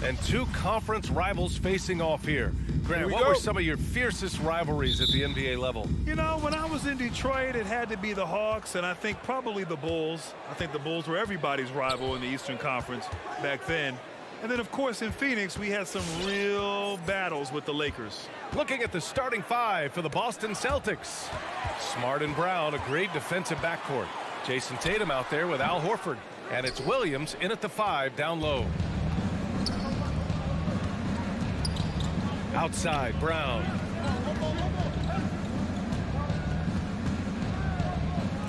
And two conference rivals facing off here. Grant, what were some of your fiercest rivalries at the NBA level? You know, when I was in Detroit, it had to be the Hawks, and I think probably the Bulls. I think the Bulls were everybody's rival in the Eastern Conference back then. And then, of course, in Phoenix, we had some real battles with the Lakers. Looking at the starting five for the Boston Celtics. Smart and Brown, a great defensive backcourt. Jason Tatum out there with Al Horford. And it's Williams in at the 5 down low. Outside, Brown.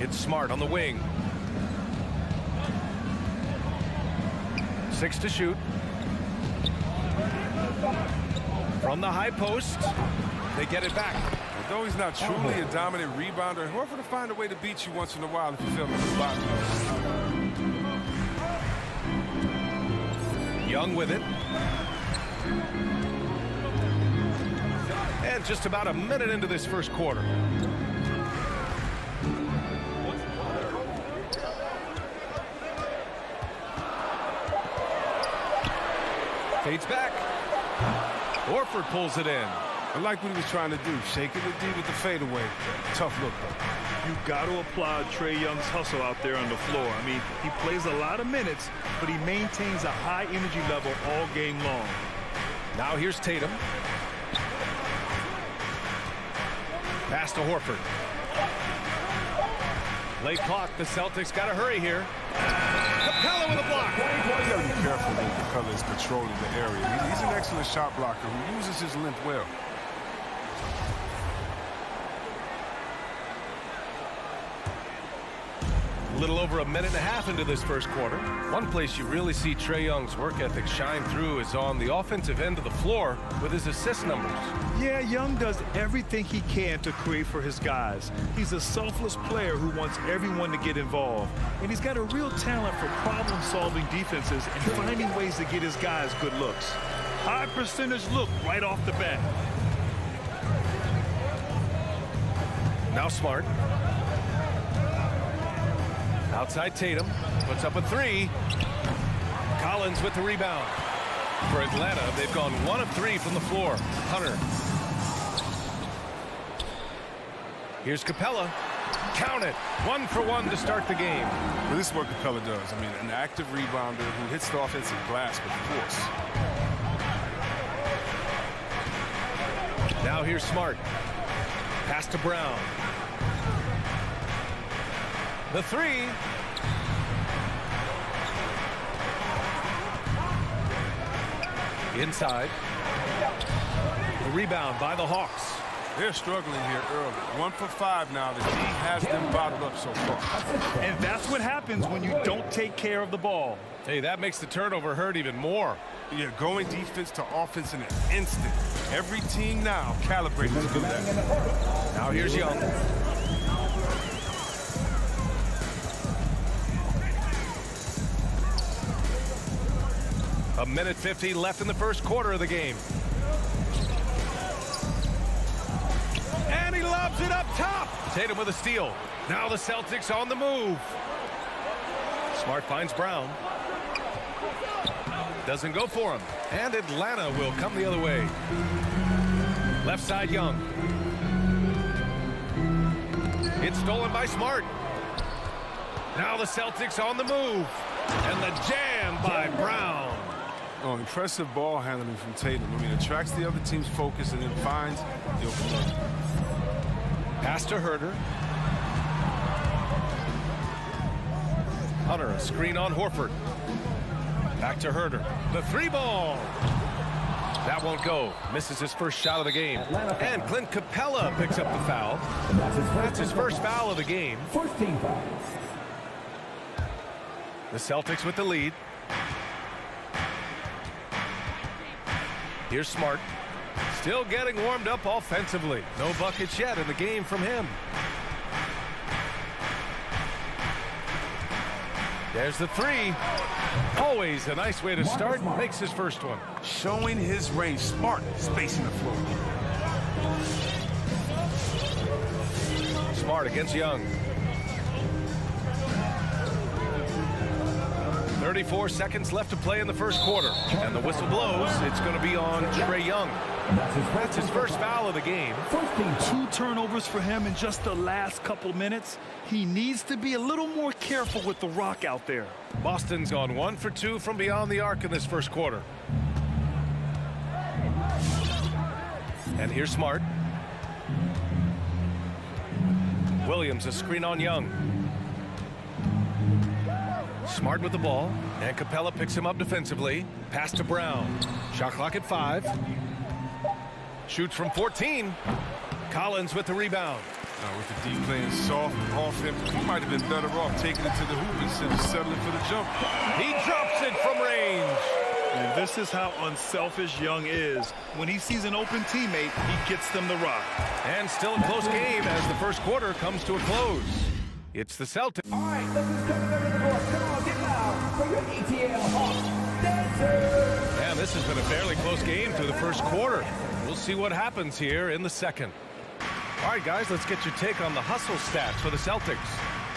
It's Smart on the wing. 6 to shoot. From the high post, they get it back. Though he's not truly a dominant rebounder, Horford will find a way to beat you once in a while if you feel the bottom. Young with it. And just about a minute into this first quarter. Fades back. Horford pulls it in. I like what he was trying to do, shaking the D with the fadeaway. Tough look, though. You got to applaud Trae Young's hustle out there on the floor. I mean, he plays a lot of minutes, but he maintains a high energy level all game long. Now here's Tatum. Pass to Horford. Late clock. The Celtics got to hurry here. Capella with a block. You got to be careful when Capella is controlling the area. He's an excellent shot blocker who uses his length well. A little over a minute and a half into this first quarter. One place you really see Trae Young's work ethic shine through is on the offensive end of the floor with his assist numbers. Yeah, Young does everything he can to create for his guys. He's a selfless player who wants everyone to get involved. And he's got a real talent for problem-solving defenses and finding ways to get his guys good looks. High percentage look right off the bat. Now Smart. Outside Tatum. Puts up a 3. Collins with the rebound. For Atlanta, they've gone 1 of 3 from the floor. Hunter. Here's Capella. Count it. 1 for 1 to start the game. Well, this is what Capella does. I mean, an active rebounder who hits the offensive glass with force. Now here's Smart. Pass to Brown. The 3. Inside. The rebound by the Hawks. They're struggling here early. 1 for 5 now. The D has them bottled up so far. And that's what happens when you don't take care of the ball. Hey, that makes the turnover hurt even more. Yeah, going defense to offense in an instant. Every team now calibrated to do that. Now here's Young. A minute 50 left in the first quarter of the game. And he lobs it up top. Tatum with a steal. Now the Celtics on the move. Smart finds Brown. Doesn't go for him. And Atlanta will come the other way. Left side Young. It's stolen by Smart. Now the Celtics on the move. And the jam by Brown. Oh, impressive ball handling from Tatum. I mean, attracts the other team's focus and then finds the open look. Pass to Herter. Hunter, a screen on Horford. Back to Herter. The 3 ball. That won't go. Misses his first shot of the game. And Clint Capella picks up the foul. That's his first foul of the game. 14 fouls. The Celtics with the lead. Here's Smart. Still getting warmed up offensively. No buckets yet in the game from him. There's the 3. Always a nice way to start. Makes his first one. Showing his range. Smart spacing the floor. Smart against Young. 34 seconds left to play in the first quarter. And the whistle blows. It's going to be on Trae Young. That's his first foul of the game. 2 turnovers for him in just the last couple minutes. He needs to be a little more careful with the rock out there. Boston's gone 1 for 2 from beyond the arc in this first quarter. And here's Smart. Williams, a screen on Young. Smart with the ball, and Capella picks him up defensively. Pass to Brown. Shot clock at 5. Shoots from 14. Collins with the rebound. With the D playing soft off him, he might have been better off taking it to the hoop instead of settling for the jump. He drops it from range. And this is how unselfish Young is. When he sees an open teammate, he gets them the rock. And still a close game as the first quarter comes to a close. It's the Celtics. All right, let's just come together the floor. Come on, get loud for your ATL Hawks dancers. And this has been a fairly close game through the first quarter. We'll see what happens here in the second. All right, guys, let's get your take on the hustle stats for the Celtics.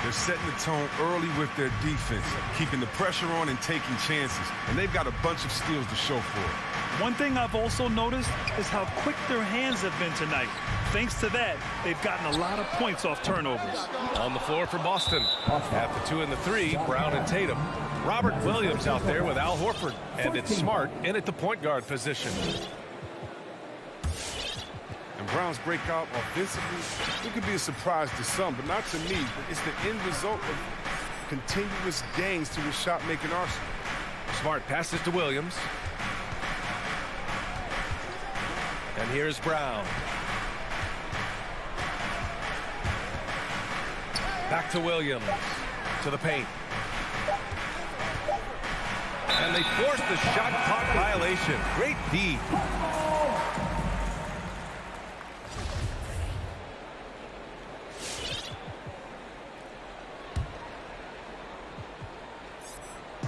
They're setting the tone early with their defense, keeping the pressure on and taking chances. And they've got a bunch of steals to show for it. One thing I've also noticed is how quick their hands have been tonight. Thanks to that, they've gotten a lot of points off turnovers. On the floor for Boston. At the 2 and the 3, Brown and Tatum. Robert Williams out there with Al Horford. And it's Smart in at the point guard position. And Brown's breakout offensively, it could be a surprise to some, but not to me. It's the end result of continuous gains to his shot-making arsenal. Smart passes to Williams. And here's Brown. Back to Williams. To the paint. And they force the shot clock violation. Great D.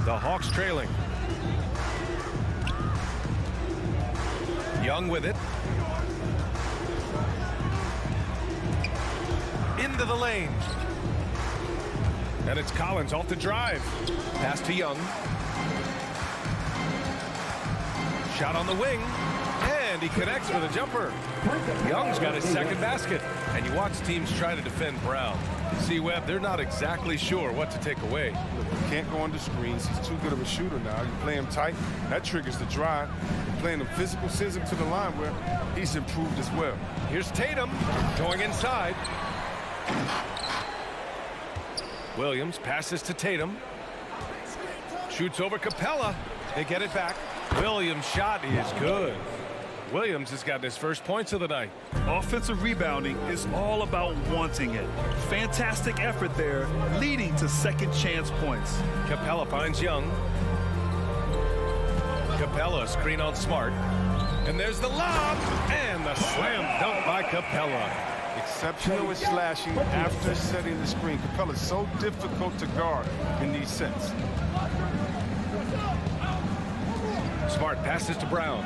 The Hawks trailing. Young with it. Into the lane. And it's Collins off the drive. Pass to Young. Shot on the wing. And he connects with a jumper. Young's got his second basket. And you watch teams try to defend Brown. See, Webb, they're not exactly sure what to take away. Can't go under screens. He's too good of a shooter now. You play him tight, that triggers the drive. Playing him physical sends him to the line where he's improved as well. Here's Tatum going inside. Williams passes to Tatum. Shoots over Capella. They get it back. Williams' shot is good. Williams has gotten his first points of the night. Offensive rebounding is all about wanting it. Fantastic effort there, leading to second chance points. Capella finds Young. Capella screen on Smart. And there's the lob. And the slam dunk by Capella. Exceptional with slashing after setting the screen. Capella's so difficult to guard in these sets. Smart passes to Brown.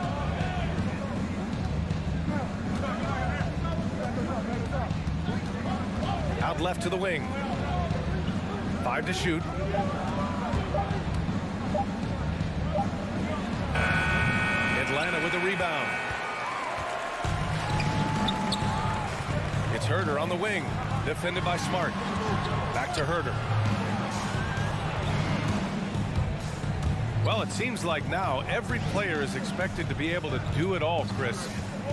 Out left to the wing. 5 to shoot. Atlanta with the rebound. It's Herder on the wing. Defended by Smart. Back to Herder. Well, it seems like now every player is expected to be able to do it all, Chris.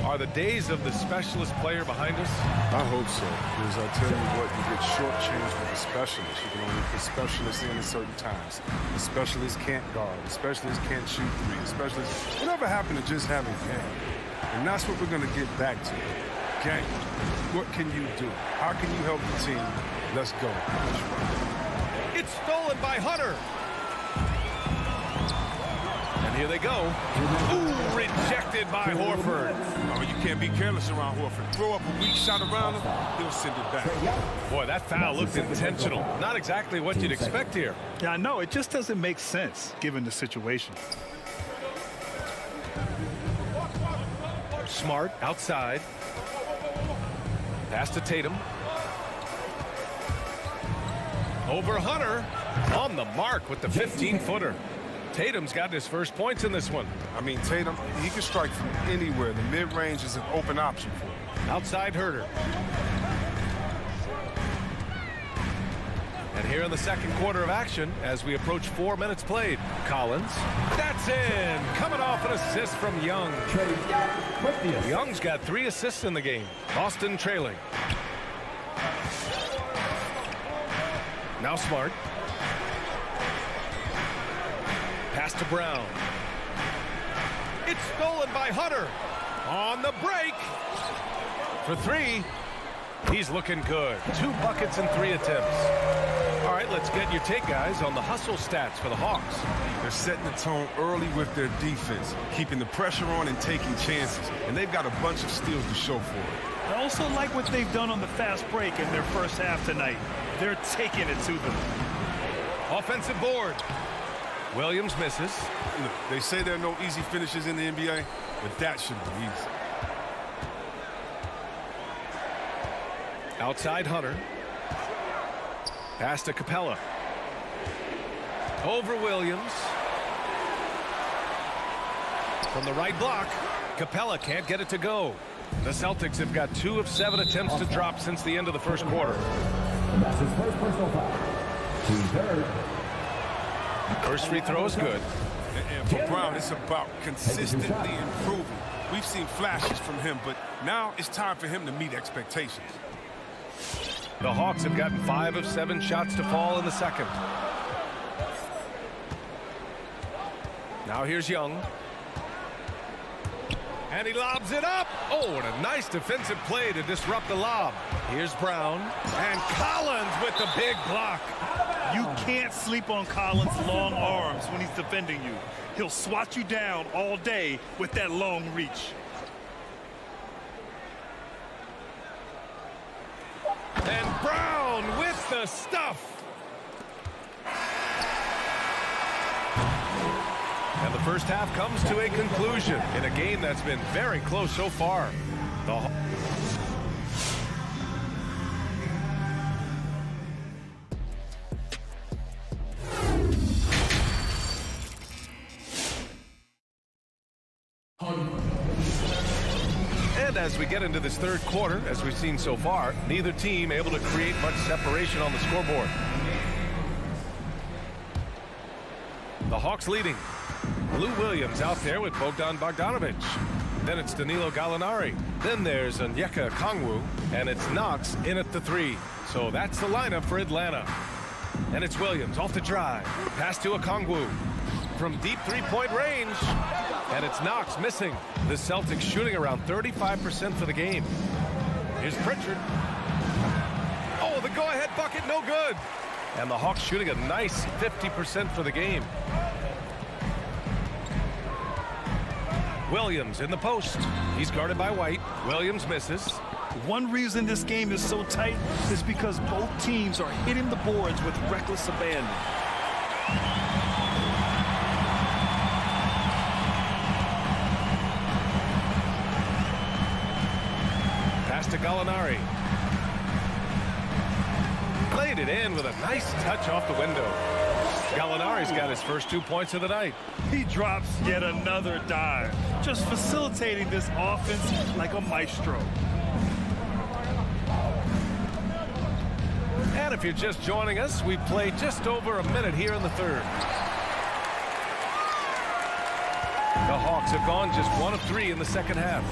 Are the days of the specialist player behind us? I hope so, because I tell you what, you get shortchanged with a specialist. You can only put specialists in at certain times. The specialist can't guard. The specialist can't shoot three. The specialist, whatever happened to just having game? And that's what we're going to get back to. Game. What can you do? How can you help the team? Let's go. It's stolen by Hunter. And here they go. Ooh, rejected by Horford. Oh, you can't be careless around Horford. Throw up a weak shot around him, he'll send it back. Boy, that foul looked intentional. Not exactly what you'd expect here. Yeah, I know. It just doesn't make sense, given the situation. Smart outside. Pass to Tatum. Over Hunter. On the mark with the 15-footer. Tatum's got his first points in this one. I mean, Tatum, he can strike from anywhere. The mid-range is an open option for him. Outside Herter. And here in the second quarter of action, as we approach 4 minutes played, Collins. That's in. Coming off an assist from Young. Young's got 3 assists in the game. Boston trailing. Now Smart. Pass to Brown. It's stolen by Hunter. On the break. For 3. He's looking good. 2 buckets and 3 attempts. All right, let's get your take, guys, on the hustle stats for the Hawks. They're setting the tone early with their defense, keeping the pressure on and taking chances. And they've got a bunch of steals to show for it. I also like what they've done on the fast break in their first half tonight. They're taking it to them. Offensive board. Williams misses. Look, they say there are no easy finishes in the NBA, but that should be easy. Outside Hunter. Pass to Capella. Over Williams. From the right block, Capella can't get it to go. The Celtics have got 2 of 7 attempts to drop since the end of the first quarter. That's his first personal foul. Team third. First free throw is good. And for Brown, it's about consistently improving. We've seen flashes from him, but now it's time for him to meet expectations. The Hawks have gotten 5 of 7 shots to fall in the second. Now here's Young. And he lobs it up. Oh, and a nice defensive play to disrupt the lob. Here's Brown. And Collins with the big block. You can't sleep on Collins' long arms when he's defending you. He'll swat you down all day with that long reach. And Brown with the stuff. And the first half comes to a conclusion in a game that's been very close so far. And as we get into this third quarter, as we've seen so far, neither team able to create much separation on the scoreboard. The Hawks leading. Lou Williams out there with Bogdan Bogdanovic. Then it's Danilo Gallinari. Then there's Onyeka Okongwu. And it's Knox in at the 3. So that's the lineup for Atlanta. And it's Williams off the drive. Pass to Okongwu. From deep three-point range. And it's Knox missing. The Celtics shooting around 35% for the game. Here's Pritchard. Oh, the go-ahead bucket, no good. And the Hawks shooting a nice 50% for the game. Williams in the post. He's guarded by White. Williams misses. One reason this game is so tight is because both teams are hitting the boards with reckless abandon. Pass to Gallinari. Played it in with a nice touch off the window. Gallinari's got his first 2 points of the night. He drops yet another dime, just facilitating this offense like a maestro. And if you're just joining us, we've played just over a minute here in the third. The Hawks have gone just 1 of 3 in the second half.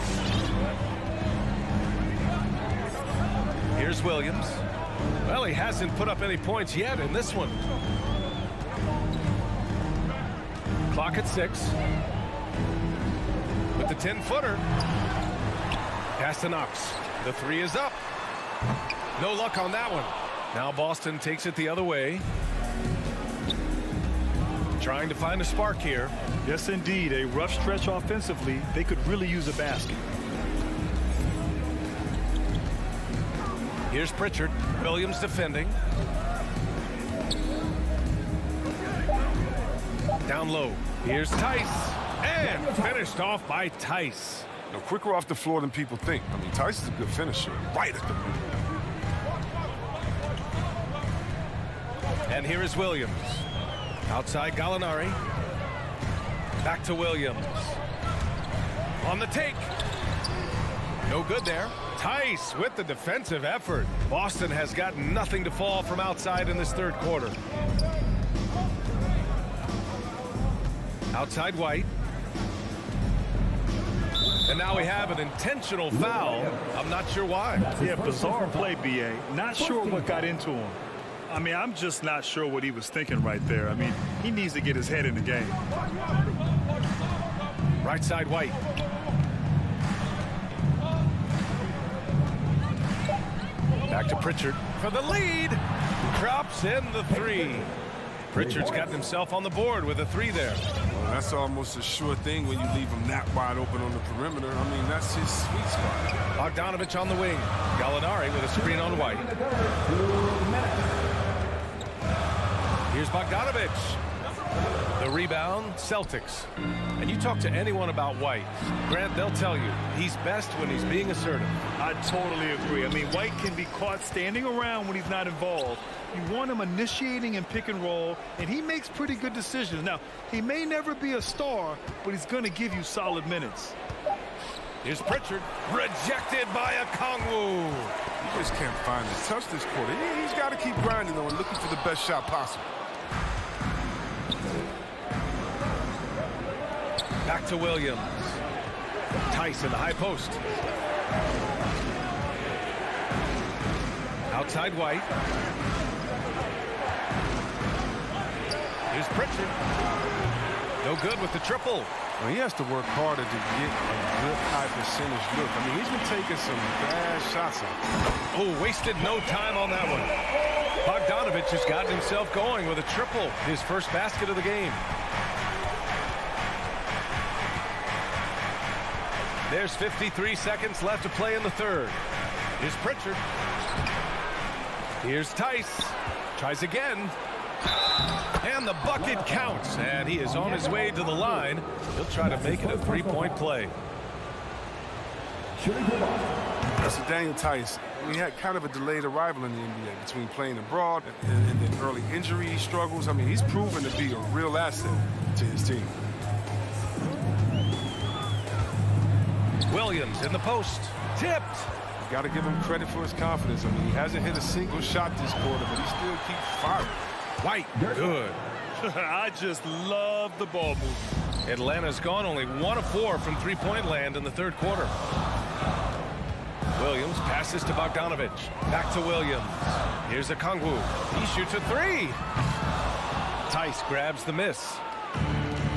Here's Williams. Well, he hasn't put up any points yet in this one. Clock at 6. With the 10-footer. Pass to Knox. The 3 is up. No luck on that one. Now Boston takes it the other way. Trying to find a spark here. Yes, indeed. A rough stretch offensively. They could really use a basket. Here's Pritchard. Williams defending. Down low. Here's Tice. And finished off by Tice. No, quicker off the floor than people think. I mean, Tice is a good finisher. Right at the rim. And here is Williams. Outside Gallinari. Back to Williams. On the take. No good there. Tice with the defensive effort. Boston has got nothing to fall from outside in this third quarter. Outside White. And now we have an intentional foul. I'm not sure why. Yeah, bizarre play, B.A. Not sure what got into him. I mean, I'm just not sure what he was thinking right there. I mean, he needs to get his head in the game. Right side White. Back to Pritchard for the lead. Drops in the three. Pritchard's gotten himself on the board with a three there. Well, that's almost a sure thing when you leave him that wide open on the perimeter. I mean, that's his sweet spot. Bogdanovich on the wing. Gallinari with a screen on White. Here's Bogdanovich. The rebound, Celtics. And you talk to anyone about White, Grant, they'll tell you he's best when he's being assertive. I totally agree. I mean, White can be caught standing around when he's not involved. You want him initiating and pick and roll, and he makes pretty good decisions. Now, he may never be a star, but he's going to give you solid minutes. Here's Pritchard, rejected by a Kongwu. He just can't find the touch this quarter. He's got to keep grinding, though, and looking for the best shot possible. Back to Williams. Tice in the high post. Outside White. Here's Pritchard. No good with the triple. Well, he has to work harder to get a good high percentage look. I mean, he's been taking some bad shots out. Oh, wasted no time on that one. Bogdanovich has gotten himself going with a triple. His first basket of the game. There's 53 seconds left to play in the third. Here's Pritchard. Here's Tice. Tries again. And the bucket counts. And he is on his way to the line. He'll try to make it a three-point play. That's Daniel Tice. He had kind of a delayed arrival in the NBA between playing abroad and then early injury struggles. I mean, he's proven to be a real asset to his team. Williams in the post. Tipped. You got to give him credit for his confidence. I mean, he hasn't hit a single shot this quarter, but he still keeps firing. White. Good. I just love the ball movement. Atlanta's gone only 1 of 4 from three-point land in the third quarter. Williams passes to Bogdanovich. Back to Williams. Here's a Kongwu. He shoots a three. Tice grabs the miss.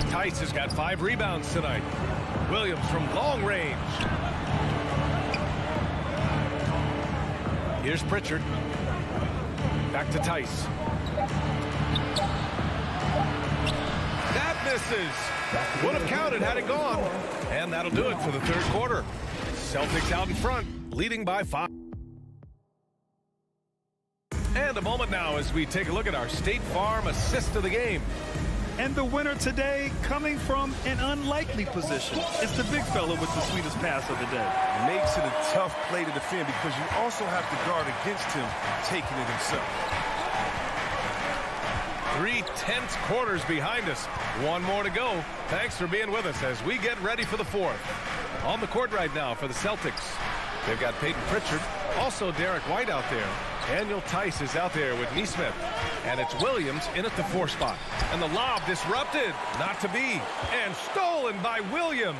Tice has got 5 rebounds tonight. Williams from long range. Here's Pritchard. Back to Tice. That misses. Would have counted had it gone. And that'll do it for the third quarter. Celtics out in front, leading by 5. And a moment now as we take a look at our State Farm assist of the game. And the winner today coming from an unlikely position. It's the big fella with the sweetest pass of the day. Makes it a tough play to defend because you also have to guard against him taking it himself. 3 tense quarters behind us. One more to go. Thanks for being with us as we get ready for the fourth. On the court right now for the Celtics. They've got Peyton Pritchard, also Derek White out there. Daniel Tice is out there with Nesmith. And it's Williams in at the 4 spot. And the lob disrupted. Not to be. And stolen by Williams.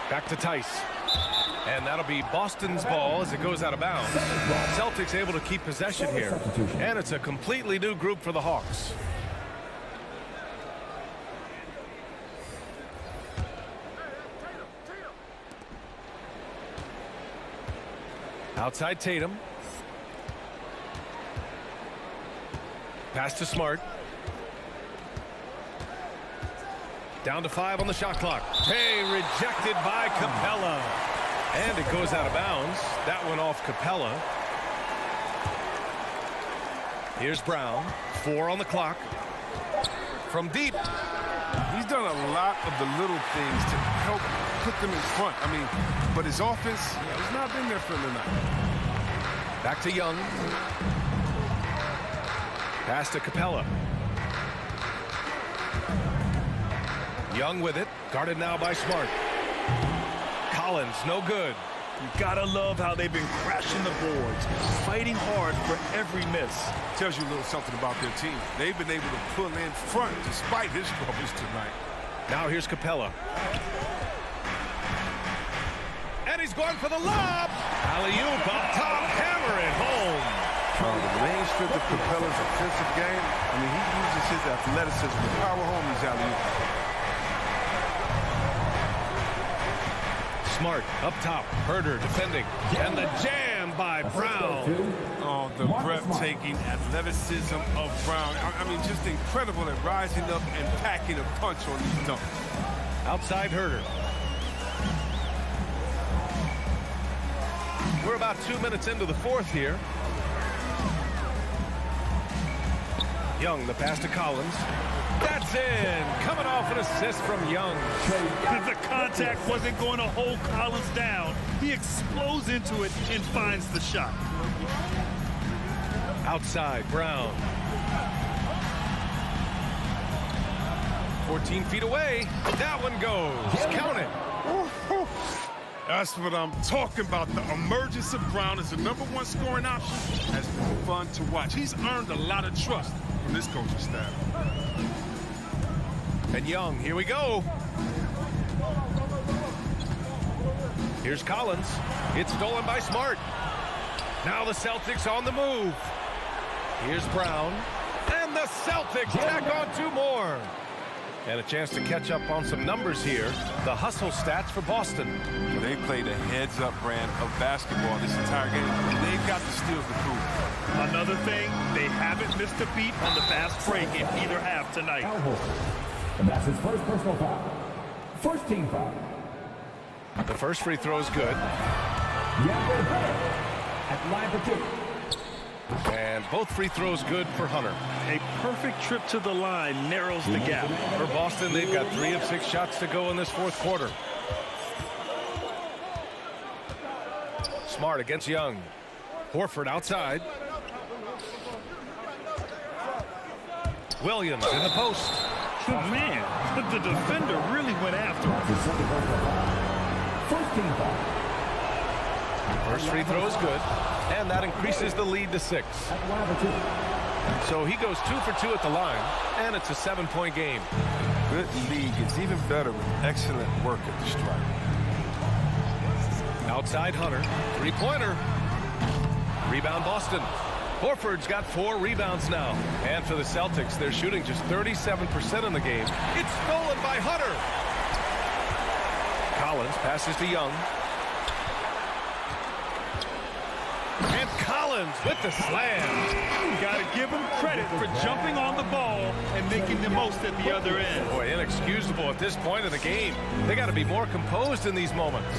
Back to Tice. And that'll be Boston's ball as it goes out of bounds. Celtics able to keep possession here. And it's a completely new group for the Hawks. Outside Tatum. Pass to Smart. Down to 5 on the shot clock. Hey, rejected by Capella. And it goes out of bounds. That went off Capella. Here's Brown. 4 on the clock. From deep. He's done a lot of the little things to help put them in front. I mean, but his offense has not been there for him tonight. Back to Young. Pass to Capella. Young with it. Guarded now by Smart. Collins, no good. You gotta love how they've been crashing the boards, fighting hard for every miss. Tells you a little something about their team. They've been able to pull in front despite his struggles tonight. Now here's Capella. And he's going for the lob. Alley-oop up top, hammer it home. The main strength of Capella's offensive game, I mean, he uses his athleticism to power home these alley-oops. Smart up top. Herder defending. And the jam by Brown. Oh, the breathtaking athleticism of Brown. I mean, just incredible at rising up and packing a punch on these dunks. Outside Herder. We're about 2 minutes into the fourth here. Young, the pass to Collins. That's in. Coming off an assist from Young. The contact wasn't going to hold Collins down. He explodes into it and finds the shot. Outside, Brown. 14 feet away. That one goes. Count it. That's what I'm talking about. The emergence of Brown as the #1 scoring option has been fun to watch. He's earned a lot of trust from this coaching staff. And Young, here we go. Here's Collins. It's stolen by Smart. Now the Celtics on the move. Here's Brown. And the Celtics tack on 2 more. And a chance to catch up on some numbers here. The hustle stats for Boston. They played a heads-up brand of basketball this entire game. They've got the steals to prove. Another thing, they haven't missed a beat on the fast break in either half tonight. And that's his first personal foul. First team foul. The first free throw is good. At line for 2. And both free throws good for Hunter. A perfect trip to the line narrows the gap. For Boston, they've got 3 of 6 shots to go in this fourth quarter. Smart against Young. Horford outside. Williams in the post. Oh, man, the defender really went after him. First team foul. First free throw is good. And that increases the lead to 6. At line for 2. So he goes 2 for 2 at the line. And it's a 7-point game. Good league is even better with excellent work at the stripe. Outside Hunter. 3-pointer. Rebound Boston. Horford's got 4 rebounds now. And for the Celtics, they're shooting just 37% in the game. It's stolen by Hunter. Collins passes to Young. And Collins with the slam. Got to give him credit for jumping on the ball and making the most at the other end. Boy, inexcusable at this point of the game. They got to be more composed in these moments.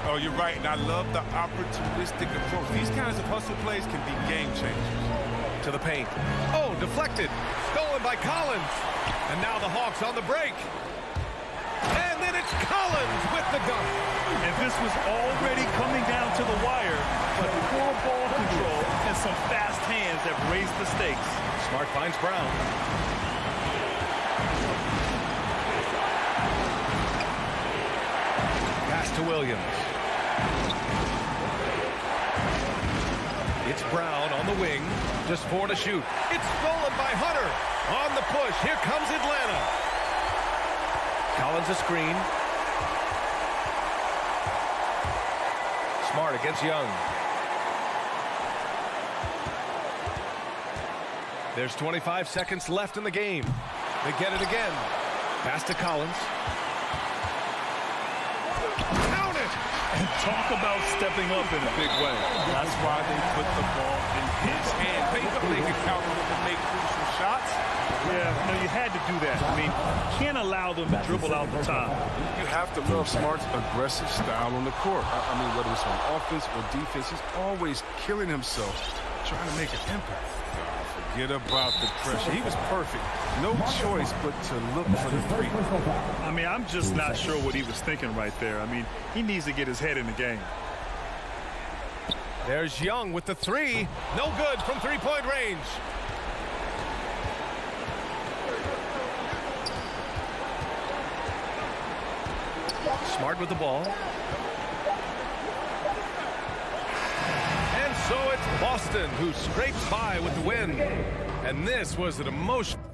Oh, you're right, and I love the opportunistic approach. These kinds of hustle plays can be game changers. To the paint. Oh, deflected. Stolen by Collins. And now the Hawks on the break. And then it's Collins with the dunk. And this was already coming down to the wire, but poor ball control and some fast hands have raised the stakes. Smart finds Brown. Pass to Williams. It's Brown on the wing. Just 4 to shoot. It's stolen by Hunter. On the push. Here comes Atlanta. Collins a screen. Smart against Young. There's 25 seconds left in the game. They get it again. Pass to Collins. Count it! And talk about stepping up in a big way. That's why they put the ball in his hand. They know they can count him to make crucial shots. Yeah, no, you had to do that. I mean, you can't allow them to dribble out the top. You have to love Smart's aggressive style on the court. I mean, whether it's on offense or defense, he's always killing himself, trying to make an impact. Forget about the pressure. He was perfect. No choice but to look for the three. I mean, I'm just not sure what he was thinking right there. I mean, he needs to get his head in the game. There's Young with the 3. No good from 3-point range. smart with the ball. And so it's Boston who scrapes by with the win. And this was an emotional.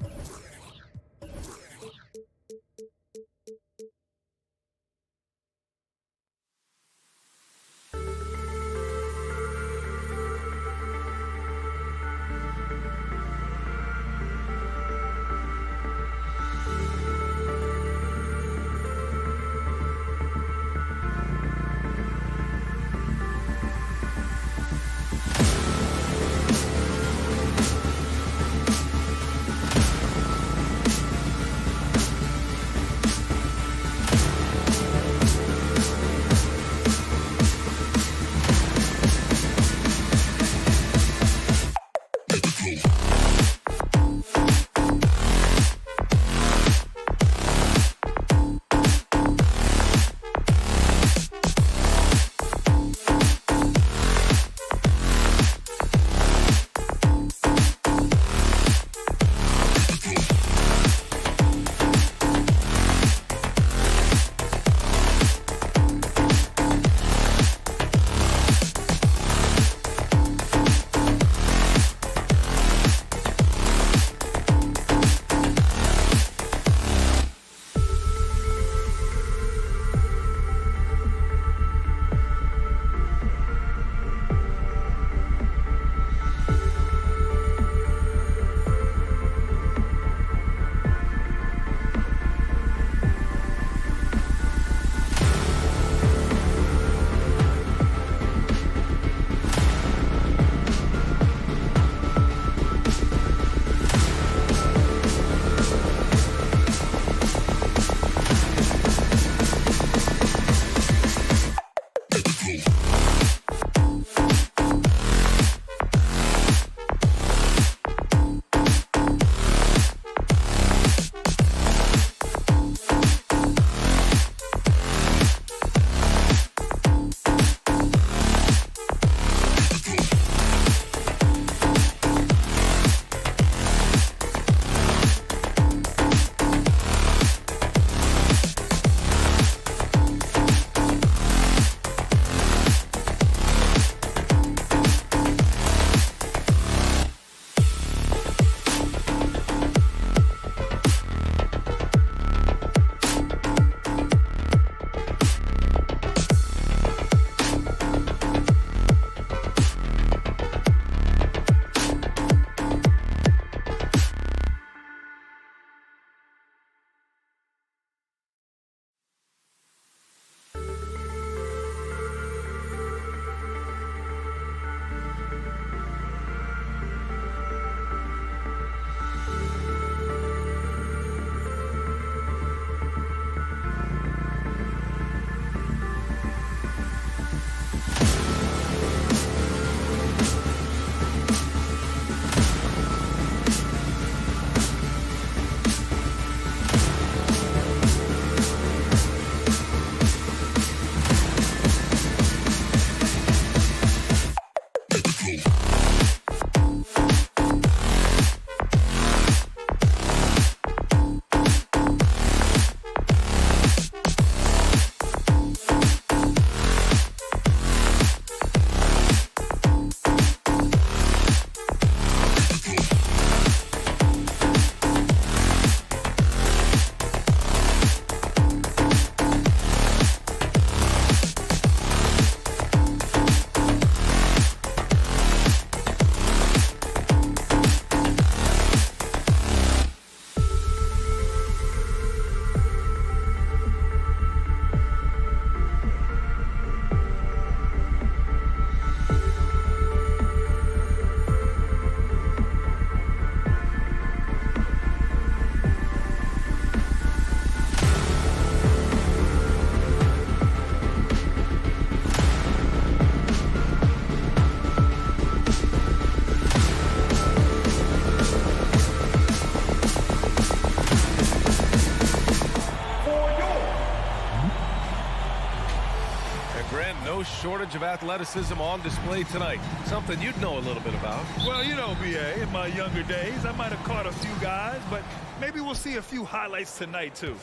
shortage of athleticism on display tonight. Something you'd know a little bit about. Well, you know, B.A., in my younger days, I might have caught a few guys, but maybe we'll see a few highlights tonight, too.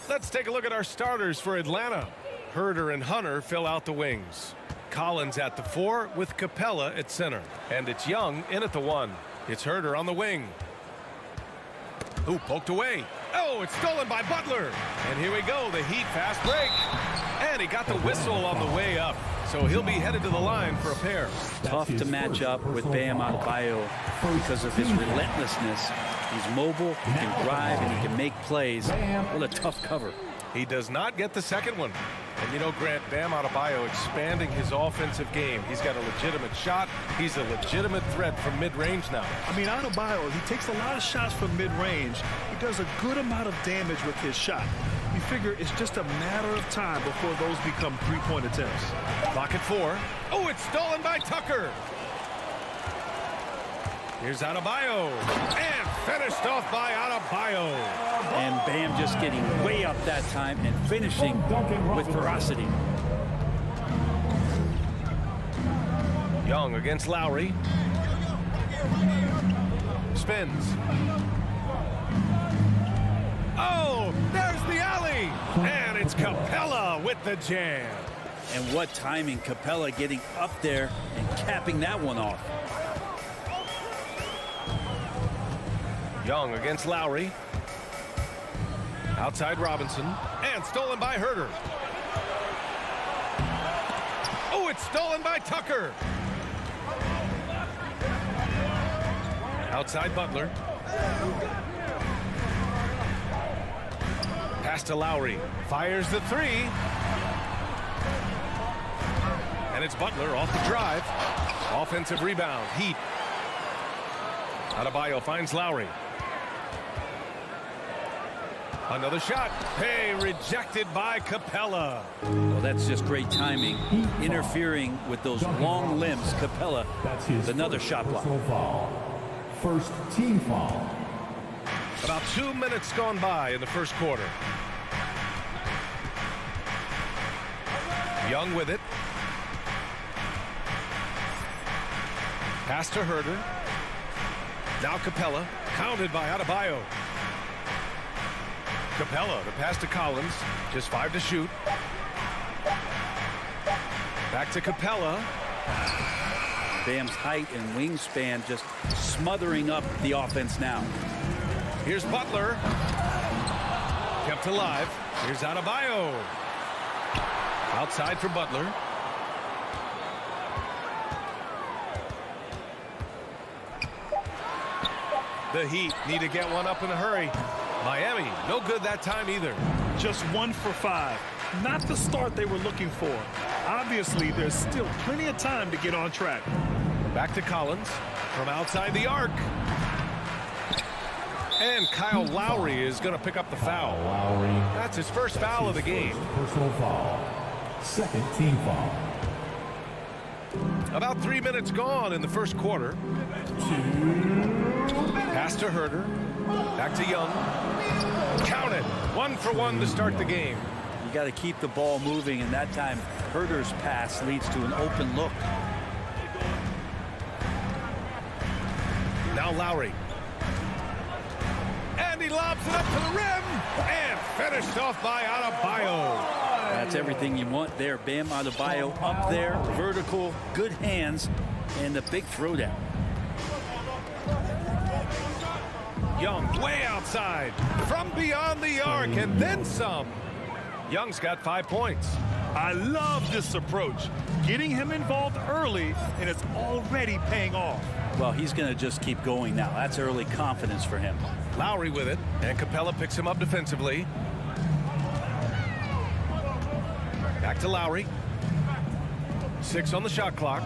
Let's take a look at our starters for Atlanta. Herder and Hunter fill out the wings. Collins at the 4 with Capella at center. And it's Young in at the 1. It's Herder on the wing. Ooh, poked away. Oh, it's stolen by Butler. And here we go, the Heat fast break. And he got the whistle on the way up. So he'll be headed to the line for a pair. Tough to match up with Bam Adebayo because of his relentlessness. He's mobile, he can drive, and he can make plays. What a tough cover. He does not get the second one. And you know, Grant, Bam Adebayo expanding his offensive game. He's got a legitimate shot. He's a legitimate threat from mid-range now. I mean, Adebayo, he takes a lot of shots from mid-range. He does a good amount of damage with his shot. You figure it's just a matter of time before those become three-point attempts. Clock at 4. Oh, it's stolen by Tucker. Here's Adebayo. And finished off by Adebayo. And Bam just getting way up that time and finishing with ferocity. Young against Lowry. Spins. Oh, there's the alley. And it's Capella with the jam. And what timing, Capella getting up there and capping that one off. Young against Lowry. Outside Robinson. And stolen by Herder. Oh, it's stolen by Tucker. Outside Butler. Pass to Lowry. Fires the 3. And it's Butler off the drive. Offensive rebound. Heat. Adebayo finds Lowry. Another shot. Hey, rejected by Capella. Well, that's just great timing. Interfering with those long limbs. Capella, another shot block. First team foul. About 2 minutes gone by in the first quarter. Young with it. Pass to Herder. Now Capella, pounded by Adebayo. Capella, the pass to Collins. Just 5 to shoot. Back to Capella. Bam's height and wingspan just smothering up the offense now. Here's Butler. Kept alive. Here's Adebayo. Outside for Butler. The Heat need to get one up in a hurry. Miami, no good that time either. Just 1 for 5. Not the start they were looking for. Obviously, there's still plenty of time to get on track. Back to Collins from outside the arc. And Kyle Lowry is going to pick up the foul. Lowry. That's his first foul of the game. Personal foul. Second team foul. About 3 minutes gone in the first quarter. Pass to Herder. Back to Young. Count it. 1 for 1 to start the game. You got to keep the ball moving, and that time Herder's pass leads to an open look. Now Lowry. And he lobs it up to the rim. And finished off by Adebayo. That's everything you want there. Bam Adebayo up there, vertical, good hands, and a big throwdown. Young way outside from beyond the arc and then some. Young's got 5 points. I love this approach. Getting him involved early, and it's already paying off. Well, he's going to just keep going now. That's early confidence for him. Lowry with it, and Capella picks him up defensively. Back to Lowry. 6 on the shot clock.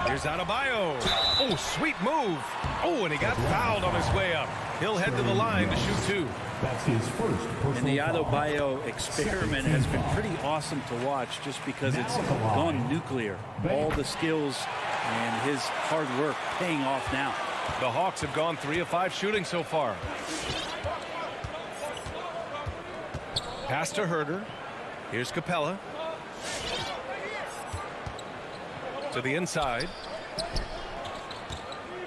Here's Adebayo. Oh, sweet move. Oh, and he got fouled on his way up. He'll head to the line to shoot 2. That's his first personal And the foul. Adebayo experiment has been pretty awesome to watch just because it's gone nuclear. All the skills and his hard work paying off now. The Hawks have gone 3 of 5 shooting so far. Pass to Herder. Here's Capella. To the inside.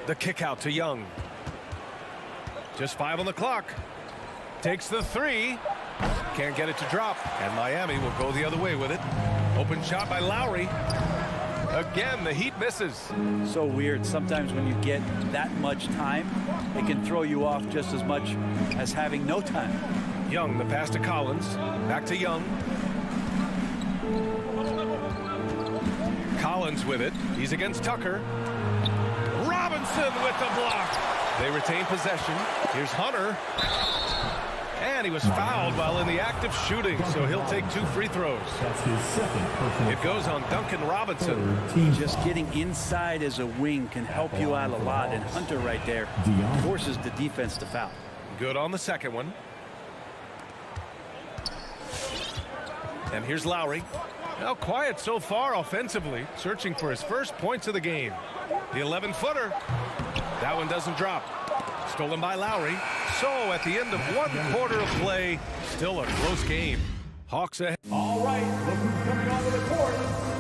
The kick out to Young. Just 5 on the clock. Takes the three. Can't get it to drop. And Miami will go the other way with it. Open shot by Lowry. Again, the Heat misses. So weird. Sometimes when you get that much time, it can throw you off just as much as having no time. Young, the pass to Collins. Back to Young. Collins with it. He's against Tucker. Robinson with the block. They retain possession. Here's Hunter. And he was fouled while in the act of shooting, so he'll take 2 free throws. That's his second personal. It goes on Duncan Robinson. Just getting inside as a wing can help you out a lot, and Hunter right there forces the defense to foul. Good on the second one. And here's Lowry. Now quiet so far offensively, searching for his first points of the game. The 11-footer. That one doesn't drop. Stolen by Lowry. So at the end of 1 quarter of play, still a close game. Hawks ahead. All right, look who's coming onto the court.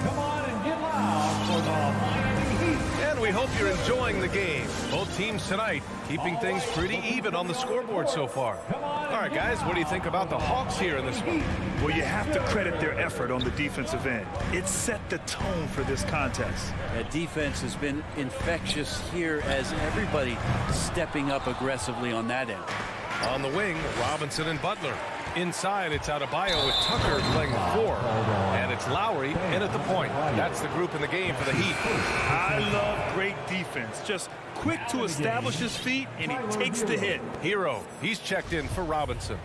Come on and get loud for the Miami Heat. And we hope you're enjoying the game. Both teams tonight keeping things pretty even on the scoreboard so far. All right, guys, what do you think about the Hawks here in this one? Well, you have to credit their effort on the defensive end. It set the tone for this contest. That defense has been infectious here as everybody stepping up aggressively on that end. On the wing, Robinson and Butler. Inside, it's Adebayo with Tucker playing the 4. And it's Lowry in at the point. That's the group in the game for the Heat. I love great defense. Just quick to establish his feet, and he takes the hit. Hero, he's checked in for Robinson.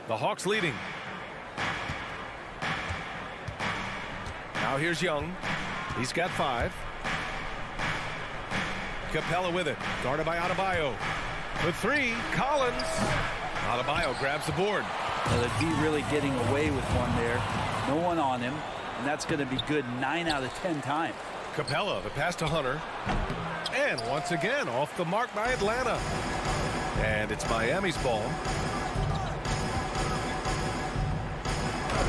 The Hawks leading. Now here's Young. He's got 5. Capella with it. Guarded by Adebayo. The 3, Collins. Adebayo grabs the board. Well, the D really getting away with one there. No one on him, and that's going to be good 9 out of 10 times. Capella, the pass to Hunter. And once again, off the mark by Atlanta. And it's Miami's ball.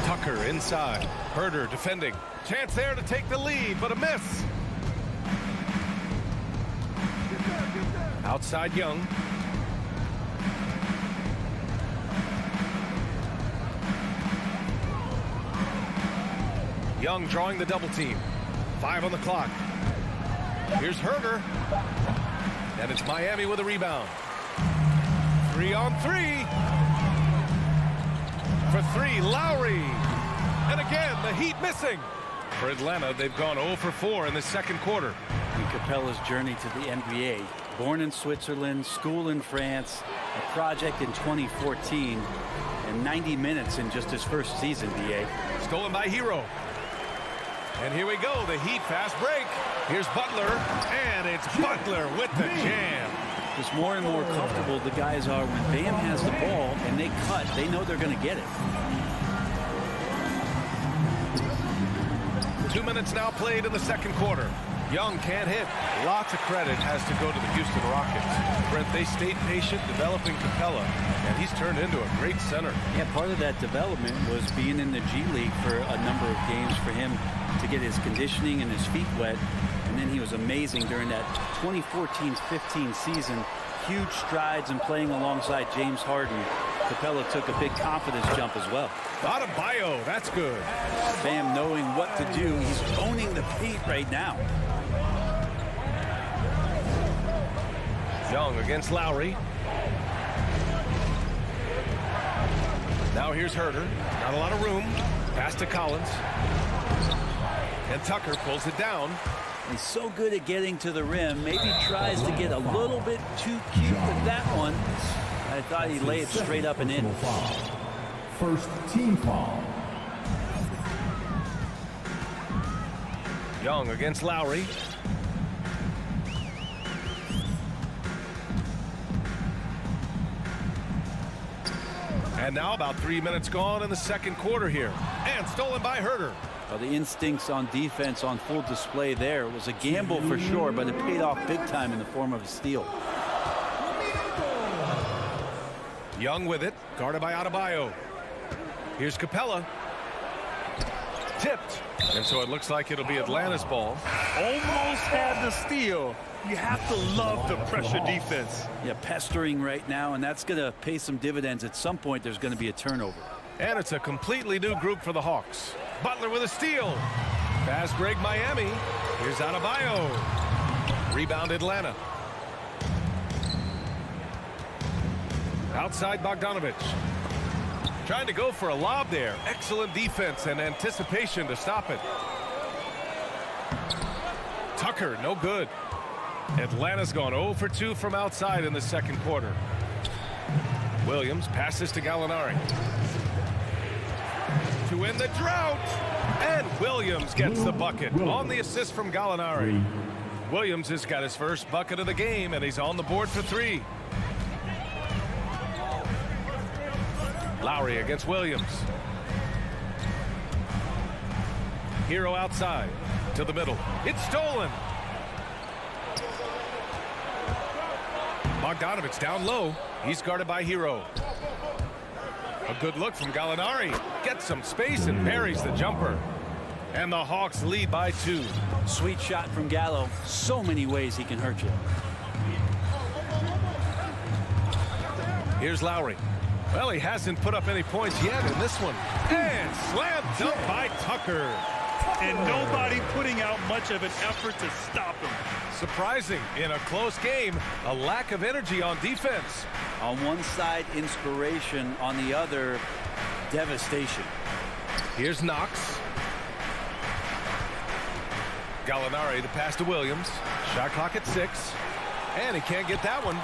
Tucker inside. Herder defending. Chance there to take the lead, but a miss. Outside Young. Young drawing the double team. 5 on the clock. Here's Herder. And it's Miami with a rebound. 3 on 3. For 3, Lowry. And again, the Heat missing. For Atlanta, they've gone 0 for 4 in the second quarter. And Capella's journey to the NBA. Born in Switzerland, school in France, a project in 2014, and 90 minutes in just his first season, BA. Stolen by Hero. And here we go, the Heat fast break. Here's Butler, and it's Butler with the jam. Just more and more comfortable the guys are when Bam has the ball and they cut. They know they're going to get it. 2 minutes now played in the second quarter. Young can't hit. Lots of credit has to go to the Houston Rockets. Brent, they stayed patient developing Capella, and he's turned into a great center. Yeah, part of that development was being in the G League for a number of games for him to get his conditioning and his feet wet. And then he was amazing during that 2014-15 season. Huge strides in playing alongside James Harden. Capella took a big confidence jump as well. Adebayo, that's good. Bam knowing what to do. He's owning the paint right now. Young against Lowry. Now here's Herder. Not a lot of room. Pass to Collins. And Tucker pulls it down. He's so good at getting to the rim. Maybe tries to get a little bit too cute with that one. I thought he laid it straight up and in. First team foul. Young against Lowry. And now about 3 minutes gone in the second quarter here. And stolen by Herder. Well, the instincts on defense on full display there. It was a gamble for sure, but it paid off big time in the form of a steal. Young with it, guarded by Adebayo. Here's Capella. Tipped. And so it looks like it'll be Atlanta's ball. Almost had the steal. You have to love the pressure defense. Yeah, pestering right now, and that's going to pay some dividends. At some point, there's going to be a turnover. And it's a completely new group for the Hawks. Butler with a steal. Fast break Miami. Here's Adebayo. Rebound Atlanta. Outside Bogdanovich. Trying to go for a lob there. Excellent defense and anticipation to stop it. Tucker, no good. Atlanta's gone 0 for 2 from outside in the second quarter. Williams passes to Gallinari. To end the drought. And Williams gets the bucket on the assist from Gallinari. Williams has got his first bucket of the game, and he's on the board for 3. Lowry against Williams. Hero outside to the middle. It's stolen. Bogdanovich down low. He's guarded by Hero. A good look from Gallinari. Gets some space and buries the jumper. And the Hawks lead by 2. Sweet shot from Gallo. So many ways he can hurt you. Here's Lowry. Well, he hasn't put up any points yet in this one. And slam dunk by Tucker. And nobody putting out much of an effort to stop him. Surprising in a close game, a lack of energy on defense. On one side, inspiration. On the other, devastation. Here's Knox. Gallinari, the pass to Williams. Shot clock at 6. And he can't get that one.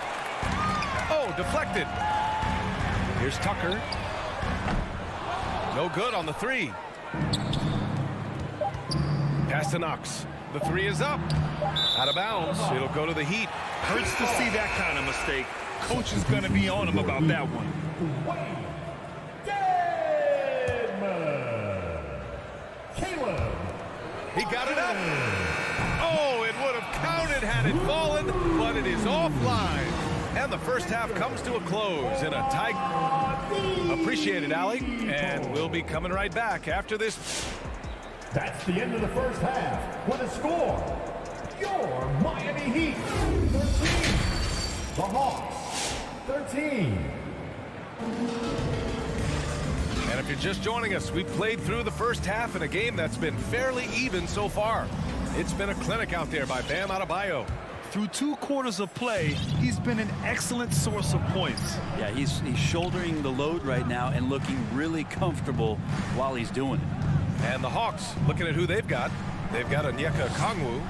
Oh, deflected. Here's Tucker. No good on the 3. Pass to Knox. The 3 is up. Out of bounds. It'll go to the Heat. Hurts to see that kind of mistake. Coach is going to be on him about that one. He got it up. Oh, it would have counted had it fallen, but it is offline. And the first half comes to a close in a tight. Appreciate it, Allie. And we'll be coming right back after this. That's the end of the first half. What a score! Your Miami Heat 13. The Hawks 13. And if you're just joining us, we've played through the first half in a game that's been fairly even so far. It's been a clinic out there by Bam Adebayo. Through 2 quarters of play, he's been an excellent source of points. Yeah, he's shouldering the load right now and looking really comfortable while he's doing it. And the Hawks, looking at who they've got Onyeka Okongwu,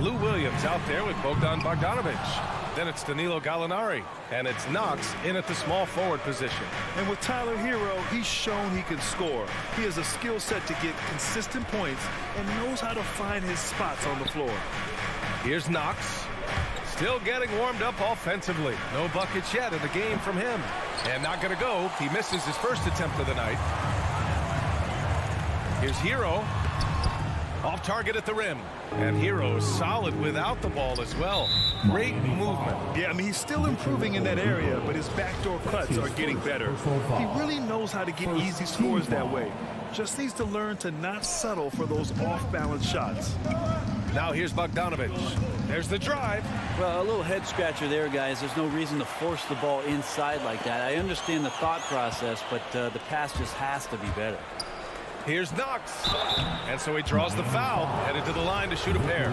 Lou Williams out there with Bogdan Bogdanovich. Then it's Danilo Gallinari, and it's Knox in at the small forward position. And with Tyler Hero, he's shown he can score. He has a skill set to get consistent points and knows how to find his spots on the floor. Here's Knox. Still getting warmed up offensively. No buckets yet in the game from him. And not going to go. He misses his first attempt of the night. Here's Hero. Off target at the rim. And Hero's solid without the ball as well. Great movement. Yeah, I mean, he's still improving in that area, but his backdoor cuts are getting better. He really knows how to get easy scores that way. Just needs to learn to not settle for those off-balance shots. Now here's Bogdanovich. There's the drive. Well, a little head scratcher there, guys. There's no reason to force the ball inside like that. I understand the thought process, but the pass just has to be better. Here's Knox. And so he draws the foul, headed to the line to shoot a pair.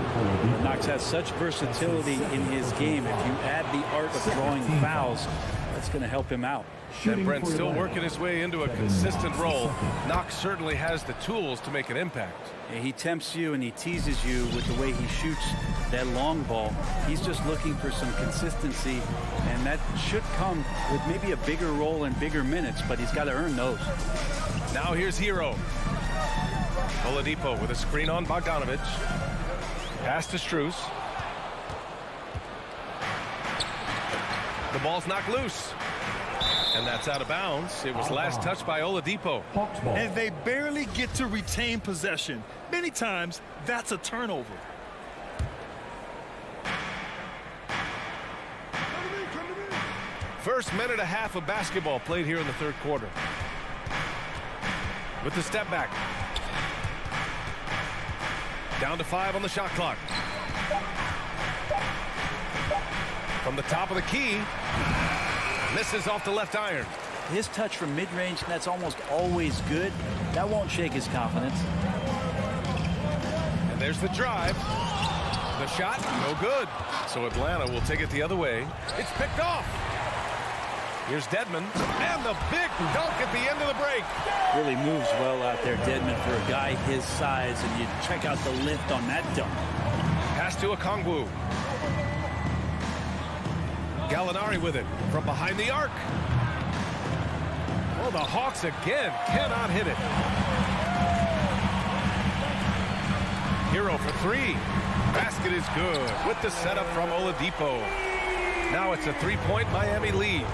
Knox has such versatility in his game. If you add the art of drawing fouls, that's going to help him out. And Brent's still working his way into a consistent role. Knox certainly has the tools to make an impact. He tempts you and he teases you with the way he shoots that long ball. He's just looking for some consistency, and that should come with maybe a bigger role and bigger minutes, but he's got to earn those. Now here's Hero. Oladipo with a screen on Bogdanovich. Pass to Strus. The ball's knocked loose. And that's out of bounds. It was last touched by Oladipo. And they barely get to retain possession. Many times, that's a turnover. First minute and a half of basketball played here in the third quarter. With the step back. Down to 5 on the shot clock. From the top of the key. Misses off the left iron. His touch from mid-range, that's almost always good. That won't shake his confidence. And there's the drive. The shot, no good. So Atlanta will take it the other way. It's picked off. Here's Dedmon, and the big dunk at the end of the break. Really moves well out there, Dedmon, for a guy his size, and you check out the lift on that dunk. Pass to Okongwu. Gallinari with it from behind the arc. Oh, the Hawks again cannot hit it. Hero for 3. Basket is good with the setup from Oladipo. Now it's a 3-point Miami lead.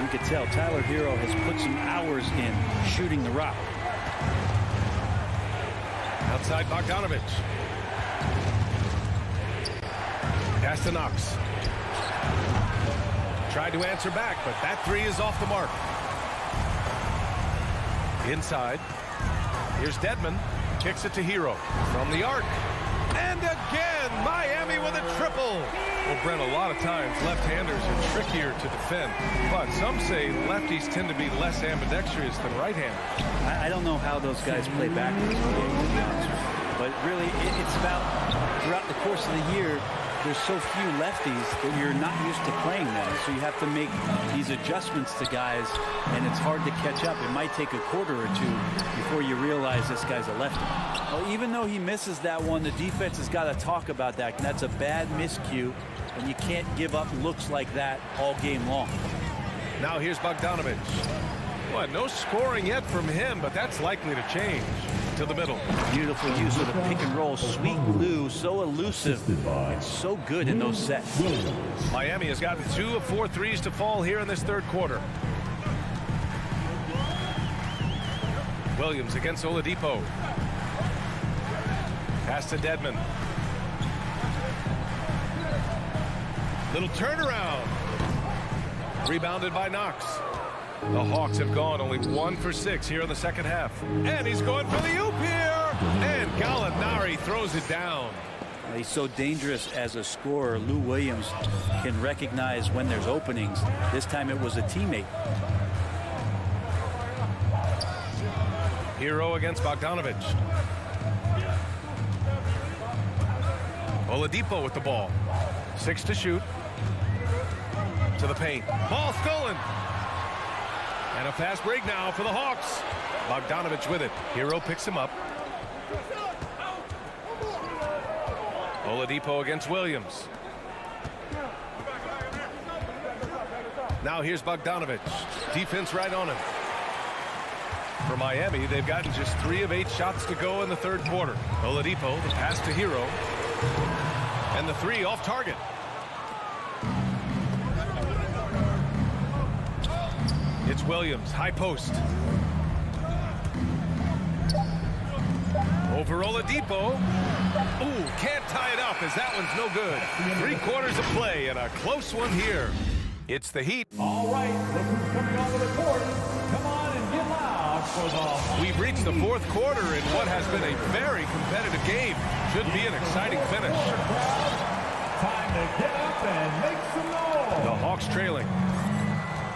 You can tell Tyler Hero has put some hours in shooting the rock. Outside Bogdanovich. Pass to Knox. Tried to answer back, but that 3 is off the mark. Inside. Here's Dedmon. Kicks it to Hero from the arc. And again, Miami with a triple. Well, Brent, a lot of times left-handers are trickier to defend, but some say lefties tend to be less ambidextrous than right-handers. I don't know how those guys play backwards, to be honest with you. But really, it's about throughout the course of the year, there's so few lefties that you're not used to playing them. So you have to make these adjustments to guys, and it's hard to catch up. It might take a quarter or two before you realize this guy's a lefty. Well, even though he misses that one, the defense has got to talk about that. That's a bad miscue, and you can't give up looks like that all game long. Now here's Bogdanovich. Well, no scoring yet from him, but that's likely to change. To the middle. Beautiful use of the pick and roll. Sweet glue, so elusive. It's so good in those sets. Miami has gotten 2 of 4 threes to fall here in this third quarter. Williams against Oladipo. Pass to Dedmon. Little turnaround. Rebounded by Knox. The Hawks have gone only 1 for 6 here in the second half. And he's going for the oop here. And Gallinari throws it down. He's so dangerous as a scorer. Lou Williams can recognize when there's openings. This time it was a teammate. Hero against Bogdanovich. Oladipo with the ball. 6 to shoot. To the paint. Ball stolen. And a fast break now for the Hawks. Bogdanovich with it. Hero picks him up. Oladipo against Williams. Now here's Bogdanovich. Defense right on him. For Miami, they've gotten just 3 of 8 shots to go in the third quarter. Oladipo, the pass to Hero. And the 3 off target. It's Williams, high post. Over Oladipo. Ooh, can't tie it up as that one's no good. 3 quarters of play and a close one here. It's the Heat. All right, look who's coming onto the court. Come on and get loud for the... We've reached the fourth quarter in what has been a very competitive game. Should be an exciting finish. Time to get up and make some noise. The Hawks trailing.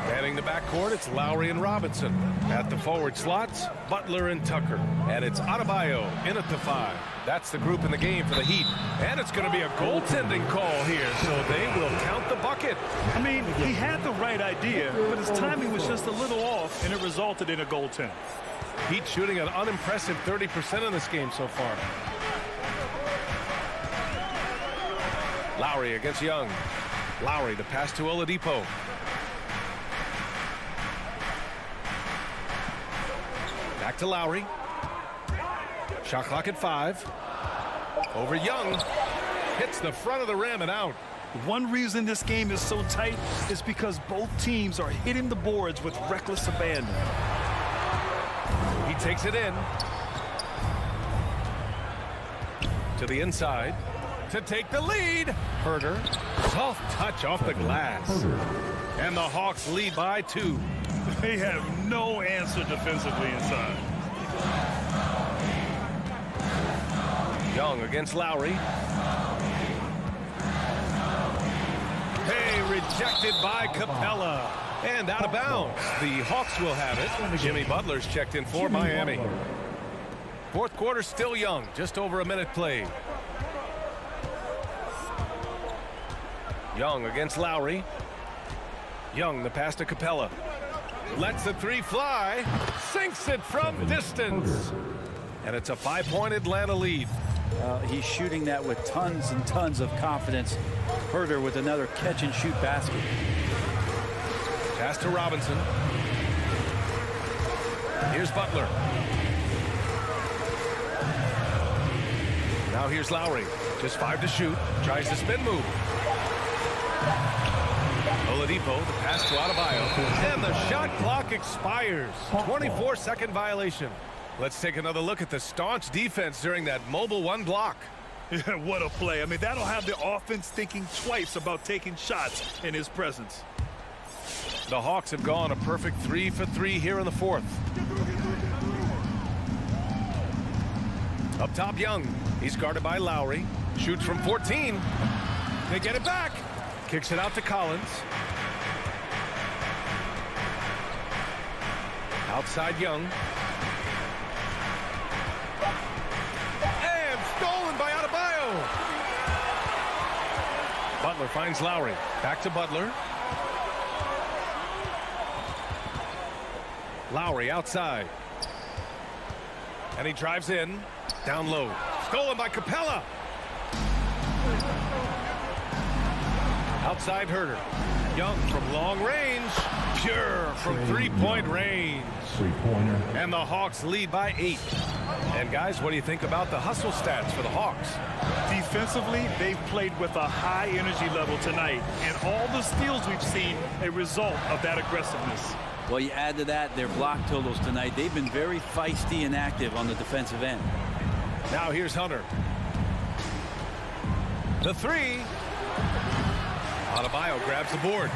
Manning the backcourt, it's Lowry and Robinson. At the forward slots, Butler and Tucker. And it's Adebayo in at the 5. That's the group in the game for the Heat. And it's going to be a goaltending call here, so they will count the bucket. I mean, he had the right idea, but his timing was just a little off, and it resulted in a goaltend. Heat shooting an unimpressive 30% in this game so far. Lowry against Young. Lowry, the pass to Oladipo. Back to Lowry. Shot clock at 5. Over Young. Hits the front of the rim and out. One reason this game is so tight is because both teams are hitting the boards with reckless abandon. He takes it in. To the inside. To take the lead. Herter. Soft touch off the glass. And the Hawks lead by 2. They have no answer defensively inside. Young against Lowry. Hey, rejected by Capella. And out of bounds. The Hawks will have it. Jimmy Butler's checked in for Miami. Fourth quarter still young. Just over a minute played. Young against Lowry. Young, the pass to Capella. Lets the three fly. Sinks it from distance. And it's a 5-point Atlanta lead. He's shooting that with tons and tons of confidence. Herder with another catch-and-shoot basket. Pass to Robinson. Here's Butler. Now here's Lowry. Just 5 to shoot. Tries the spin move. Oladipo, the pass to Adebayo. And the shot clock expires. 24-second violation. Let's take another look at the staunch defense during that mobile one block. Yeah, what a play. I mean, that'll have the offense thinking twice about taking shots in his presence. The Hawks have gone a perfect 3 for 3 here in the fourth. Up top, Young. He's guarded by Lowry. Shoots from 14. They get it back. Kicks it out to Collins. Outside Young. And stolen by Adebayo. Butler finds Lowry. Back to Butler. Lowry outside. And he drives in. Down low. Stolen by Capella. Outside Herder. Young from long range. Pure from three-point range. Three-pointer. And the Hawks lead by 8. And guys, what do you think about the hustle stats for the Hawks? Defensively, they've played with a high energy level tonight. And all the steals we've seen, a result of that aggressiveness. Well, you add to that their block totals tonight. They've been very feisty and active on the defensive end. Now here's Hunter. The three. Adebayo grabs the board.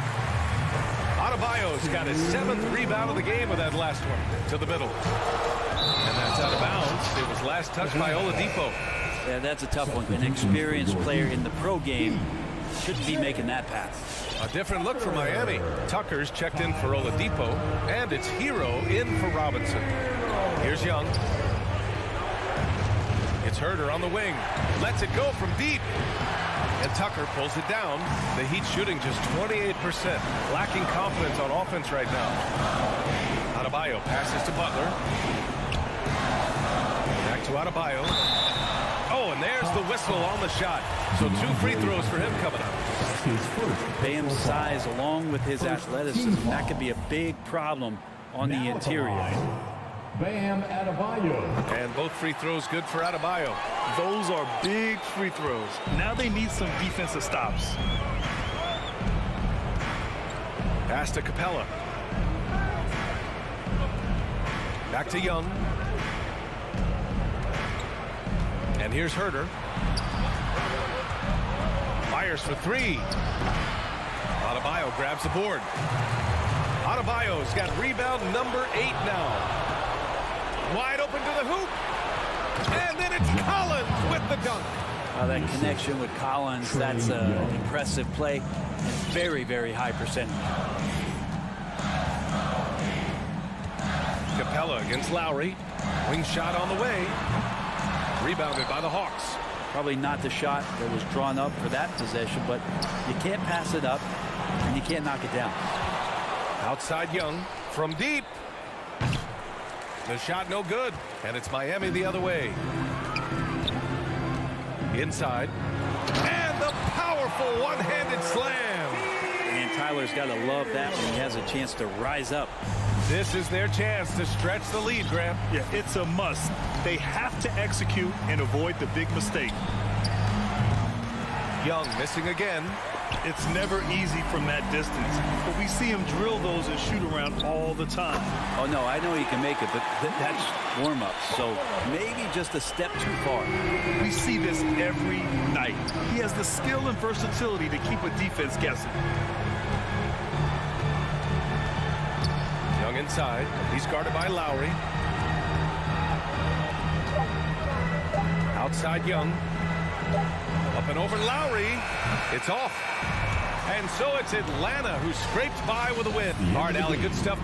Adebayo's got his 7th rebound of the game with that last one to the middle. And that's out of bounds. It was last touched by Oladipo. Yeah, that's a tough one. An experienced player in the pro game shouldn't be making that pass. A different look for Miami. Tucker's checked in for Oladipo, and it's Hero in for Robinson. Here's Young. It's Herder on the wing. Lets it go from deep. And Tucker pulls it down. The Heat shooting just 28%. Lacking confidence on offense right now. Adebayo passes to Butler. Back to Adebayo. Oh, and there's the whistle on the shot. So 2 free throws for him coming up. Bam's size along with his athleticism, that could be a big problem on the interior. Bam Adebayo. And both free throws good for Adebayo. Those are big free throws. Now they need some defensive stops. Pass to Capella. Back to Young. And here's Herder. Fires for 3. Adebayo grabs the board. Adebayo's got rebound number 8 now. Wide open to the hoop. And then it's Collins with the dunk. That connection with Collins, that's an impressive play. And very, very high percentage. Capella against Lowry. Wing shot on the way. Rebounded by the Hawks. Probably not the shot that was drawn up for that possession, but you can't pass it up and you can't knock it down. Outside Young from deep. The shot no good, and it's Miami the other way. Inside. And the powerful one-handed slam. And Tyler's got to love that when he has a chance to rise up. This is their chance to stretch the lead, Graham. Yeah, it's a must. They have to execute and avoid the big mistake. Young missing again. It's never easy from that distance, but we see him drill those and shoot around all the time. Oh, no, I know he can make it, but that's warm-up, so maybe just a step too far. We see this every night. He has the skill and versatility to keep a defense guessing. Young inside. He's guarded by Lowry. side Young. Up and over Lowry. It's off. And so it's Atlanta who scraped by with a win. All right, Allie, good stuff.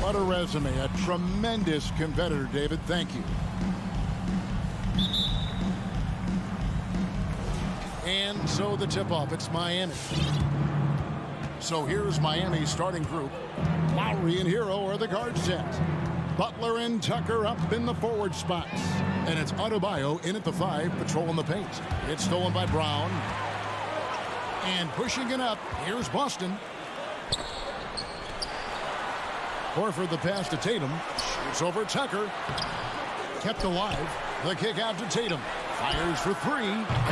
What a resume. A tremendous competitor, David. Thank you. And so the tip-off, it's Miami. So here's Miami's starting group. Lowry and Hero are the guard set. Butler and Tucker up in the forward spots. And it's Adebayo in at the 5, patrolling the paint. It's stolen by Brown. And pushing it up, here's Boston. Horford the pass to Tatum. Shoots over Tucker. Kept alive. The kick out to Tatum. Fires for 3.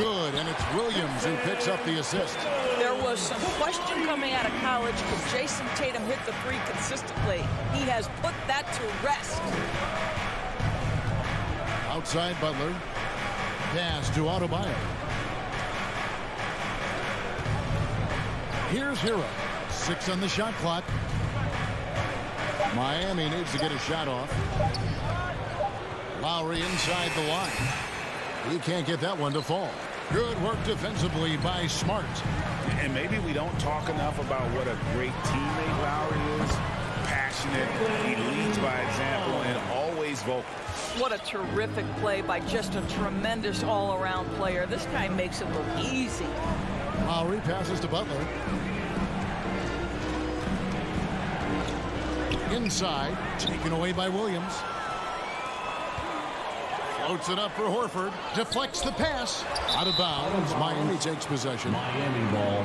Good, and it's Williams who picks up the assist. There was some question coming out of college. Could Jason Tatum hit the 3 consistently? He has put that to rest. Outside Butler. Pass to Adebayo. Here's Hero. 6 on the shot clock. Miami needs to get a shot off. Lowry inside the line. He can't get that one to fall. Good work defensively by Smart. And maybe we don't talk enough about what a great teammate Lowry is. Passionate, he leads by example, and always vocal. What a terrific play by just a tremendous all-around player. This guy makes it look easy. Lowry passes to Butler. Inside, taken away by Williams. Floats it up for Horford. Deflects the pass. Out of bounds. Miami takes possession. Miami ball.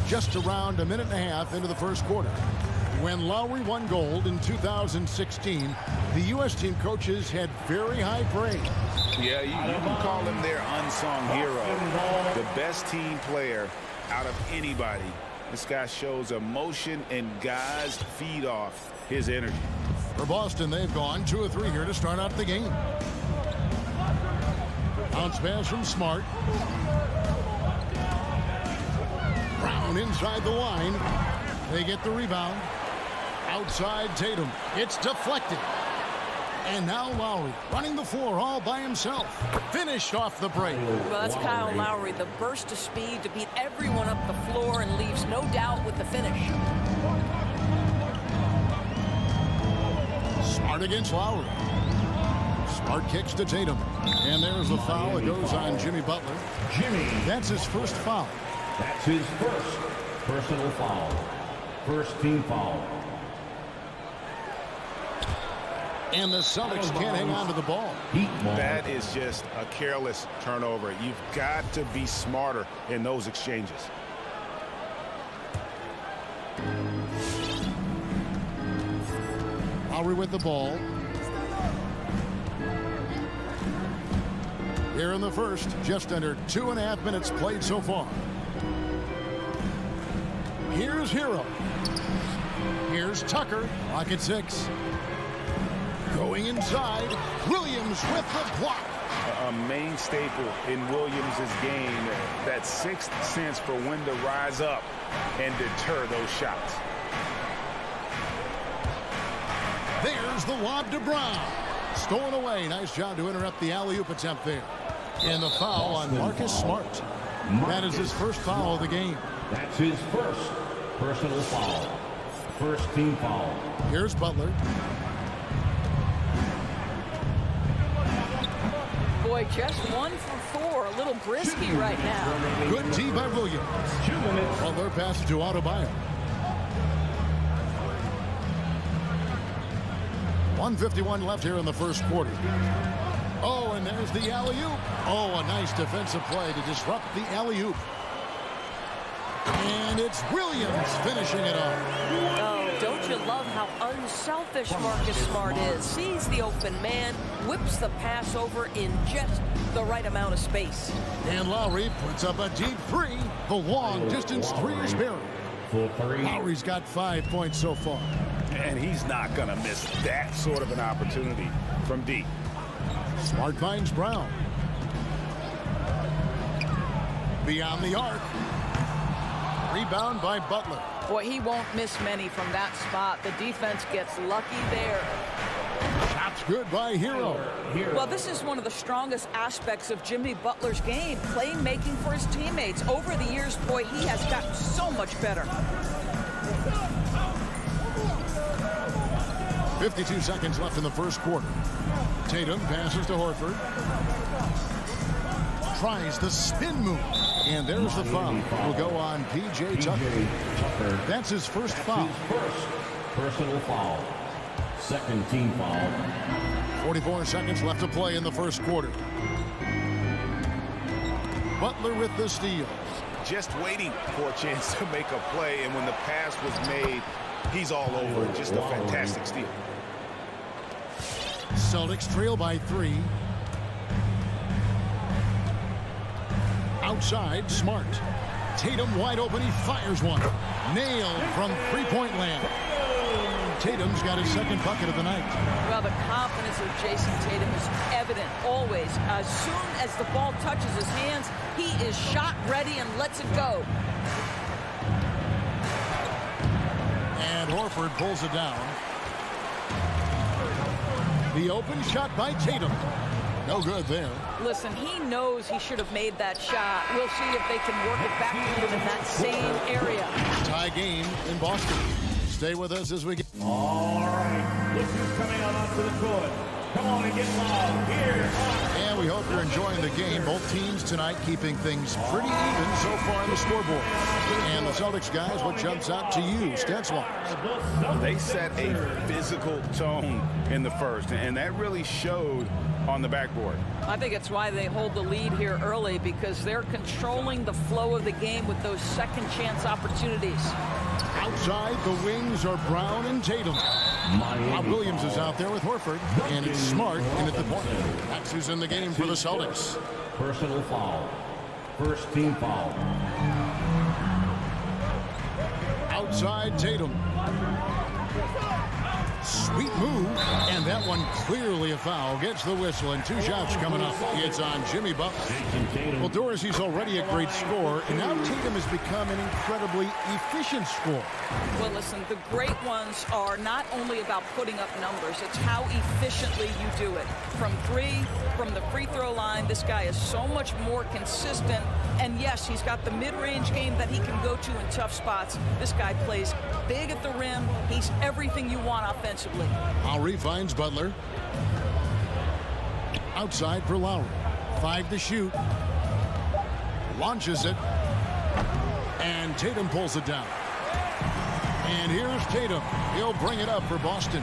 Just around a minute and a half into the first quarter. When Lowry won gold in 2016, the U.S. team coaches had very high praise. Yeah, you can call him their unsung hero. The best team player out of anybody. This guy shows emotion, and guys feed off his energy. For Boston, they've gone 2 of 3 here to start out the game. Bounce pass from Smart. Brown inside the line. They get the rebound. Outside Tatum. It's deflected. And now Lowry running the floor all by himself. Finished off the break. Well, that's Kyle Lowry, the burst of speed to beat everyone up the floor and leaves no doubt with the finish. Smart against Lowry. Smart kicks to Tatum. And there's the foul. It goes on Jimmy Butler. That's his first foul. That's his first personal foul. First team foul. And the Celtics can't hang on to the ball. That is just a careless turnover. You've got to be smarter in those exchanges. Lowry with the ball. Here in the first, just under 2.5 minutes played so far. Here's Hero. Here's Tucker. Lock at 6. Going inside. Williams with the block. A main staple in Williams' game, that sixth sense for when to rise up and deter those shots. There's the lob to Brown. Stolen away. Nice job to interrupt the alley-oop attempt there. And the foul on Marcus Smart. That is his first foul of the game. That's his first personal foul. First team foul. Here's Butler. Boy, just 1 for 4. A little brisky right now. Good D by Williams. 2 minutes. Butler passes to Adebayo. 1:51 left here in the first quarter. Oh, and there's the alley-oop. Oh, a nice defensive play to disrupt the alley-oop. And it's Williams finishing it off. Oh, don't you love how unselfish Marcus Smart is? Sees the open man, whips the pass over in just the right amount of space. And Lowry puts up a deep 3. The long-distance 3 is buried. Full 3. Lowry's got 5 points so far. And he's not going to miss that sort of an opportunity from deep. Smart finds Brown. Beyond the arc. Rebound by Butler. Boy, he won't miss many from that spot. The defense gets lucky there. Shot's good by Hero. Well, this is one of the strongest aspects of Jimmy Butler's game, playmaking for his teammates. Over the years, boy, he has gotten so much better. 52 seconds left in the first quarter. Tatum passes to Horford. Tries the spin move. And there's the foul. Will go on P.J. Tucker. That's his first foul. First personal foul. Second team foul. 44 seconds left to play in the first quarter. Butler with the steal. Just waiting for a chance to make a play, and when the pass was made, he's all over it. Just a fantastic steal. Celtics trail by 3. Outside, Smart. Tatum wide open, he fires one. Nailed from three-point land. Tatum's got his second bucket of the night. Well, the confidence of Jason Tatum is evident always. As soon as the ball touches his hands, he is shot ready and lets it go. And Horford pulls it down. The open shot by Tatum. No good there. Listen, he knows he should have made that shot. We'll see if they can work it back to him in that same area. Tie game in Boston. Stay with us as we get... All right, look who's coming out onto the court. Come on and get loud here. And we hope you're enjoying the game. Both teams tonight keeping things pretty even so far on the scoreboard. And the Celtics guys, what jumps out to you, stats-wise? They set a physical tone in the first, and that really showed on the backboard. I think it's why they hold the lead here early, because they're controlling the flow of the game with those second chance opportunities. Outside, the wings are Brown and Tatum. Bob Williams is out there with Horford, and it's Smart in at the point. That's who's in the game for the Celtics. Personal foul. First team foul. Outside, Tatum. Sweet move, and that one clearly a foul. Gets the whistle, and 2 shots coming up. It's on Jimmy Butler. Well, Doris, he's already a great scorer, and now Tatum has become an incredibly efficient scorer. Well, listen, the great ones are not only about putting up numbers, it's how efficiently you do it. From 3, from the free throw line, this guy is so much more consistent. And yes, he's got the mid-range game that he can go to in tough spots. This guy plays big at the rim. He's everything you want offensively. Lowry finds Butler. Outside for Lowry. 5 to shoot. Launches it. And Tatum pulls it down. And here's Tatum. He'll bring it up for Boston.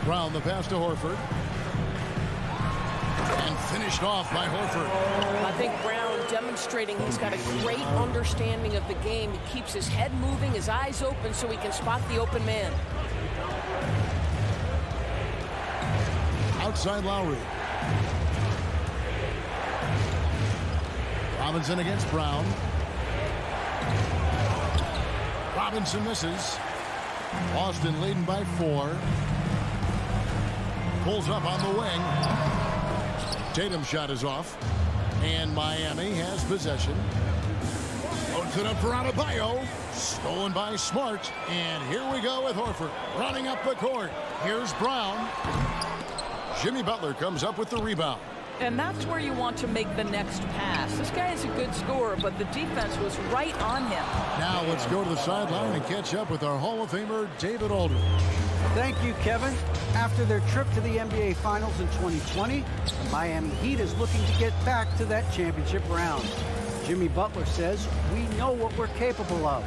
Brown the pass to Horford. And finished off by Horford. I think Brown demonstrating he's got a great understanding of the game. He keeps his head moving, his eyes open so he can spot the open man. Outside Lowry. Robinson against Brown. Robinson misses. Boston leading by 4. Pulls up on the wing. Tatum's shot is off. And Miami has possession. Loads it up for Adebayo. Stolen by Smart. And here we go with Horford running up the court. Here's Brown. Jimmy Butler comes up with the rebound. And that's where you want to make the next pass. This guy is a good scorer, but the defense was right on him. Now let's go to the sideline and catch up with our Hall of Famer, David Aldridge. Thank you, Kevin. After their trip to the NBA Finals in 2020, the Miami Heat is looking to get back to that championship round. Jimmy Butler says, "We know what we're capable of.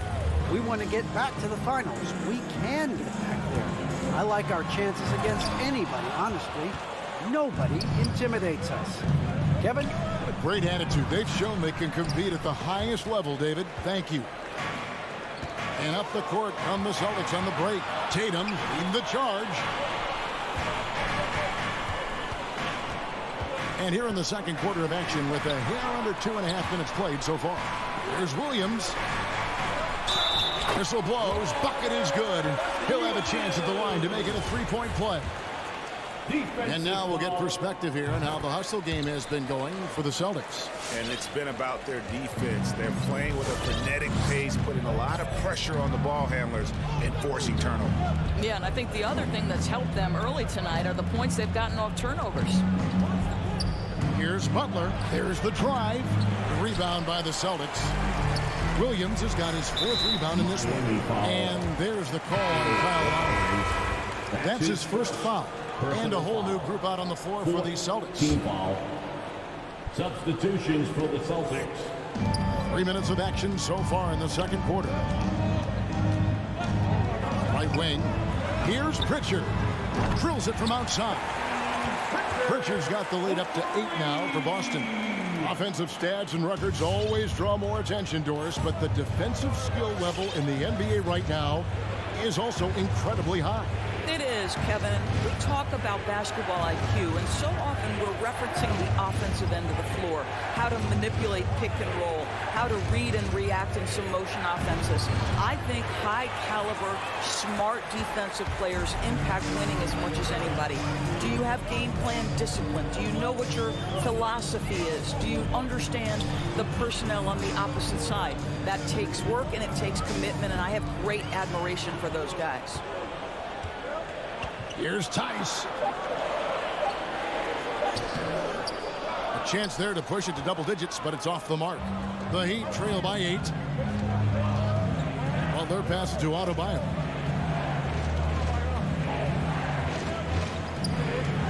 We want to get back to the finals. We can get back there. I like our chances against anybody, honestly. Nobody intimidates us." Kevin? What a great attitude. They've shown they can compete at the highest level, David. Thank you. And up the court come the Celtics on the break. Tatum leading the charge. And here in the second quarter of action with a hair under 2.5 minutes played so far. Here's Williams. Whistle blows. Bucket is good. And he'll have a chance at the line to make it a 3-point play. And now we'll get perspective here on how the hustle game has been going for the Celtics. And it's been about their defense. They're playing with a frenetic pace, putting a lot of pressure on the ball handlers and forcing turnovers. Yeah, and I think the other thing that's helped them early tonight are the points they've gotten off turnovers. Here's Butler. There's the drive. The rebound by the Celtics. Williams has got his 4th rebound in this one. And there's the call on Kyle Lowry. That's his first foul. And a whole new group out on the floor for the Celtics. Team foul. Substitutions for the Celtics. 3 minutes of action so far in the second quarter. Right wing. Here's Pritchard. Drills it from outside. Pritchard's got the lead up to 8 now for Boston. Offensive stats and records always draw more attention, Doris, but the defensive skill level in the NBA right now is also incredibly high. It is, Kevin. We talk about basketball IQ, and so often we're referencing the offensive end of the floor, how to manipulate pick and roll, how to read and react in some motion offenses. I think high-caliber, smart defensive players impact winning as much as anybody. Do you have game plan discipline? Do you know what your philosophy is? Do you understand the personnel on the opposite side? That takes work and it takes commitment, and I have great admiration for those guys. Here's Tice. A chance there to push it to double digits, but it's off the mark. The Heat trail by 8. Well, their pass to Adebayo.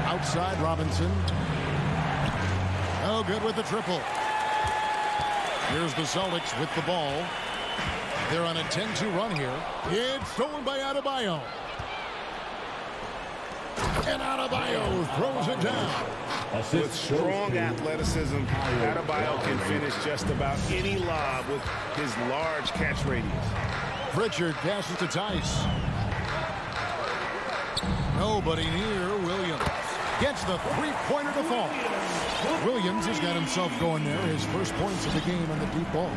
Outside Robinson. Oh, good with the triple. Here's the Celtics with the ball. They're on a 10-2 run here. It's stolen by Adebayo. And Adebayo throws it down. With strong athleticism, Adebayo can finish just about any lob with his large catch radius. Pritchard passes to Tice. Nobody near Williams. Gets the three-pointer to fall. Williams has got himself going there. His first points of the game on the deep ball.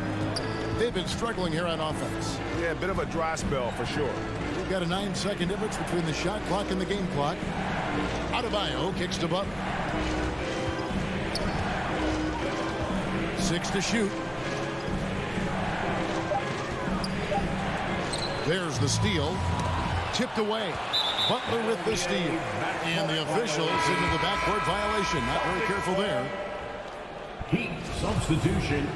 They've been struggling here on offense. Yeah, a bit of a dry spell for sure. We've got a 9-second difference between the shot clock and the game clock. Adebayo kicks to Butler. 6 to shoot. There's the steal. Tipped away. Butler with the steal. And the officials signal the backcourt violation. Not very careful there. Heat substitution.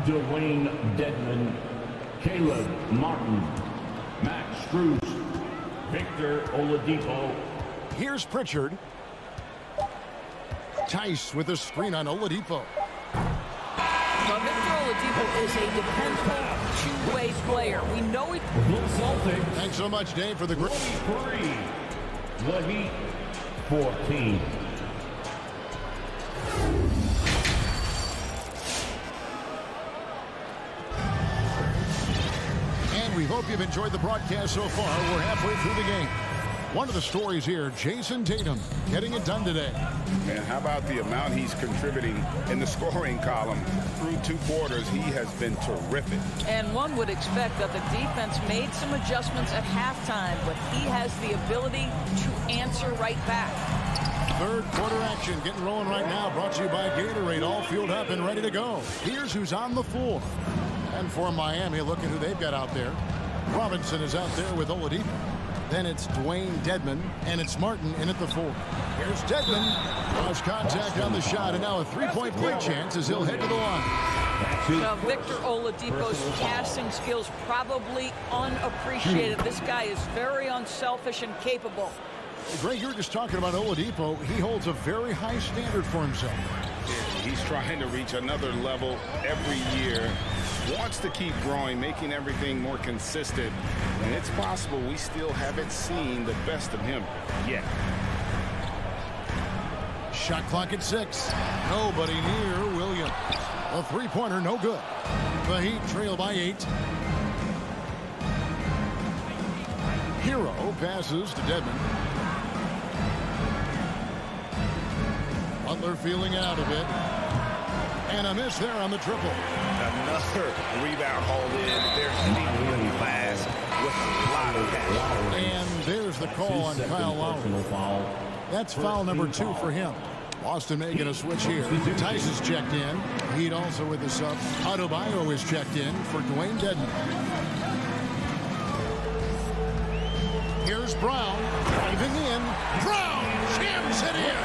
Dwayne Dedmon, Caleb Martin, Max Strus, Victor Oladipo. Here's Pritchard. Tice with a screen on Oladipo. Well, Victor Oladipo is a dependable two-way player. We know it. Celtics. Thanks so much, Dave, for the great. 23. The Heat 14. We hope you've enjoyed the broadcast so far. We're halfway through the game. One of the stories here, Jason Tatum getting it done today. And how about the amount he's contributing in the scoring column? Through 2 quarters, he has been terrific. And one would expect that the defense made some adjustments at halftime, but he has the ability to answer right back. Third quarter action getting rolling right now. Brought to you by Gatorade. All fueled up and ready to go. Here's who's on the floor. And for Miami, look at who they've got out there. Robinson is out there with Oladipo. Then it's Dwayne Dedmon, and it's Martin in at the 4. Here's Dedmon. Lost contact on the shot, and now a three-point play chance as he'll head to the line. Now, Victor Oladipo's passing skills probably unappreciated. This guy is very unselfish and capable. Greg, you were just talking about Oladipo. He holds a very high standard for himself. He's trying to reach another level every year. Wants to keep growing, making everything more consistent. And it's possible we still haven't seen the best of him yet. Shot clock at 6. Nobody near Williams. A three-pointer, no good. The Heat trail by 8. Hero passes to Dedmon. Butler feeling it out a bit. And a miss there on the triple. Another rebound hauled in. They're hitting really fast with a lot of passion. And there's the call on Kyle Lowry. That's foul number 2 for him. Boston making a switch here. Tice is checked in. Heat also with the sub. Adebayo is checked in for Dwayne Dedmon. Here's Brown driving in. Brown jams it in.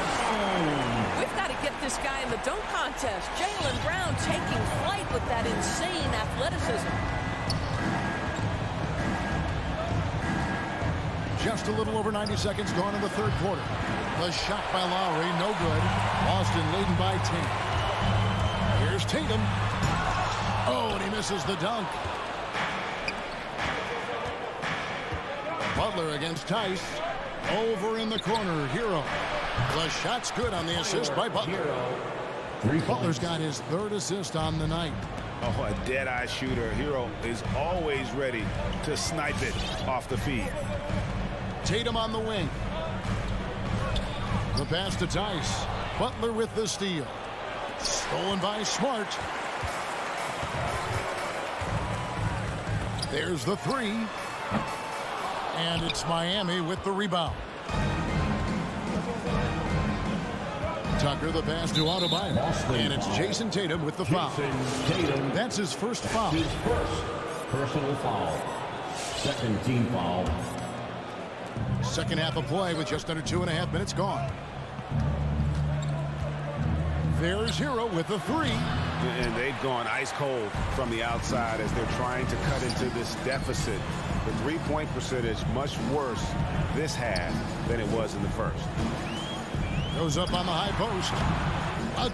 We've got to get this guy in the dunk contest. Jaylen Brown taking flight with that insane athleticism. just a little over 90 seconds gone in the third quarter. The shot by Lowry, no good. Boston leading by 10. Here's Tatum. Oh, and he misses the dunk. Butler against Tice. Over in the corner, Hero. The shot's good on the assist by Butler. Butler's got his third assist on the night. Oh, a dead-eye shooter. Hero is always ready to snipe it off the feed. Tatum on the wing. The pass to Tice. Butler with the steal. Stolen by Smart. There's the three. And it's Miami with the rebound. Tucker, the pass to Adebayo. And it's Jason Tatum with the foul. That's his first foul. His first personal foul. Second team foul. Second half of play with just under 2.5 minutes gone. There's Hero with the three. And they've gone ice cold from the outside as they're trying to cut into this deficit. The three-point percentage much worse this half than it was in the first. Goes up on the high post.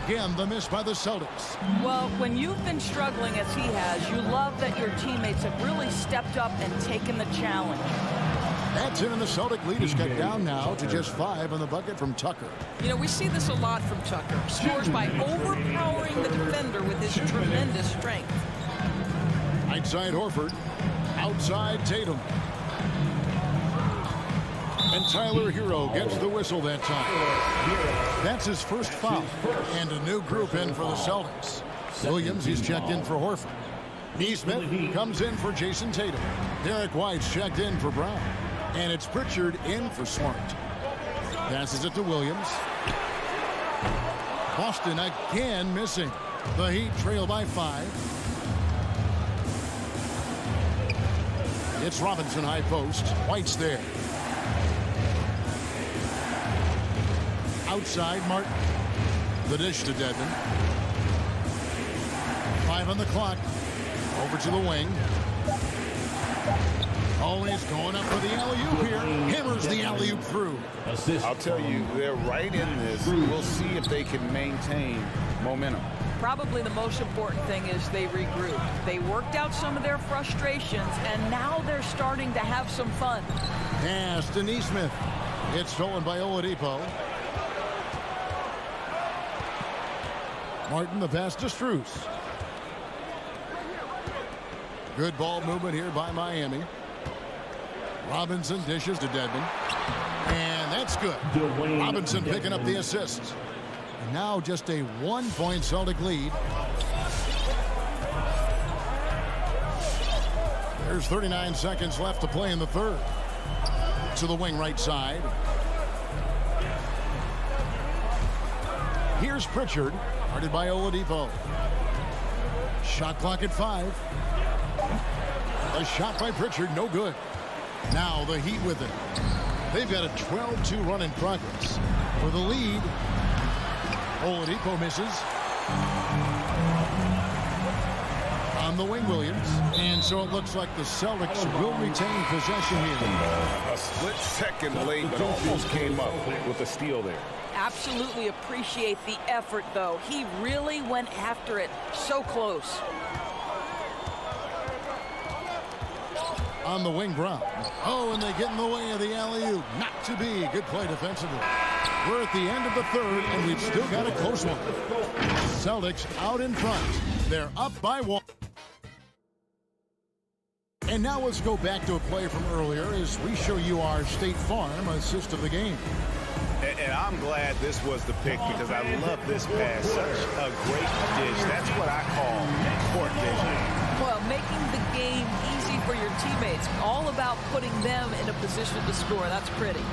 Again, the miss by the Celtics. Well, when you've been struggling as he has, you love that your teammates have really stepped up and taken the challenge. That's it, and the Celtic lead is cut down now to just 5 on the bucket from Tucker. You know, we see this a lot from Tucker. Scores by overpowering the defender with his tremendous strength. Right side Horford. Outside Tatum. And Tyler Hero gets the whistle that time. That's his first foul. And a new group in for the Celtics. Williams, he's checked in for Horford. Neesmith comes in for Jason Tatum. Derek White's checked in for Brown. And it's Pritchard in for Smart. Passes it to Williams. Boston again missing. The Heat trail by 5. It's Robinson high post. White's there. Outside Martin. The dish to Dedmon. 5 on the clock. Over to the wing. Oh, he's going up for the alley-oop here. Hammers the alley-oop through. I'll tell you, they're right in this. We'll see if they can maintain momentum. Probably the most important thing is they regrouped. They worked out some of their frustrations, and now they're starting to have some fun. Pass to Neesmith. It's stolen by Oladipo. Martin, the pass to Strus. Good ball movement here by Miami. Robinson dishes to Dedmon. And that's good. Robinson picking up the assist. Now just a 1-point Celtic lead. There's 39 seconds left to play in the third. To the wing right side. Here's Pritchard, guarded by Oladipo. Shot clock at 5. A shot by Pritchard, no good. Now the Heat with it. They've got a 12-2 run in progress. For the lead, Oladipo misses. On the wing, Williams. And so it looks like the Celtics will retain possession here. A split second late, but almost came up with a steal there. Absolutely appreciate the effort, though. He really went after it so close. On the wing, Brown. Oh, and they get in the way of the alley-oop. Not to be. Good play defensively. We're at the end of the third, and we've still got a close one. Celtics out in front. They're up by 1. And now let's go back to a play from earlier as we show you our State Farm assist of the game. And I'm glad this was the pick because I love this pass. Such a great dish. That's what I call court vision. Well, making the game easy for your teammates. All about putting them in a position to score. That's pretty.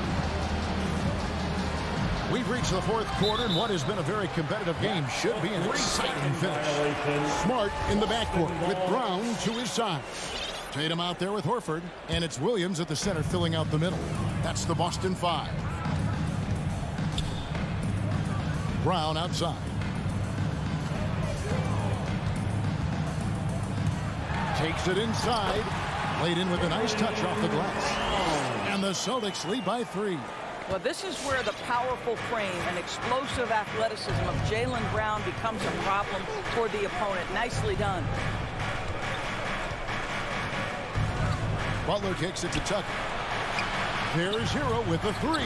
We've reached the fourth quarter, and what has been a very competitive game should be an exciting finish. Smart in the backcourt with Brown to his side. Tatum out there with Horford, and it's Williams at the center filling out the middle. That's the Boston 5. Brown outside. Takes it inside. Laid in with a nice touch off the glass. And the Celtics lead by 3. Well, this is where the powerful frame and explosive athleticism of Jaylen Brown becomes a problem for the opponent. Nicely done. Butler kicks it to Tucker. There's Hero with the 3.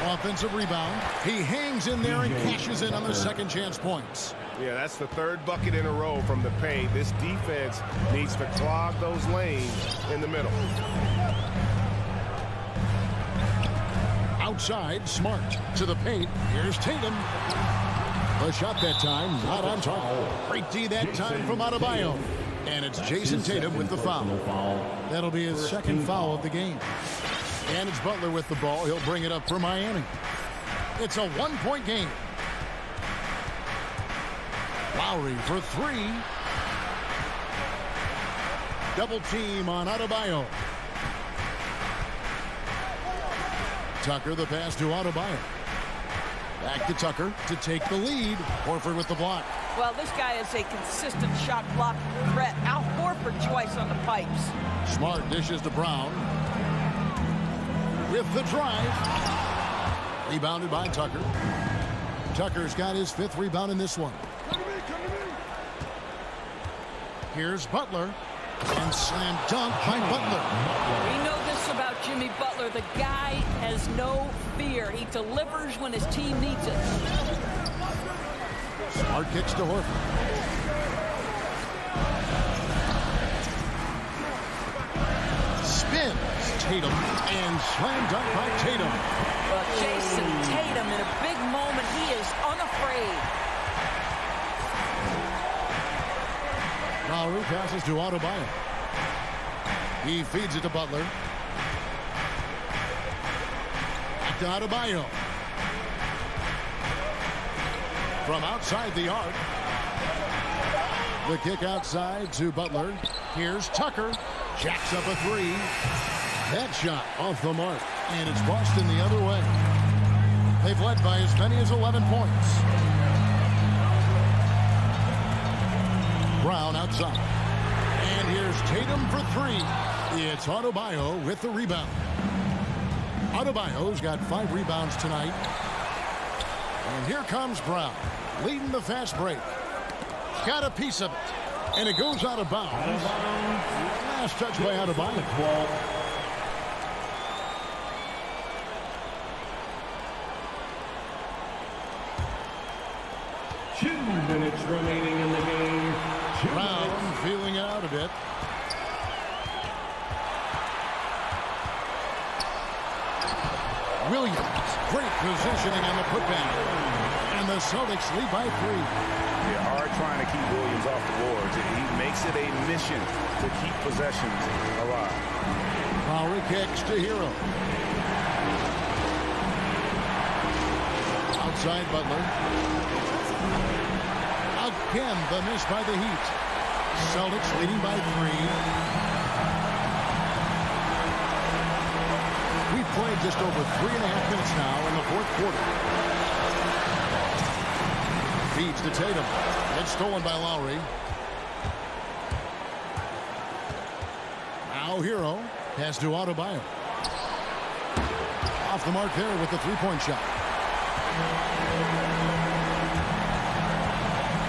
Offensive rebound. He hangs in there and cashes in on the second chance points. Yeah, that's the third bucket in a row from the paint. This defense needs to clog those lanes in the middle. Outside, Smart to the paint. Here's Tatum. The shot that time, not on target. Great D that time from Adebayo. And it's Jason Tatum with the foul. That'll be his second foul of the game. And it's Butler with the ball. He'll bring it up for Miami. It's a 1-point game. Lowry for 3. Double team on Adebayo. Tucker, the pass to Adebayo. Back to Tucker to take the lead. Horford with the block. Well, this guy is a consistent shot block threat. Al Horford twice on the pipes. Smart dishes to Brown. With the drive. Rebounded by Tucker. Tucker's got his 5th rebound in this one. Here's Butler. And slam dunk by Butler. We know this about Jimmy Butler. The guy has no fear. He delivers when his team needs it. Smart kicks to Horford. Spins Tatum and slam dunk by Tatum. Well, Jason Tatum in a big moment. He is unafraid. Lowry passes to Adebayo. He feeds it to Butler. Back to Adebayo. From outside the arc. The kick outside to Butler. Here's Tucker. Jacks up a 3. That shot off the mark. And it's Boston the other way. They've led by as many as 11 points. Brown outside. And here's Tatum for 3. It's Adebayo with the rebound. Adebayo's got 5 rebounds tonight. And here comes Brown, leading the fast break. Got a piece of it. And it goes out of bounds. Last touch by Adebayo. 2 minutes remaining in the game. Brown feeling out a bit. Williams, great positioning on the putback. And the Celtics lead by 3. Yeah, hard trying to keep Williams off the boards. He makes it a mission to keep possessions alive. Lowry kicks to Hero. Outside Butler. Again, the miss by the Heat. Celtics leading by 3. We've played just over 3.5 minutes now in the 4th quarter. Feeds to Tatum. It's stolen by Lowry. Now Hero has to Adebayo. Off the mark there with the 3-point shot.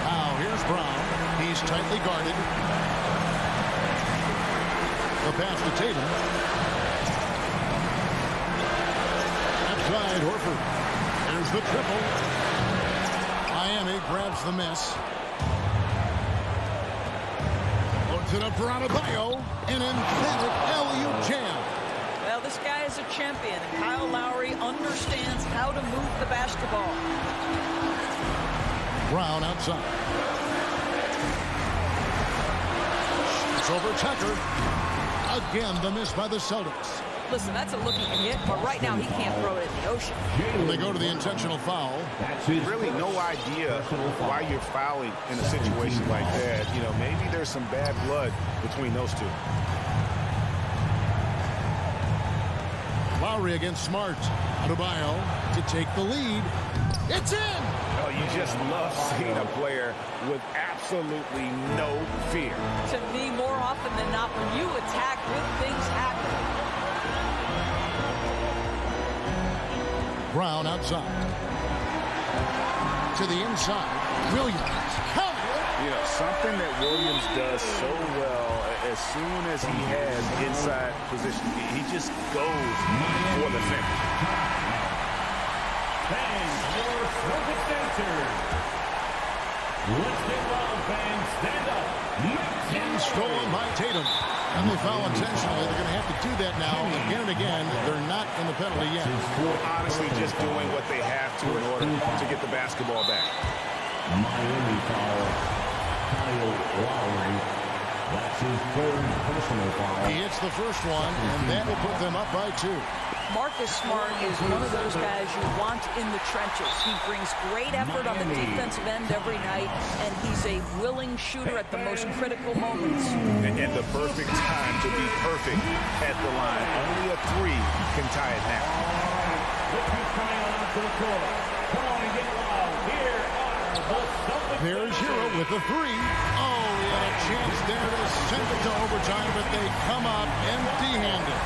Now here's Brown. He's tightly guarded. The pass to Tatum. Outside Horford. There's the triple. Miami grabs the miss. Loads it up for Adebayo. An emphatic alley-oop jam. Well, this guy is a champion, and Kyle Lowry understands how to move the basketball. Brown outside. It's over Tucker. Again, the miss by the Celtics. Listen, that's a looking hit, but right now he can't throw it in the ocean. They go to the intentional foul. Really no idea why you're fouling in a situation like that. You know, maybe there's some bad blood between those two. Lowry against Smart. Adebayo to take the lead. It's in! Oh, you just love seeing a player with absolutely no fear. To me, more often than not, when you attack, good things happen. Brown outside. To the inside. Williams. Count it. You know, something that Williams does so well as soon as he has inside position, he just goes for the finish. Fans, your circus dancers. Let's get loud, fans. Stand up. And stolen by Tatum. And they foul intentionally. They're going to have to do that now again and again. They're not in the penalty yet. Honestly, just doing what they have to in order to get the basketball back. Miami foul. Kyle Lowry. That's his third personal foul. He hits the first one, and that will put them up by 2. Marcus Smart is one of those guys you want in the trenches. He brings great effort on the defensive end every night, and he's a willing shooter at the most critical moments. And the perfect time to be perfect at the line. Only a 3 can tie it now. Look who's coming on to the court. Come on and get loud. Here are the Celtics. There's Hero with the 3. Oh, he had a chance there to send it to overtime, but they come up empty-handed.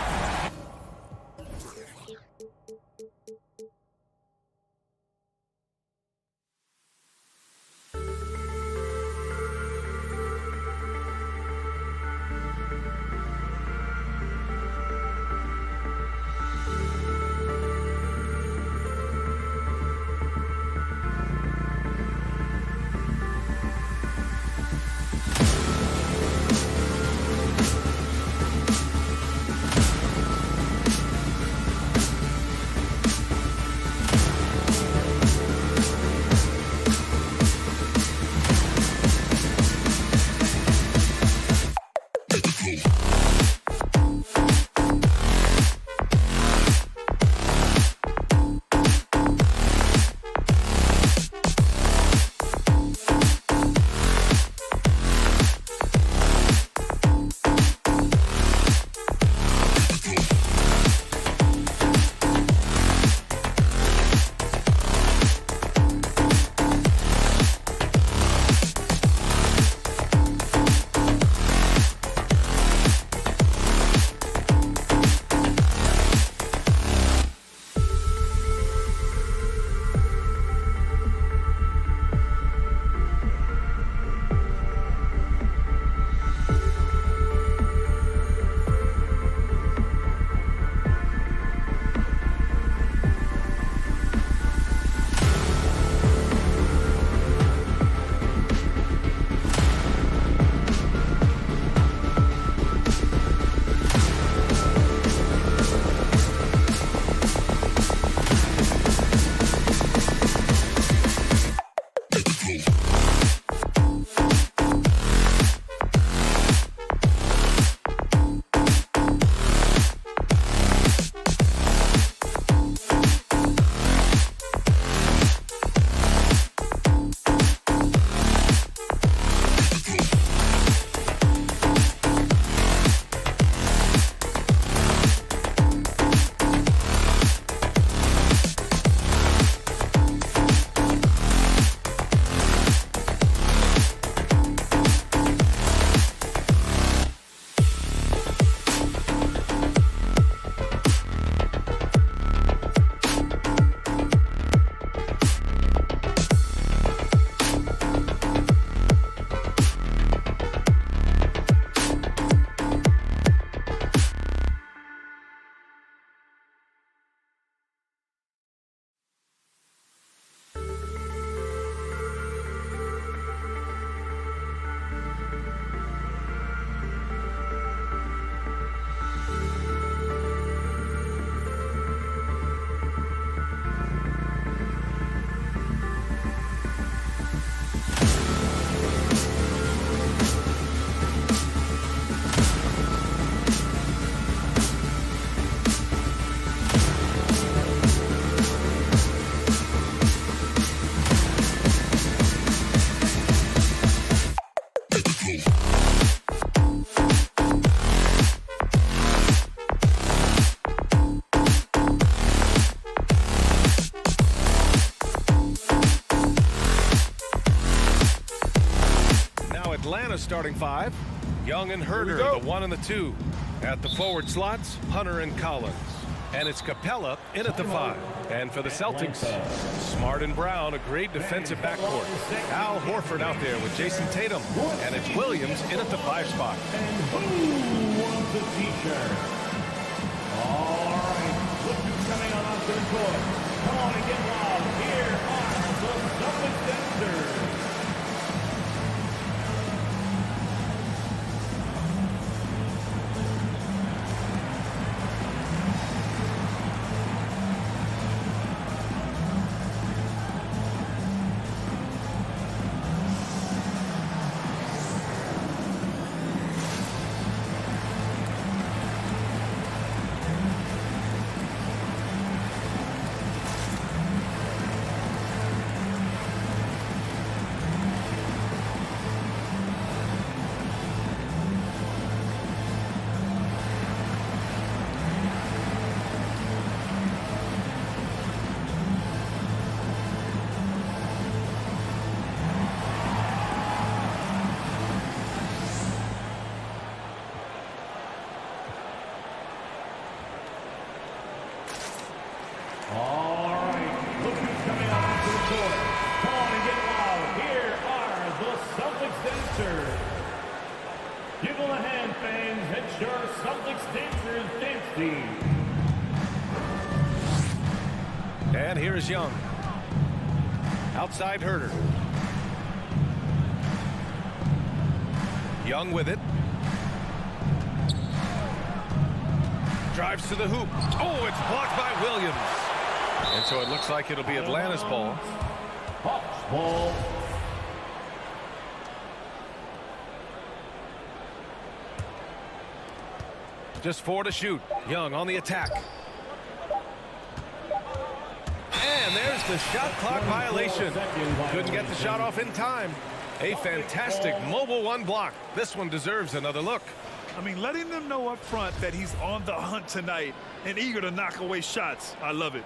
Atlanta starting 5. Young and Herder, the 1 and the 2. At the forward slots, Hunter and Collins. And it's Capella in at the 5. And for the Celtics, Smart and Brown, a great defensive backcourt. Al Horford out there with Jason Tatum. And it's Williams in at the 5 spot. And who wants a t-shirt? All right, look who's coming on onto the court. Come on and get loud. Here are the Celtics dancers. All right, look who's coming out onto the court. Come on and get loud. Here are the Celtics dancers. Give them a hand, fans. It's your Celtics dancers dance team. And here's Young. Outside Herder. Young with it. Drives to the hoop. Oh, it's blocked by Williams. And so it looks like it'll be Atlanta's ball. Hawks ball. Just 4 to shoot. Young on the attack. And there's the shot clock violation. Couldn't get the shot off in time. A fantastic mobile 1 block. This one deserves another look. I mean, letting them know up front that he's on the hunt tonight and eager to knock away shots. I love it.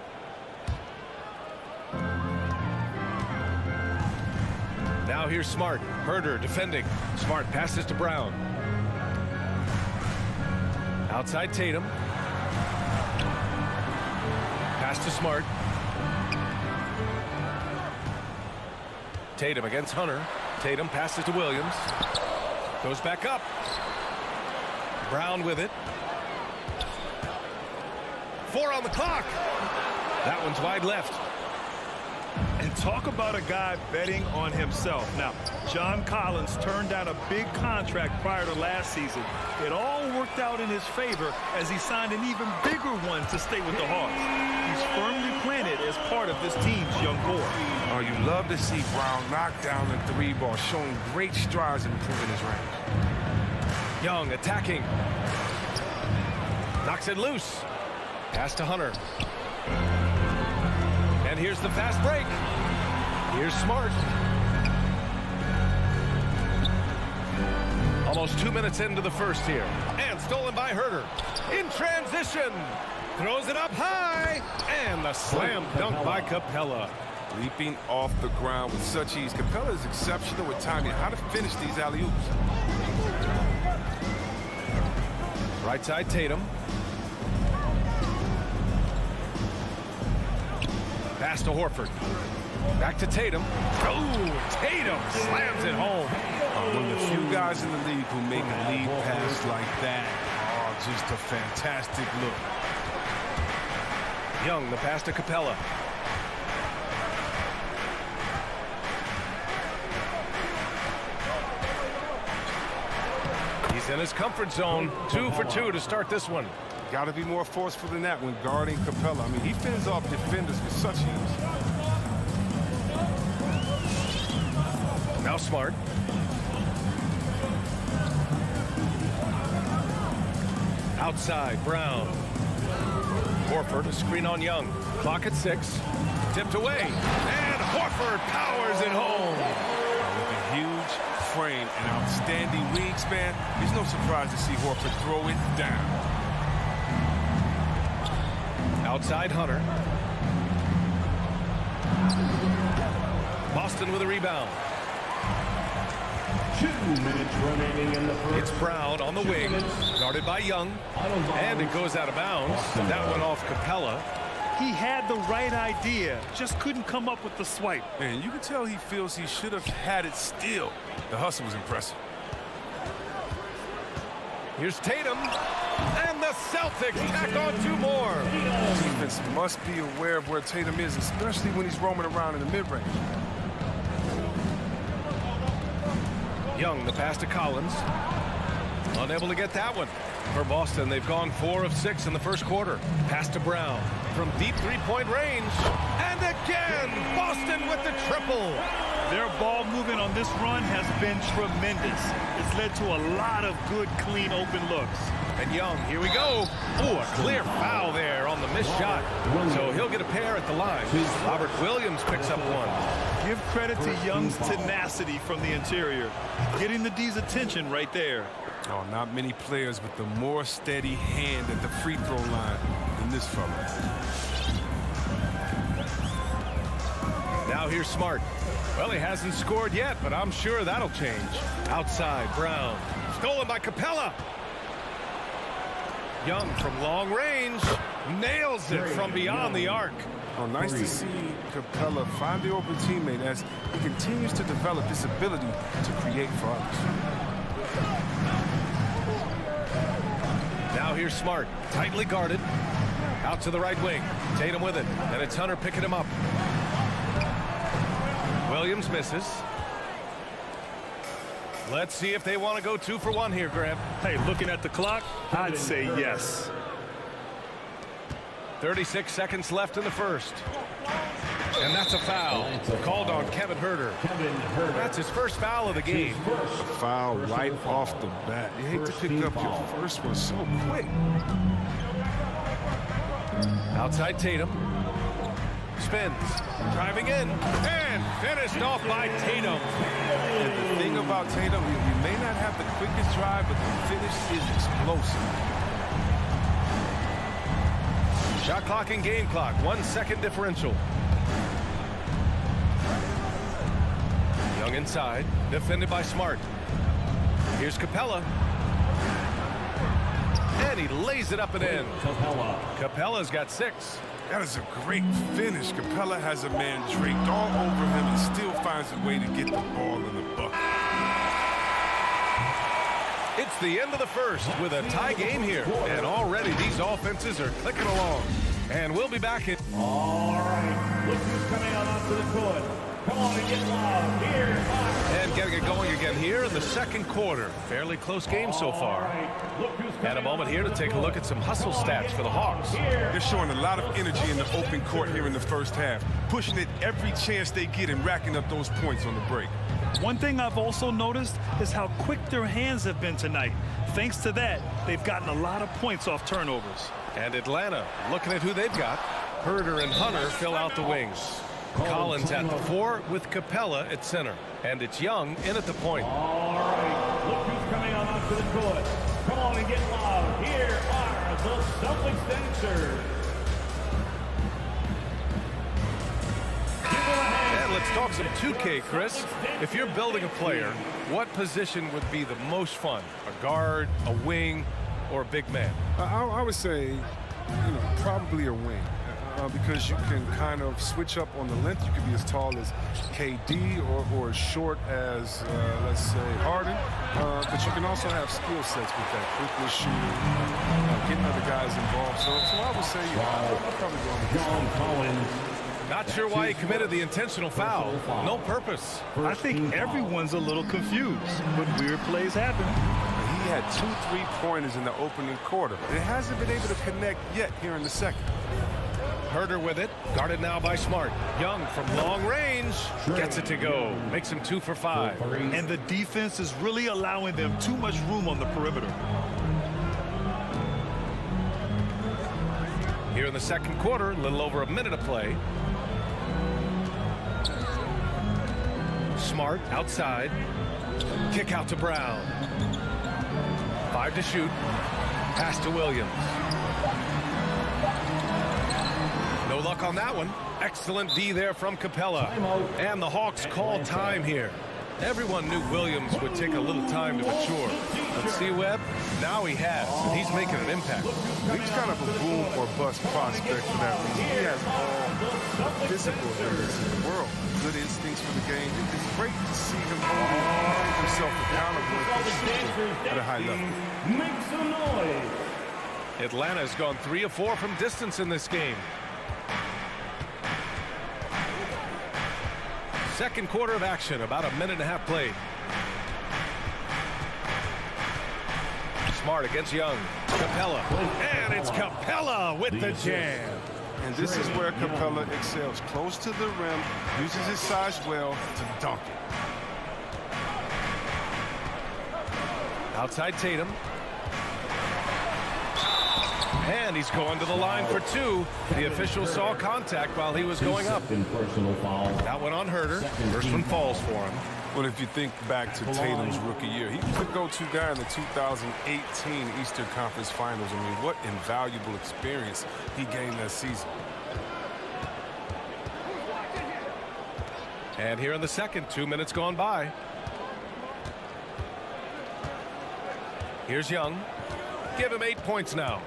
Now here's Smart. Herder defending. Smart passes to Brown. Outside Tatum. Pass to Smart. Tatum against Hunter. Tatum passes to Williams. Goes back up. Brown with it. 4 on the clock. That one's wide left. And talk about a guy betting on himself. Now, John Collins turned down a big contract prior to last season. It all worked out in his favor as he signed an even bigger one to stay with the Hawks. He's firmly planted as part of this team's young core. Oh, you love to see Brown knock down the 3 ball, showing great strides in improving his range. Young attacking. Knocks it loose. Pass to Hunter. And here's the fast break. Here's Smart. Almost 2 minutes into the first here. And stolen by Herder. In transition. Throws it up high. And the slam dunk by Capella. Leaping off the ground with such ease. Capella is exceptional with timing. How to finish these alley-oops. Right side Tatum. Pass to Horford. Back to Tatum. Oh, Tatum slams it home. One of the few guys in the league who make a lead pass like that. Oh, just a fantastic look. Young, the pass to Capella. He's in his comfort zone. 2 for 2 to start this one. Got to be more forceful than that when guarding Capella. I mean, he fends off defenders with such ease. Now Smart. Outside, Brown. Horford, a screen on Young. Clock at 6. Tipped away. And Horford powers it home. With a huge frame and outstanding wingspan, there's no surprise to see Horford throw it down. Outside Hunter. Boston with a rebound. 2 minutes remaining in the first. It's Brown on the wing, guarded by Young, and it goes out of bounds. That went off Capella. He had the right idea, just couldn't come up with the swipe. Man, you can tell he feels he should have had it still. The hustle was impressive. Here's Tatum, and the Celtics tack on 2 more. Defense must be aware of where Tatum is, especially when he's roaming around in the mid-range. Young, the pass to Collins. Unable to get that one. For Boston, they've gone 4 of 6 in the first quarter. Pass to Brown from deep three-point range. And again, Boston with the triple. Their ball movement on this run has been tremendous. It's led to a lot of good, clean, open looks. And Young, here we go. Oh, a clear foul there on the missed shot. So he'll get a pair at the line. Robert Williams picks up 1. Give credit to Young's tenacity from the interior. Getting the D's attention right there. Oh, not many players with the more steady hand at the free throw line than this fella. Now here's Smart. Well, he hasn't scored yet, but I'm sure that'll change. Outside, Brown. Stolen by Capella. Young from long range. Nails it from beyond the arc. Oh, nice to see Capella find the open teammate as he continues to develop this ability to create for others. Now here's Smart, tightly guarded. Out to the right wing. Tatum with it, and it's Hunter picking him up. Williams misses. Let's see if they want to go 2 for 1 here, Graham. Hey, looking at the clock, I'd say yes. 36 seconds left in the first. And that's a foul. Called on Kevin Huerter. That's his first foul of the game. A foul right off the bat. You hate to pick up your first one so quick. Outside Tatum. Spins. Driving in. And finished off by Tatum. And the thing about Tatum, he may not have the quickest drive, but the finish is explosive. Shot clock and game clock. 1 second differential. Young inside. Defended by Smart. Here's Capella. And he lays it up and in. Capella's got 6. That is a great finish. Capella has a man draped all over him and still finds a way to get the ball in the bucket. It's the end of the first with a tie game here. And already these offenses are clicking along. And we'll be back in. All right, look who's coming out onto the court. Come on and get loud. Here. And getting it going again here in the second quarter. Fairly close game so far. And a moment here to take a look at some hustle stats for the Hawks. They're showing a lot of energy in the open court here in the first half, pushing it every chance they get and racking up those points on the break. One thing I've also noticed is how quick their hands have been tonight. Thanks to that, they've gotten a lot of points off turnovers. And Atlanta, looking at who they've got. Huerter and Hunter fill out the wings. Collins at the 4 with Capella at center. And it's Young in at the point. All right, look who's coming out onto the court. Come on and get loud. Here are the Celtics dancers. And let's talk some 2K, Chris. If you're building a player, what position would be the most fun? A guard, a wing, or a big man? I would say, probably a wing. Because you can kind of switch up on the length. You can be as tall as KD or as short as, let's say, Harden. But you can also have skill sets with that. Quickness shooting, getting other guys involved. So I would say, I'll probably go on John Collins. Not sure why he committed the intentional foul. No purpose. I think everyone's a little confused, but weird plays happen. He had 2 3-pointers in the opening quarter. It hasn't been able to connect yet here in the second. Huerter with it, guarded now by Smart. Young from long range, gets it to go. Makes him 2 for 5. And the defense is really allowing them too much room on the perimeter. Here in the second quarter, a little over a minute of play. Smart outside. Kick out to Brown. 5 to shoot. Pass to Williams. No luck on that one. Excellent D there from Capella. And the Hawks call time here. Everyone knew Williams would take a little time to mature. But C-Webb, now he has. He's making an impact. He's kind of a boom or bust prospect for that reason. He has all the physical abilities in the world. Good instincts for the game. It's great to see him holding himself accountable at a high level. Make some noise. Atlanta's gone 3 of 4 from distance in this game. Second quarter of action, about a minute and a half played. Smart against Young. Capella. And it's Capella with the jam. And this is where Capella excels. Close to the rim, uses his size well to dunk it. Outside Tatum. And he's going to the line for 2. The official saw contact while he was going up. That one on Herder. First one falls for him. Well, if you think back to Tatum's rookie year, he was the go-to guy in the 2018 Eastern Conference Finals. I mean, what invaluable experience he gained that season. And here in the second, 2 minutes gone by. Here's Young. Give him 8 points now.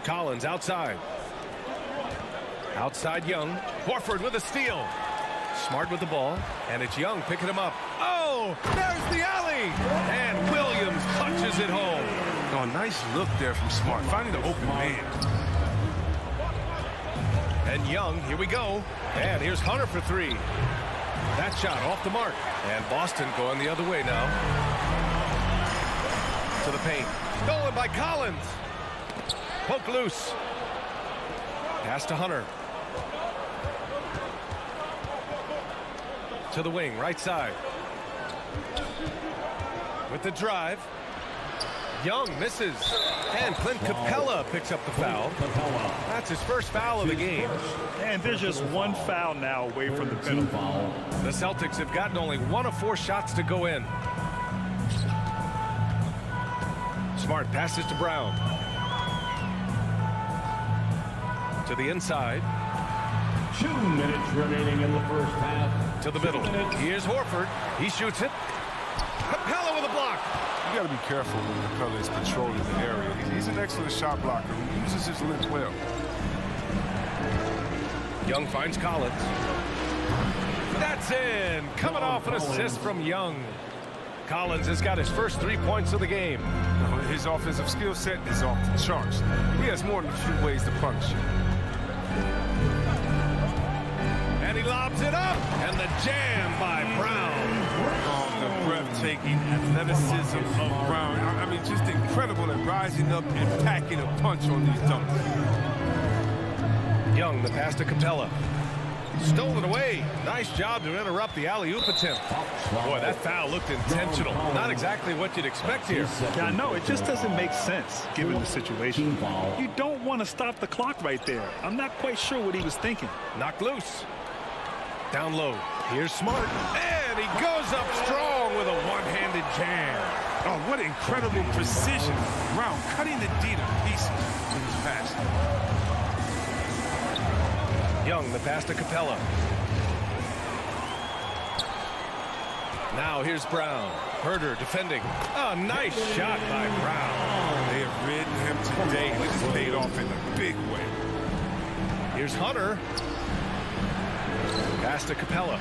Collins outside. Outside Young. Horford with a steal. Smart with the ball. And it's Young picking him up. Oh, there's the alley. And Williams punches it home. Oh, nice look there from Smart, finding the open man. And Young, here we go. And here's Hunter for 3. That shot off the mark. And Boston going the other way now. To the paint. Stolen by Collins. Poke loose. Pass to Hunter. To the wing, right side. With the drive. Young misses. And Clint Capella picks up the foul. That's his first foul of the game. And there's just one foul now away from the penalty. The Celtics have gotten only 1 of 4 shots to go in. Smart passes to Brown. To the inside. 2 minutes remaining in the first half. To the middle. Here's Horford. He shoots it. Capella with a block. You got to be careful when Capella is controlling the area. He's an excellent shot blocker who uses his length well. Young finds Collins. That's in. Coming off an assist from Young. Collins has got his first 3 points of the game. His offensive skill set is off the charts. He has more than a few ways to punish. And he lobs it up. And the jam by Brown. Oh, the breathtaking athleticism of Brown. I mean, just incredible at rising up and packing a punch on these dunks. Young, the pass to Capella. Stolen away. Nice job to interrupt the alley-oop attempt. Boy, that foul looked intentional. Not exactly what you'd expect here. Yeah, no, it just doesn't make sense given the situation. You don't want to stop the clock right there. I'm not quite sure what he was thinking. Knocked loose. Down low. Here's Smart. And he goes up strong with a one-handed jam. Oh, what incredible precision. Brown cutting the D to pieces in his pass. Young, the pass to Capella. Now here's Brown. Herder defending. A nice shot by Brown. They have ridden him today. It has paid off in a big way. Here's Hunter. Pass to Capella.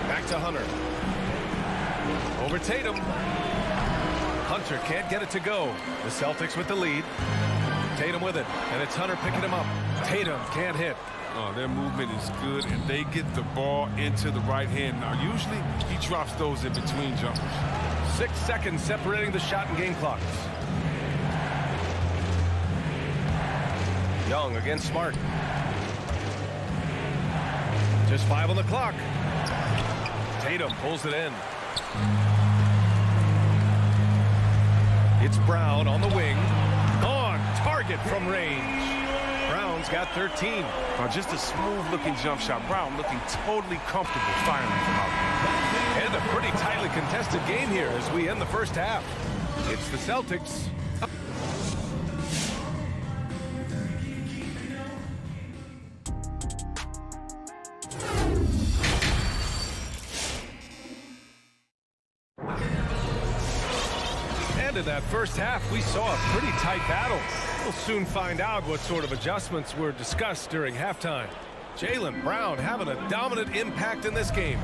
Back to Hunter. Over Tatum. Hunter can't get it to go. The Celtics with the lead. Tatum with it. And it's Hunter picking him up. Tatum can't hit. Oh, their movement is good, and they get the ball into the right hand. Now, usually he drops those in between jumpers. 6 seconds separating the shot and game clocks. Young against Smart. Just 5 on the clock. Tatum pulls it in. It's Brown on the wing. On target from range. Brown's got 13. Just a smooth-looking jump shot. Brown looking totally comfortable firing from out there. And a pretty tightly contested game here as we end the first half. It's the Celtics. And in that first half, we saw a pretty tight battle. We'll soon find out what sort of adjustments were discussed during halftime. Jaylen Brown having a dominant impact in this game.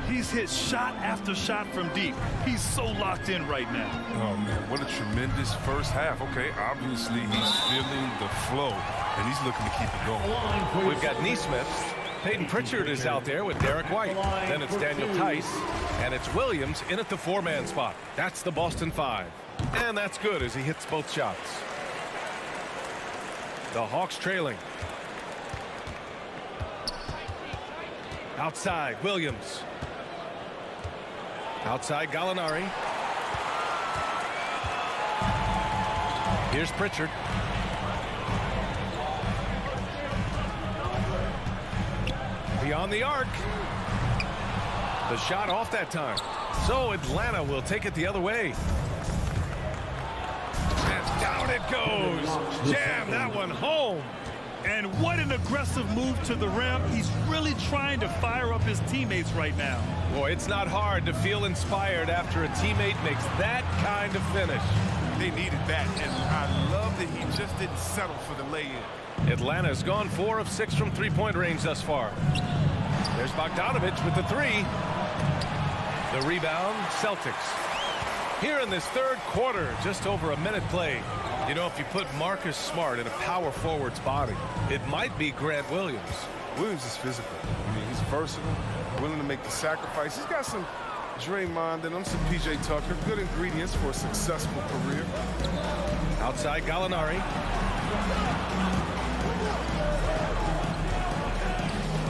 He's hit shot after shot from deep. He's so locked in right now. Oh, man, what a tremendous first half. Okay, obviously he's feeling the flow, and he's looking to keep it going. We've got Neesmith. Peyton Pritchard is out there with Derek White. Then it's Daniel Tice. And it's Williams in at the 4-man spot. That's the Boston 5. And that's good as he hits both shots. The Hawks trailing. Outside, Williams. Outside, Gallinari. Here's Pritchard. Beyond the arc. The shot off that time. So Atlanta will take it the other way. And down it goes. Jam that one home. And what an aggressive move to the rim. He's really trying to fire up his teammates right now. Boy, it's not hard to feel inspired after a teammate makes that kind of finish. They needed that, and I love that he just didn't settle for the lay-in. Atlanta's gone 4 of 6 from three-point range thus far. There's Bogdanovich with the 3. The rebound, Celtics. Here in this third quarter, just over a minute played. You know, if you put Marcus Smart in a power forward's body, it might be Grant Williams. Williams is physical. I mean, he's versatile, willing to make the sacrifice. He's got some Draymond and some PJ Tucker. Good ingredients for a successful career. Outside, Gallinari.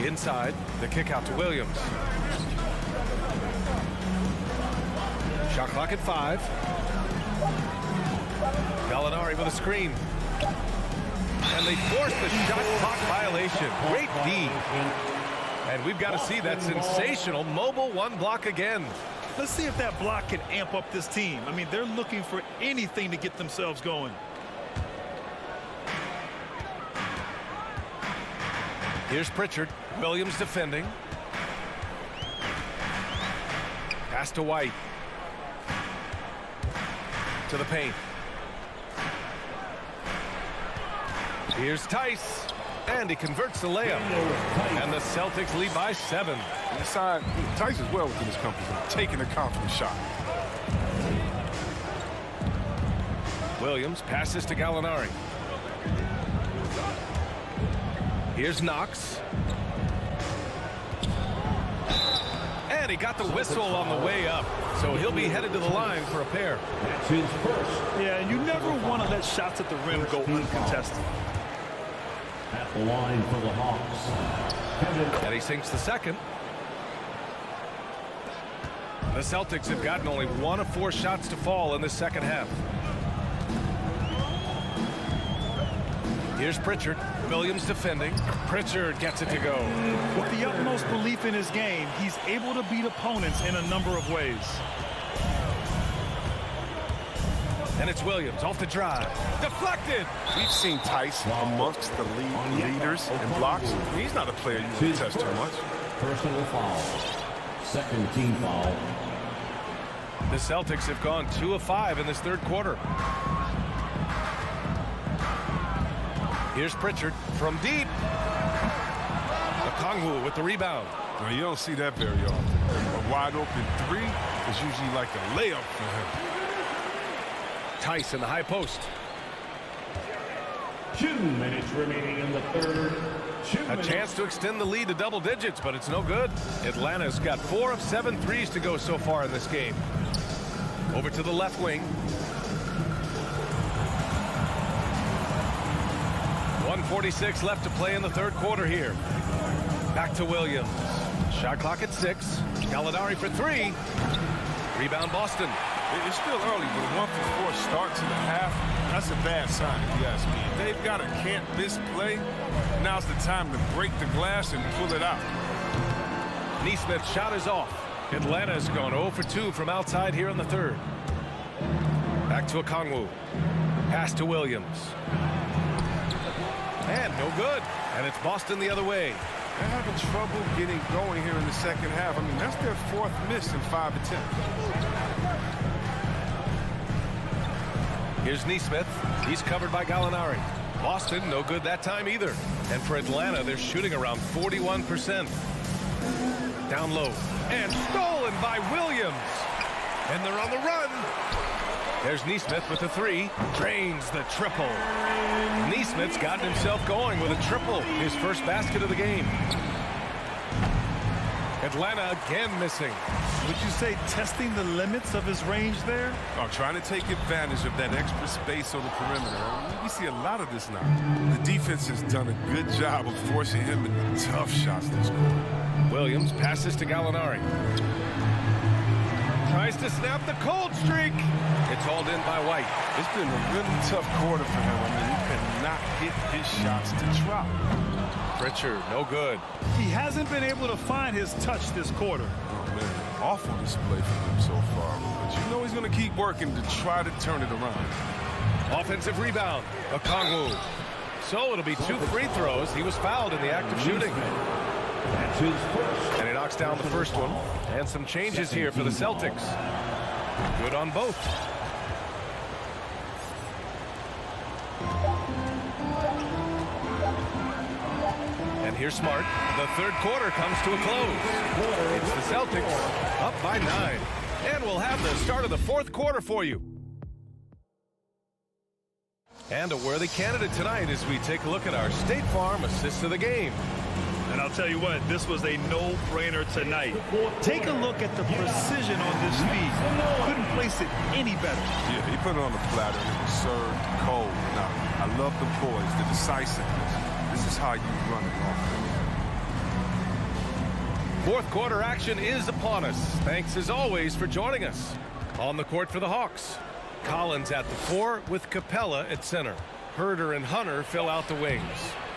Inside, the kick out to Williams. Shot clock at 5. Gallinari with a screen. And they force the shot clock violation. Great D. And we've got to see that sensational mobile 1 block again. Let's see if that block can amp up this team. I mean, they're looking for anything to get themselves going. Here's Pritchard. Williams defending. Pass to White. To the paint. Here's Tice. And he converts the layup. And the Celtics lead by 7. Inside, Tice is well within his comfort zone, taking a confident shot. Williams passes to Gallinari. Here's Knox. And he got the whistle on the way up. So he'll be headed to the line for a pair. That's his first. Yeah, and you never want to let shots at the rim go uncontested. At the line for the Hawks. And he sinks the second. The Celtics have gotten only 1 of 4 shots to fall in the second half. Here's Pritchard. Williams defending. Pritchard gets it to go. With the utmost belief in his game, he's able to beat opponents in a number of ways. And it's Williams off the drive. Deflected. We've seen Tice amongst the leaders in blocks. He's not a player you can test too much. Personal foul. Second team foul. The Celtics have gone 2 of 5 in this third quarter. Here's Pritchard from deep. Okongwu with the rebound. Well, you don't see that very often. A wide open 3 is usually like a layup for him. Tice in the high post. 2 minutes remaining in the third. A chance to extend the lead to double digits, but it's no good. Atlanta's got 4 of 7 threes to go so far in this game. Over to the left wing. 1:46 left to play in the third quarter here. Back to Williams. Shot clock at 6. Gallinari for 3. Rebound Boston. It's still early, but a 1 for 4 start to the half, that's a bad sign, if you ask me. If they've got a can't-miss play, now's the time to break the glass and pull it out. Neesmith's shot is off. Atlanta's gone 0 for 2 from outside here in the third. Back to Okongwu. Pass to Williams. And no good. And it's Boston the other way. They're having trouble getting going here in the second half. I mean, that's their 4th miss in 5 attempts. Here's Neesmith. He's covered by Gallinari. Boston, no good that time either. And for Atlanta, they're shooting around 41%. Down low. And stolen by Williams. And they're on the run. There's Neesmith with the three. Drains the triple. Neesmith's gotten himself going with a triple. His first basket of the game. Atlanta again missing. Would you say testing the limits of his range there? Oh, trying to take advantage of that extra space on the perimeter. We see a lot of this now. The defense has done a good job of forcing him into tough shots this quarter. Williams passes to Gallinari. Tries to snap the cold streak. It's hauled in by White. It's been a really tough quarter for him. I mean, he cannot get his shots to drop. Pritchard, no good. He hasn't been able to find his touch this quarter. Oh, man. Awful display from him so far. But you know he's going to keep working to try to turn it around. Offensive rebound. Okongwu. So it'll be 2 free throws. He was fouled in the act of shooting. And he knocks down the first one. And some changes here for the Celtics. Good on both. And here's Smart. The third quarter comes to a close. It's the Celtics up by 9. And we'll have the start of the fourth quarter for you. And a worthy candidate tonight as we take a look at our State Farm assist of the game. And I'll tell you what, this was a no-brainer tonight. Take a look at the precision on this feed. Couldn't place it any better. Yeah, he put it on the platter and it was served cold. Now, I love the poise, the decisiveness. This is how you run it off. Fourth quarter action is upon us. Thanks as always for joining us. On the court for the Hawks. Collins at the 4 with Capella at center. Herder and Hunter fill out the wings.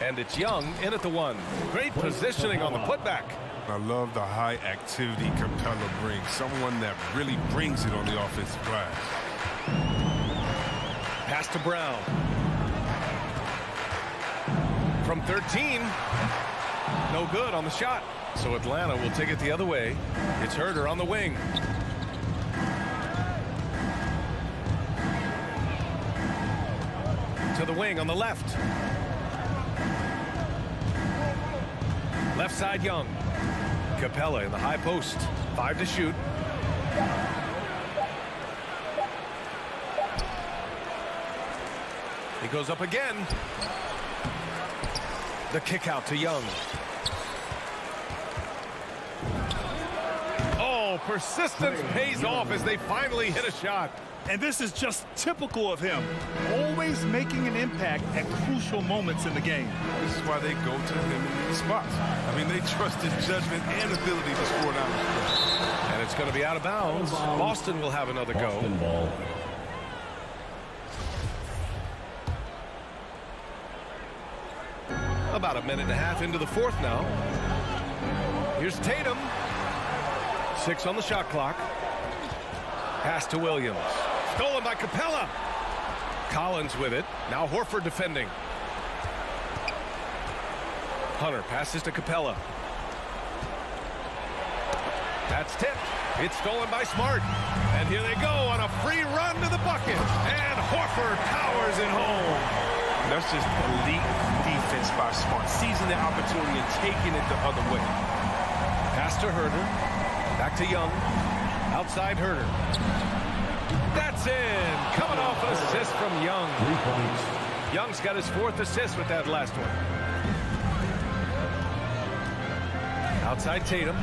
And it's Young in at the 1. Great positioning on the putback. I love the high activity Capella brings. Someone that really brings it on the offensive glass. Pass to Brown. From 13. No good on the shot. So Atlanta will take it the other way. It's Herder on the wing. To the wing on the left. Left side Young. Capella in the high post. 5 to shoot. He goes up again. The kick out to Young. Oh, persistence pays off as they finally hit a shot. And this is just typical of him. Always making an impact at crucial moments in the game. This is why they go to him in these spots. I mean, they trust his judgment and ability to score down the stretch. And it's going to be out of bounds. Boston will have another go. Ball. About a minute and a half into the fourth now. Here's Tatum. 6 on the shot clock. Pass to Williams. Stolen by Capella. Collins with it. Now Horford defending. Hunter passes to Capella. That's tipped. It's stolen by Smart. And here they go on a free run to the bucket. And Horford powers it home. That's just elite defense by Smart. Seizing the opportunity and taking it the other way. Pass to Herder. Back to Young. Outside Herder. That's in. Coming off an assist from Young. 3 points. Young's got his 4th assist with that last one. Outside Tatum.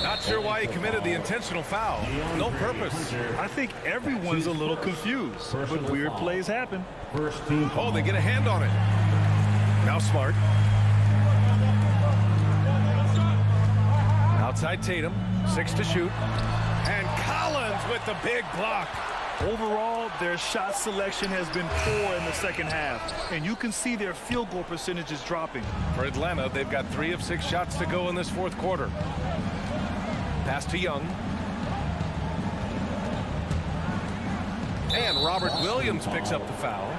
Not sure why he committed the intentional foul. No purpose. I think everyone's a little confused, but weird plays happen. First team. Oh, they get a hand on it. Now Smart. Outside Tatum. 6 to shoot. And Collins with the big block. Overall, their shot selection has been poor in the second half, and you can see their field goal percentages dropping. For Atlanta, they've got 3 of 6 shots to go in this fourth quarter. Pass to Young. And Robert Williams picks up the foul.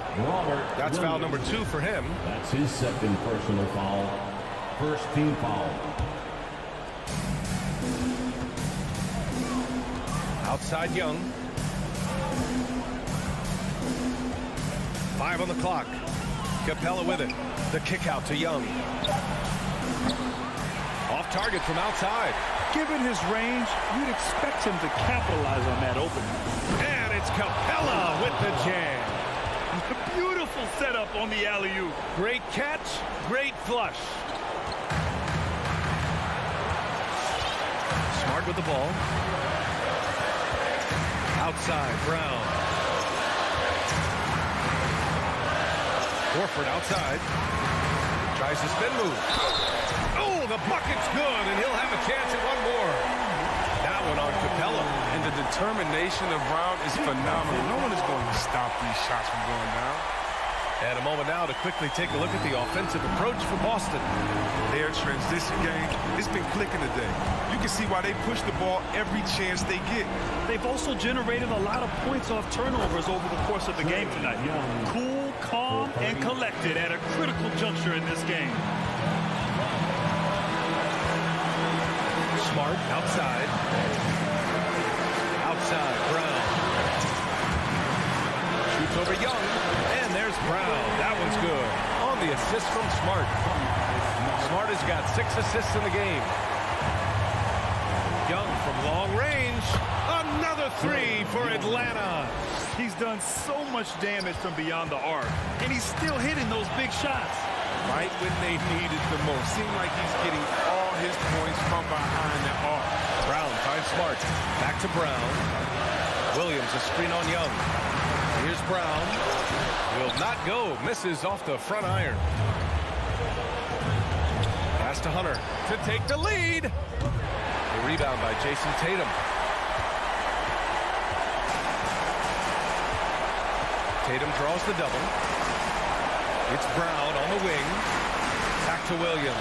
That's foul number 2 for him. That's his second personal foul. First team foul. Outside Young. 5 on the clock. Capella with it. The kick out to Young. Off target from outside. Given his range, you'd expect him to capitalize on that opening. And it's Capella with the jam. Beautiful setup on the alley-oop. Great catch, great flush. Smart with the ball. Outside, Brown. Horford outside. Tries to spin move. Oh, the bucket's good, and he'll have a chance at one more. That one on Capella. And the determination of Brown is phenomenal. No one is going to stop these shots from going down. And a moment now to quickly take a look at the offensive approach for Boston. Their transition game, it's been clicking today. You can see why they push the ball every chance they get. They've also generated a lot of points off turnovers over the course of the game tonight. Cool, calm, and collected at a critical juncture in this game. Smart outside. Outside, Brown. Shoots over Young. And there's Brown. That one's good. On the assist from Smart. Smart has got 6 assists in the game. Young from long range. Another 3 for Atlanta. He's done so much damage from beyond the arc, and he's still hitting those big shots. Right when they need it the most. Seems like he's getting all his points from behind the arc. Brown finds Smart. Back to Brown. Williams a screen on Young. Here's Brown. Will not go. Misses off the front iron. Pass to Hunter to take the lead. The rebound by Jason Tatum. Tatum draws the double. It's Brown on the wing. Back to Williams.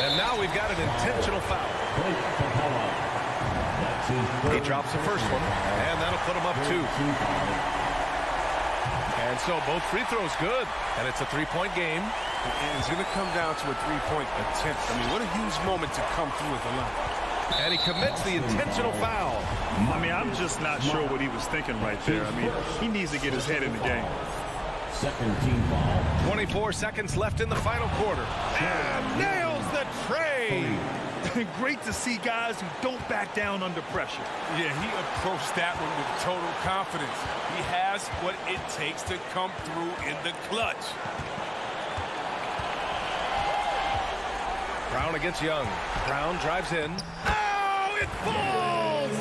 And now we've got an intentional foul. He drops the first one, and that'll put him up 2. And so both free throws good, and it's a 3-point game. And it's going to come down to a 3-point attempt. I mean, what a huge moment to come through with the line. And he commits the intentional foul. I mean, I'm just not sure what he was thinking right there. I mean, he needs to get his head in the game. Second team foul. 24 seconds left in the final quarter. And nails the tray. Great to see guys who don't back down under pressure. Yeah, he approached that one with total confidence. He has what it takes to come through in the clutch. Brown against Young. Brown drives in. Oh, it falls!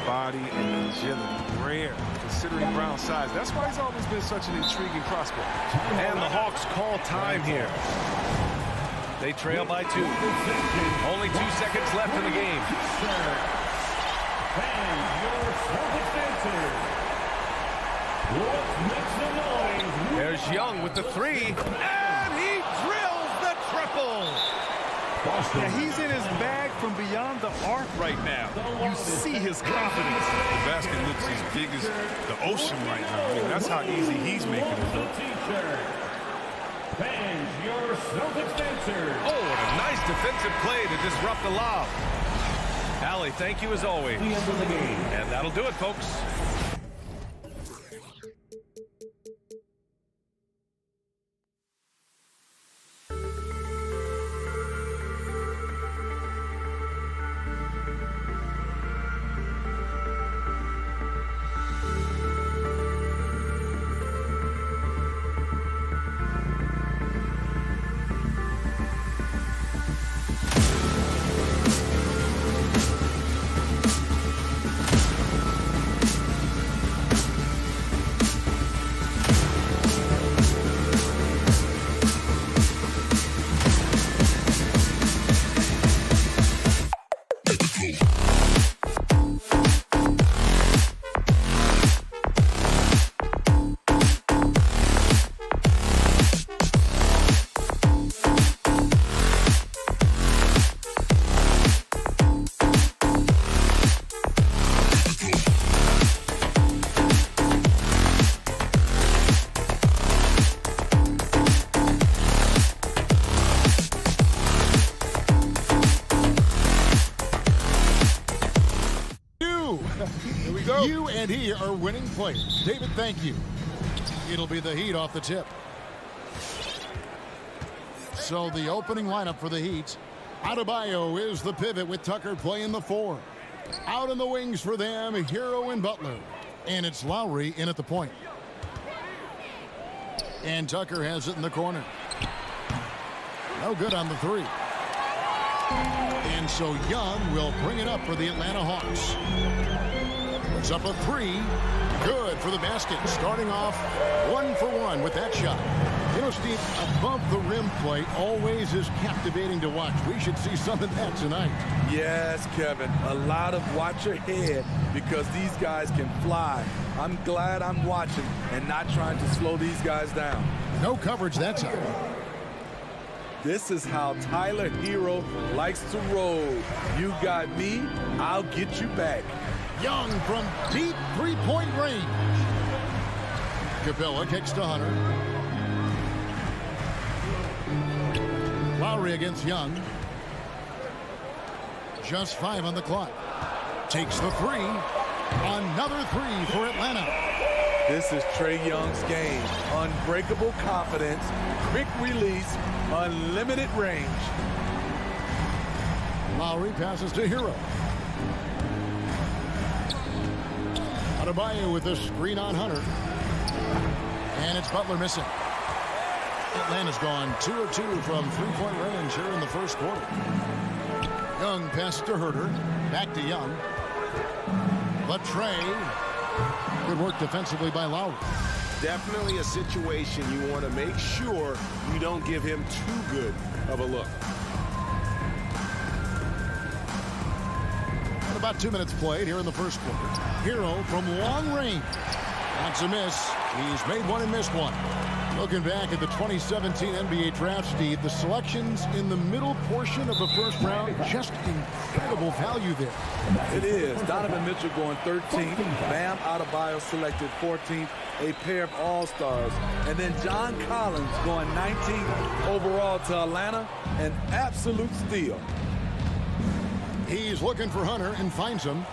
Body and agility, rare, considering Brown's size. That's why he's always been such an intriguing prospect. And the Hawks call time here. They trail by 2. Only 2 seconds left in the game. And your Celtics dancers. Let's make some noise. There's Young with the 3. And he drills the triple. Yeah, he's in his bag from beyond the arc right now. You see his confidence. The basket looks as big as the ocean right now. I mean, that's how easy he's making it look. Fans, your Celtics dancers. Oh, what a nice defensive play to disrupt the lob. Allie, thank you as always. The end of the game. And that'll do it, folks. You and he are winning players. David, thank you. It'll be the Heat off the tip. So the opening lineup for the Heat. Adebayo is the pivot with Tucker playing the 4. Out in the wings for them, Hero and Butler. And it's Lowry in at the point. And Tucker has it in the corner. No good on the 3. And so Young will bring it up for the Atlanta Hawks. Puts up a 3. Good for the basket. Starting off 1 for 1 with that shot. You know, Steve, above the rim play always is captivating to watch. We should see some of that tonight. Yes, Kevin. A lot of watch your head because these guys can fly. I'm glad I'm watching and not trying to slow these guys down. No coverage that time. This is how Tyler Hero likes to roll. You got me, I'll get you back. Young from deep three-point range. Capella kicks to Hunter. Lowry against Young. Just 5 on the clock. Takes the 3. Another 3 for Atlanta. This is Trae Young's game. Unbreakable confidence, quick release, unlimited range. Lowry passes to Hero. Adebayo with a screen on Hunter. And it's Butler missing. Atlanta's gone 2 of 2 from three-point range here in the first quarter. Young passes to Herter. Back to Young. But Trae. Good work defensively by Lowry. Definitely a situation you want to make sure you don't give him too good of a look. And about 2 minutes played here in the first quarter. Hero from long range. That's a miss. He's made one and missed one. Looking back at the 2017 NBA draft, Steve, the selections in the middle portion of the first round, just incredible value there. It is. Donovan Mitchell going 13th. Bam Adebayo selected 14th. A pair of all-stars. And then John Collins going 19th overall to Atlanta. An absolute steal. He's looking for Hunter and finds him.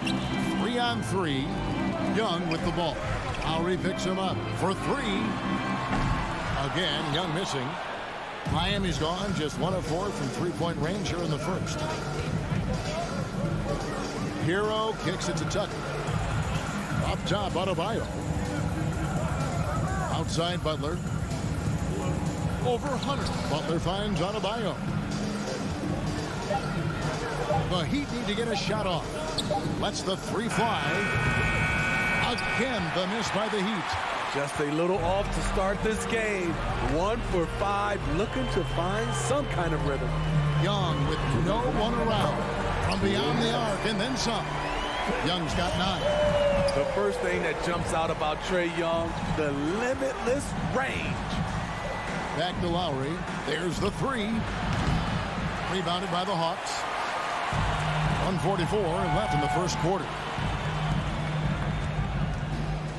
3 on 3. Young with the ball. Lowry picks him up for 3. Again, Young missing. Miami's gone just 1 of 4 from three-point range here in the first. Hero kicks it to Tucker. Up top, Adebayo. Outside, Butler. Over Hunter. Butler finds Adebayo. The Heat need to get a shot off. Lets the 3 fly. Again, the miss by the Heat. Just a little off to start this game. 1 for 5, looking to find some kind of rhythm. Young with no one around. From beyond the arc and then some. Young's got 9. The first thing that jumps out about Trae Young, the limitless range. Back to Lowry. There's the 3. Rebounded by the Hawks. 1:44 left in the first quarter.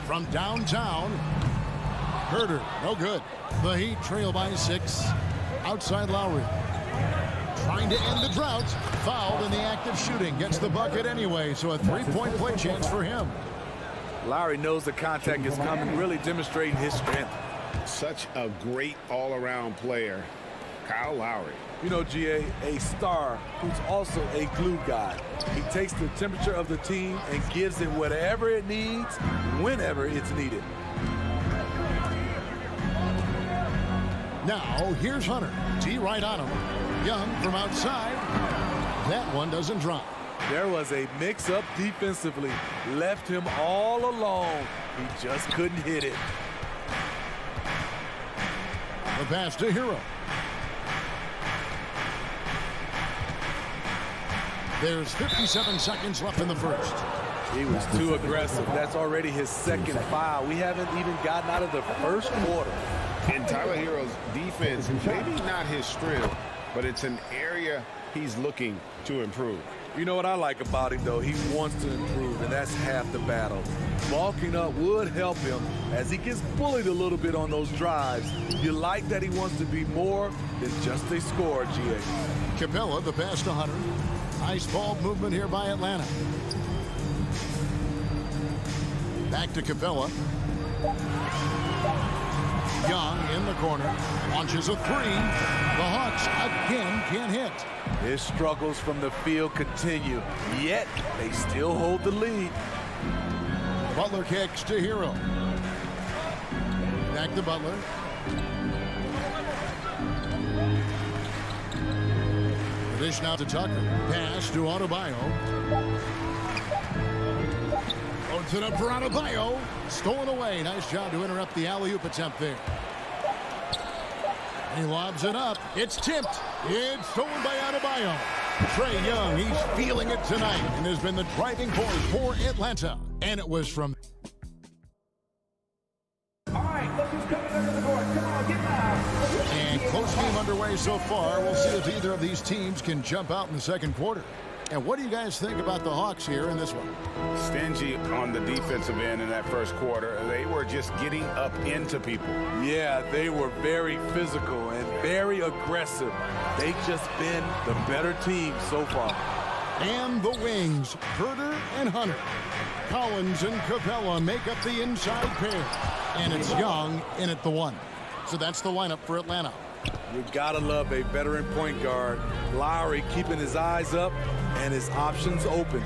From downtown, Herter, no good. The Heat trail by 6. Outside Lowry. Trying to end the drought. Fouled in the act of shooting. Gets the bucket anyway, so a 3-point play chance for him. Lowry knows the contact is coming, really demonstrating his strength. Such a great all-around player, Kyle Lowry. You know, GA, a star who's also a glue guy. He takes the temperature of the team and gives it whatever it needs, whenever it's needed. Now, here's Hunter. T right on him. Young from outside. That one doesn't drop. There was a mix-up defensively. Left him all alone. He just couldn't hit it. The pass to Hero. There's 57 seconds left in the first. He was too aggressive. That's already his second foul. We haven't even gotten out of the first quarter. And Tyler Hero's defense, maybe not his strength, but it's an area he's looking to improve. You know what I like about him, though? He wants to improve, and that's half the battle. Bulking up would help him as he gets bullied a little bit on those drives. You like that he wants to be more than just a scorer, GA. Capella, the pass to Hunter. Nice ball movement here by Atlanta. Back to Capella. Young in the corner, launches a three. The Hawks again can't hit. His struggles from the field continue, yet they still hold the lead. Butler kicks to Hero. Back to Butler. The dish now to Tucker. Pass to Adebayo. Loads it up for Adebayo. Stolen away. Nice job to interrupt the alley-oop attempt there. He lobs it up. It's tipped. It's stolen by Adebayo. Trae Young, he's feeling it tonight and has been the driving force for Atlanta. And it was from... All right, look who's coming under the board. Come on, get loud. And close game underway so far. We'll see if either of these teams can jump out in the second quarter. And what do you guys think about the Hawks here in this one? Stingy on the defensive end in that first quarter. They were just getting up into people. Yeah, they were very physical and very aggressive. They've just been the better team so far. And the wings, Herder and Hunter. Collins and Capella make up the inside pair. And it's Young in at the one. So that's the lineup for Atlanta. You gotta love a veteran point guard. Lowry keeping his eyes up and his options open.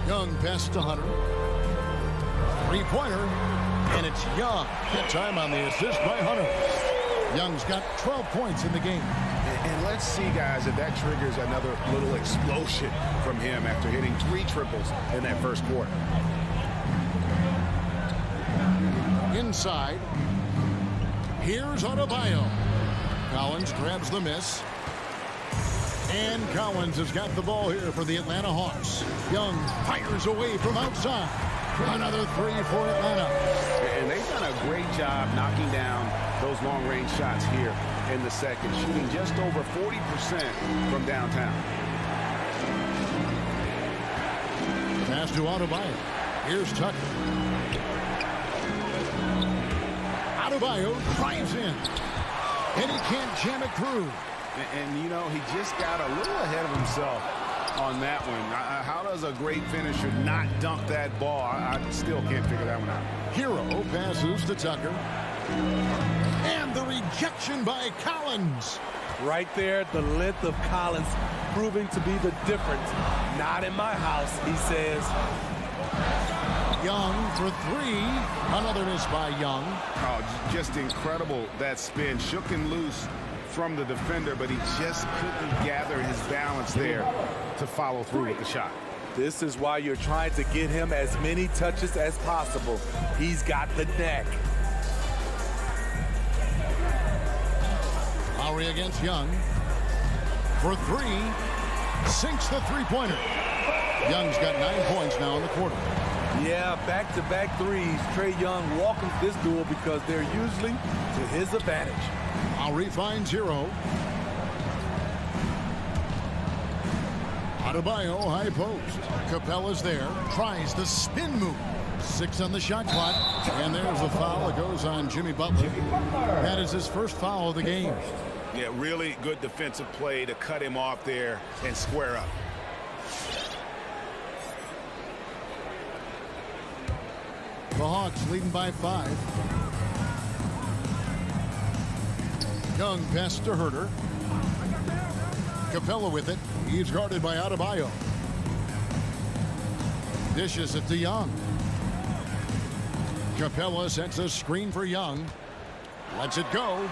Young pass to Hunter. Three-pointer, and it's Young. Good time on the assist by Hunter. Young's got 12 points in the game. And let's see, guys, if that triggers another little explosion from him after hitting 3 triples in that first quarter. Inside. Here's Adebayo. Collins grabs the miss. And Collins has got the ball here for the Atlanta Hawks. Young fires away from outside. Another three for Atlanta. And they've done a great job knocking down those long-range shots here in the second, shooting just over 40% from downtown. Pass to Adebayo. Here's Tucker. Adebayo drives in. And he can't jam it through. And, you know, he just got a little ahead of himself on that one. How does a great finisher not dunk that ball? I still can't figure that one out. Hero passes to Tucker. And the rejection by Collins. Right there, the length of Collins proving to be the difference. Not in my house, he says. Young for three. Another miss by Young. Oh, just incredible, that spin. Shook and loose from the defender, but he just couldn't gather his balance there to follow through with the shot. This is why you're trying to get him as many touches as possible. He's got the neck. Lowry against Young. For three. Sinks the three-pointer. Young's got 9 points now in the quarter. Yeah, back-to-back threes. Trae Young welcomes this duel because they're usually to his advantage. Lowry finds Hero. Adebayo, high post. Capella's there. Tries the spin move. 6 on the shot clock. And there's a foul that goes on Jimmy Butler. That is his first foul of the game. Yeah, really good defensive play to cut him off there and square up. The Hawks leading by 5. Young pass to Herder. Capella with it. He's guarded by Adebayo. Dishes it to Young. Capella sets a screen for Young. Lets it go.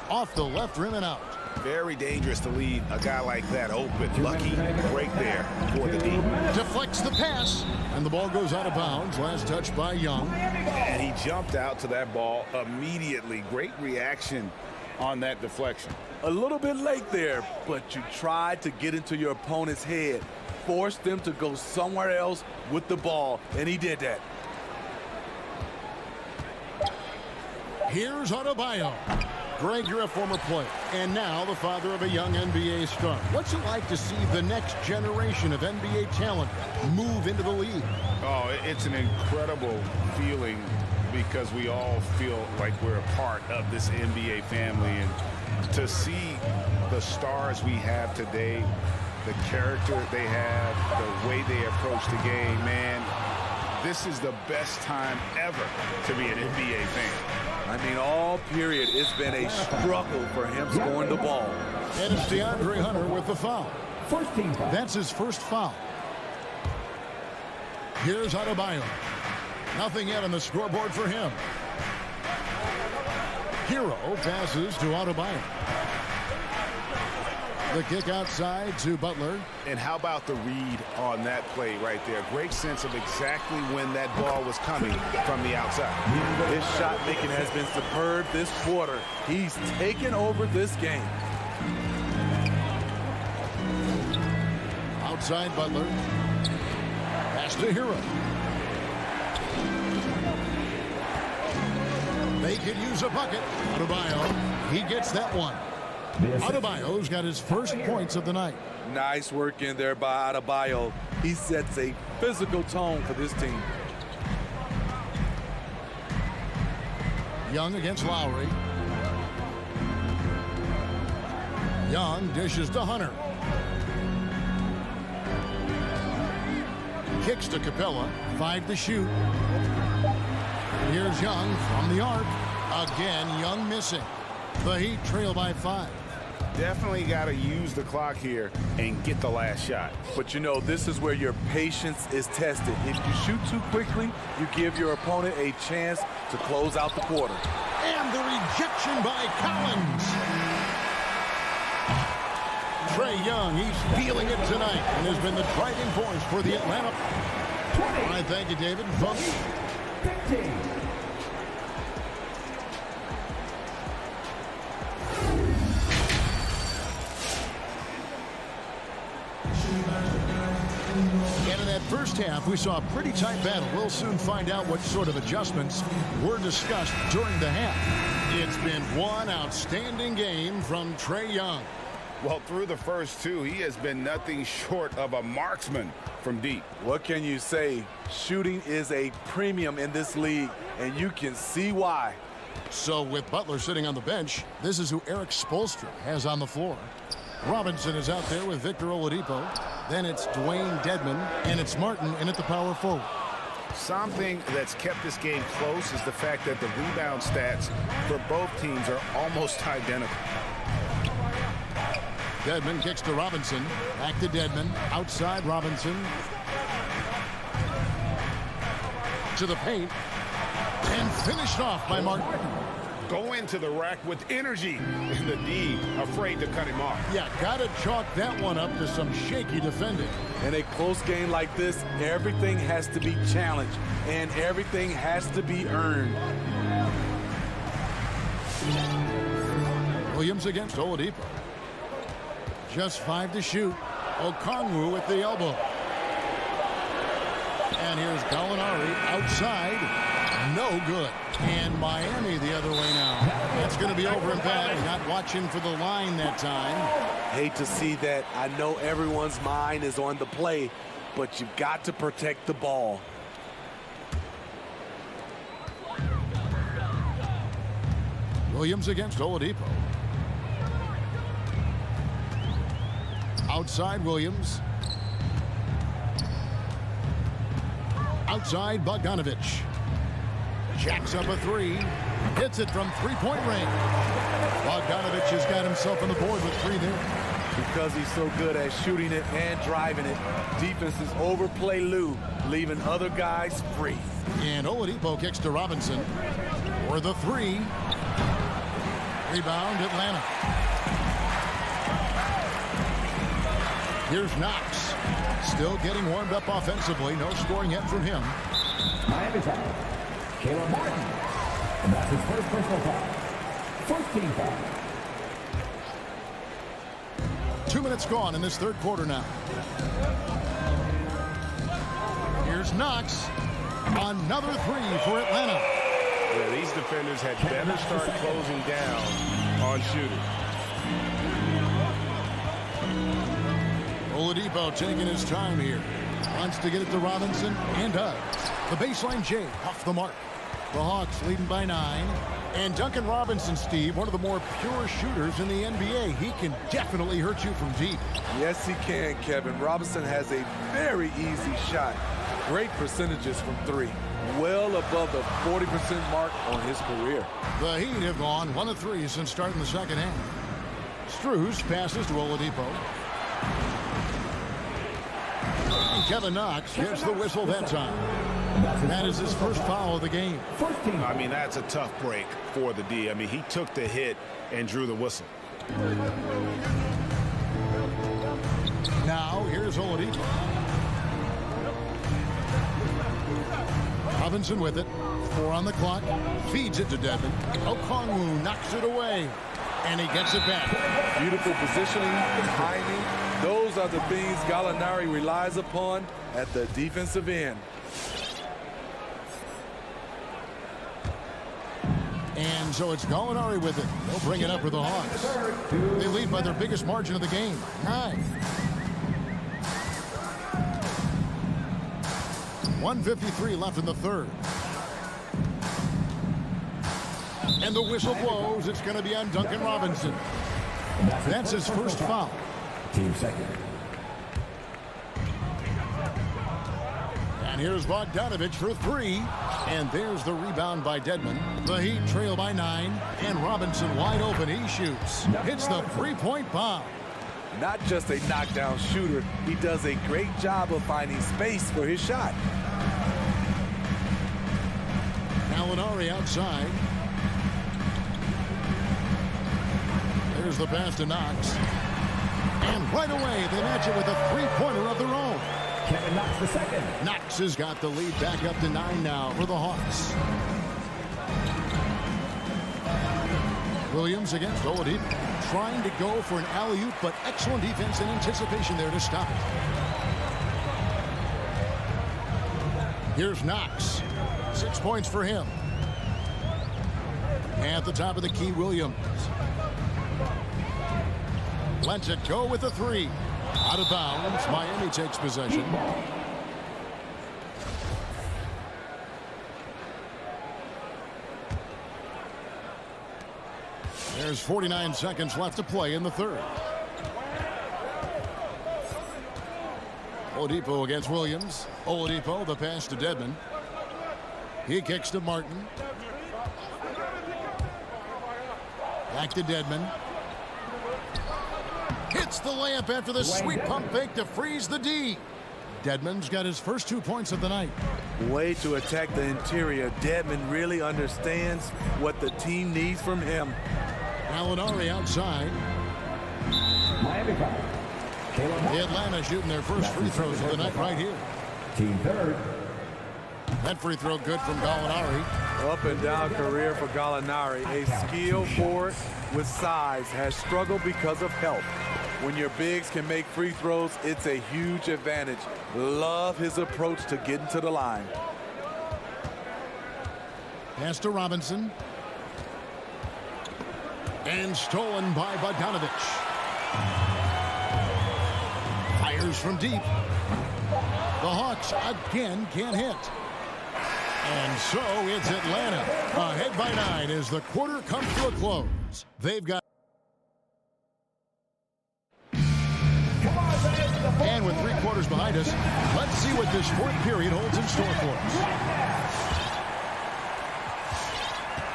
Off the left rim and out. Very dangerous to leave a guy like that open. Lucky break there for the D. Deflects the pass. And the ball goes out of bounds. Last touch by Young. And he jumped out to that ball immediately. Great reaction on that deflection. A little bit late there, but you tried to get into your opponent's head. Force them to go somewhere else with the ball, and he did that. Here's Adebayo. Greg, you're a former player, and now the father of a young NBA star. What's it like to see the next generation of NBA talent move into the league? Oh, it's an incredible feeling because we all feel like we're a part of this NBA family. And to see the stars we have today, the character they have, the way they approach the game, man, this is the best time ever to be an NBA fan. I mean, all period, it's been a struggle for him scoring the ball. And it's DeAndre Hunter with the foul. First team foul. That's his first foul. Here's Adebayo. Nothing yet on the scoreboard for him. Hero passes to Adebayo. The kick outside to Butler. And how about the read on that play right there? Great sense of exactly when that ball was coming from the outside. His shot making has been superb this quarter. He's taken over this game. Outside Butler. Pass to Hero. They could use a bucket. Adebayo, he gets that one. Adebayo's got his first points of the night. Nice work in there by Adebayo. He sets a physical tone for this team. Young against Lowry. Young dishes to Hunter. Kicks to Capella. 5 to shoot. Here's Young from the arc. Again, Young missing. The Heat trail by 5. Definitely got to use the clock here and get the last shot. But you know, this is where your patience is tested. If you shoot too quickly, you give your opponent a chance to close out the quarter. And the rejection by Collins. Trae Young, he's feeling it tonight and has been the driving force for the Atlanta. All right, thank you, David. Folks. 15. And in that first half, we saw a pretty tight battle. We'll soon find out what sort of adjustments were discussed during the half. It's been one outstanding game from Trae Young. Well, through the first two, he has been nothing short of a marksman from deep. What can you say? Shooting is a premium in this league, and you can see why. So with Butler sitting on the bench, this is who Eric Spoelstra has on the floor. Robinson is out there with Victor Oladipo. Then it's Dwayne Dedmon, and it's Martin in at the power forward. Something that's kept this game close is the fact that the rebound stats for both teams are almost identical. Dedmon kicks to Robinson. Back to Dedmon. Outside Robinson. To the paint. And finished off by Martin. Go into the rack with energy. And the D afraid to cut him off. Yeah, got to chalk that one up to some shaky defending. In a close game like this, everything has to be challenged. And everything has to be earned. Williams against Oladipo. Just 5 to shoot. Okongwu with the elbow. And here's Gallinari outside. No good. And Miami the other way now. That's going to be over and back. Not watching for the line that time. Hate to see that. I know everyone's mind is on the play, but you've got to protect the ball. Williams against Oladipo. Outside Williams. Outside Bogdanovich. Jacks up a 3. Hits it from three-point range. Bogdanovich has got himself on the board with 3 there. Because he's so good at shooting it and driving it, defenses overplay Lou, leaving other guys free. And Oladipo kicks to Robinson for the 3. Rebound Atlanta. Here's Knox. Still getting warmed up offensively. No scoring yet from him. Miami foul. Caleb Martin. And that's his first personal foul. First team foul. 2 minutes gone in this third quarter now. Here's Knox. Another 3 for Atlanta. Yeah, these defenders had better start closing down on shooting. Oladipo taking his time here. Wants to get it to Robinson and does. The baseline J off the mark. The Hawks leading by 9. And Duncan Robinson, Steve, one of the more pure shooters in the NBA. He can definitely hurt you from deep. Yes, he can, Kevin. Robinson has a very easy shot. Great percentages from three. Well above the 40% mark on his career. The Heat have gone 1 of 3 since starting the second half. Strus passes to Oladipo. And Kevin Knox gets the whistle that time. That is his first foul of the game. I mean, that's a tough break for the D. I mean, he took the hit and drew the whistle. Now, here's Oladipo. Robinson with it. 4 on the clock. Feeds it to Devin. Okongwu knocks it away. And he gets it back. Beautiful positioning, timing. Those are the things Gallinari relies upon at the defensive end. And so it's Gallinari with it. They'll bring it up for the Hawks. They lead by their biggest margin of the game, 9. 1:53 left in the third. And the whistle blows. It's going to be on Duncan Robinson. That's his first foul. Team second. And here's Bogdanovich for 3. And there's the rebound by Dedmon. The Heat trail by 9. And Robinson wide open. He shoots. Hits the three-point bomb. Not just a knockdown shooter, he does a great job of finding space for his shot. Gallinari outside. There's the pass to Knox. And right away, they match it with a three-pointer of their own. Kevin Knox the second. Knox has got the lead back up to 9 now for the Hawks. Williams against Oladipo. Trying to go for an alley-oop, but excellent defense and anticipation there to stop it. Here's Knox. 6 points for him. At the top of the key, Williams. Lets it go with a 3. Out of bounds. Miami takes possession. There's 49 seconds left to play in the third. Oladipo against Williams. Oladipo, the pass to Dedmon. He kicks to Martin. Back to Dedmon. Hits the layup after the sweet pump fake to freeze the D. Dedmon's got his first 2 points of the night. Way to attack the interior. Dedmon really understands what the team needs from him. Gallinari outside. Miami foul. Atlanta shooting their first free throws of the night right here. Team third. That free throw good from Gallinari. Up and down career for Gallinari. A skilled forward with size has struggled because of health. When your bigs can make free throws, it's a huge advantage. Love his approach to getting to the line. Pass to Robinson. And stolen by Bogdanovich. Fires from deep. The Hawks again can't hit. And so it's Atlanta ahead by 9 as the quarter comes to a close. They've got. And with 3 quarters behind us, let's see what this fourth period holds in store for us.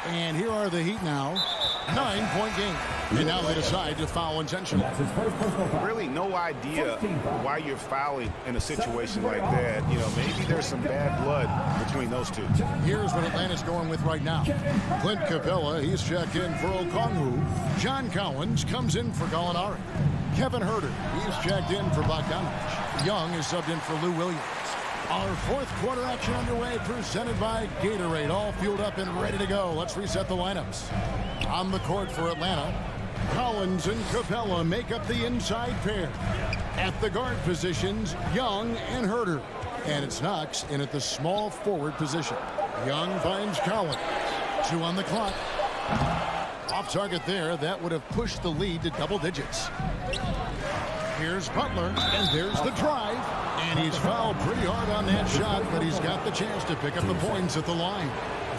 And here are the Heat now. 9-point game. And now they decide to foul intentionally. Really no idea why you're fouling in a situation like that. You know, maybe there's some bad blood between those two. Here's what Atlanta's going with right now. Clint Capella, he's checked in for Okongwu. John Collins comes in for Gallinari. Kevin Herter, he's checked in for Bogdanovich. Young is subbed in for Lou Williams. Our fourth quarter action underway, presented by Gatorade. All fueled up and ready to go. Let's reset the lineups. On the court for Atlanta, Collins and Capella make up the inside pair. At the guard positions, Young and Herter. And it's Knox in at the small forward position. Young finds Collins. 2 on the clock. Off target there. That would have pushed the lead to double digits. Here's Butler, and there's the drive. And he's fouled pretty hard on that shot, but he's got the chance to pick up the points at the line.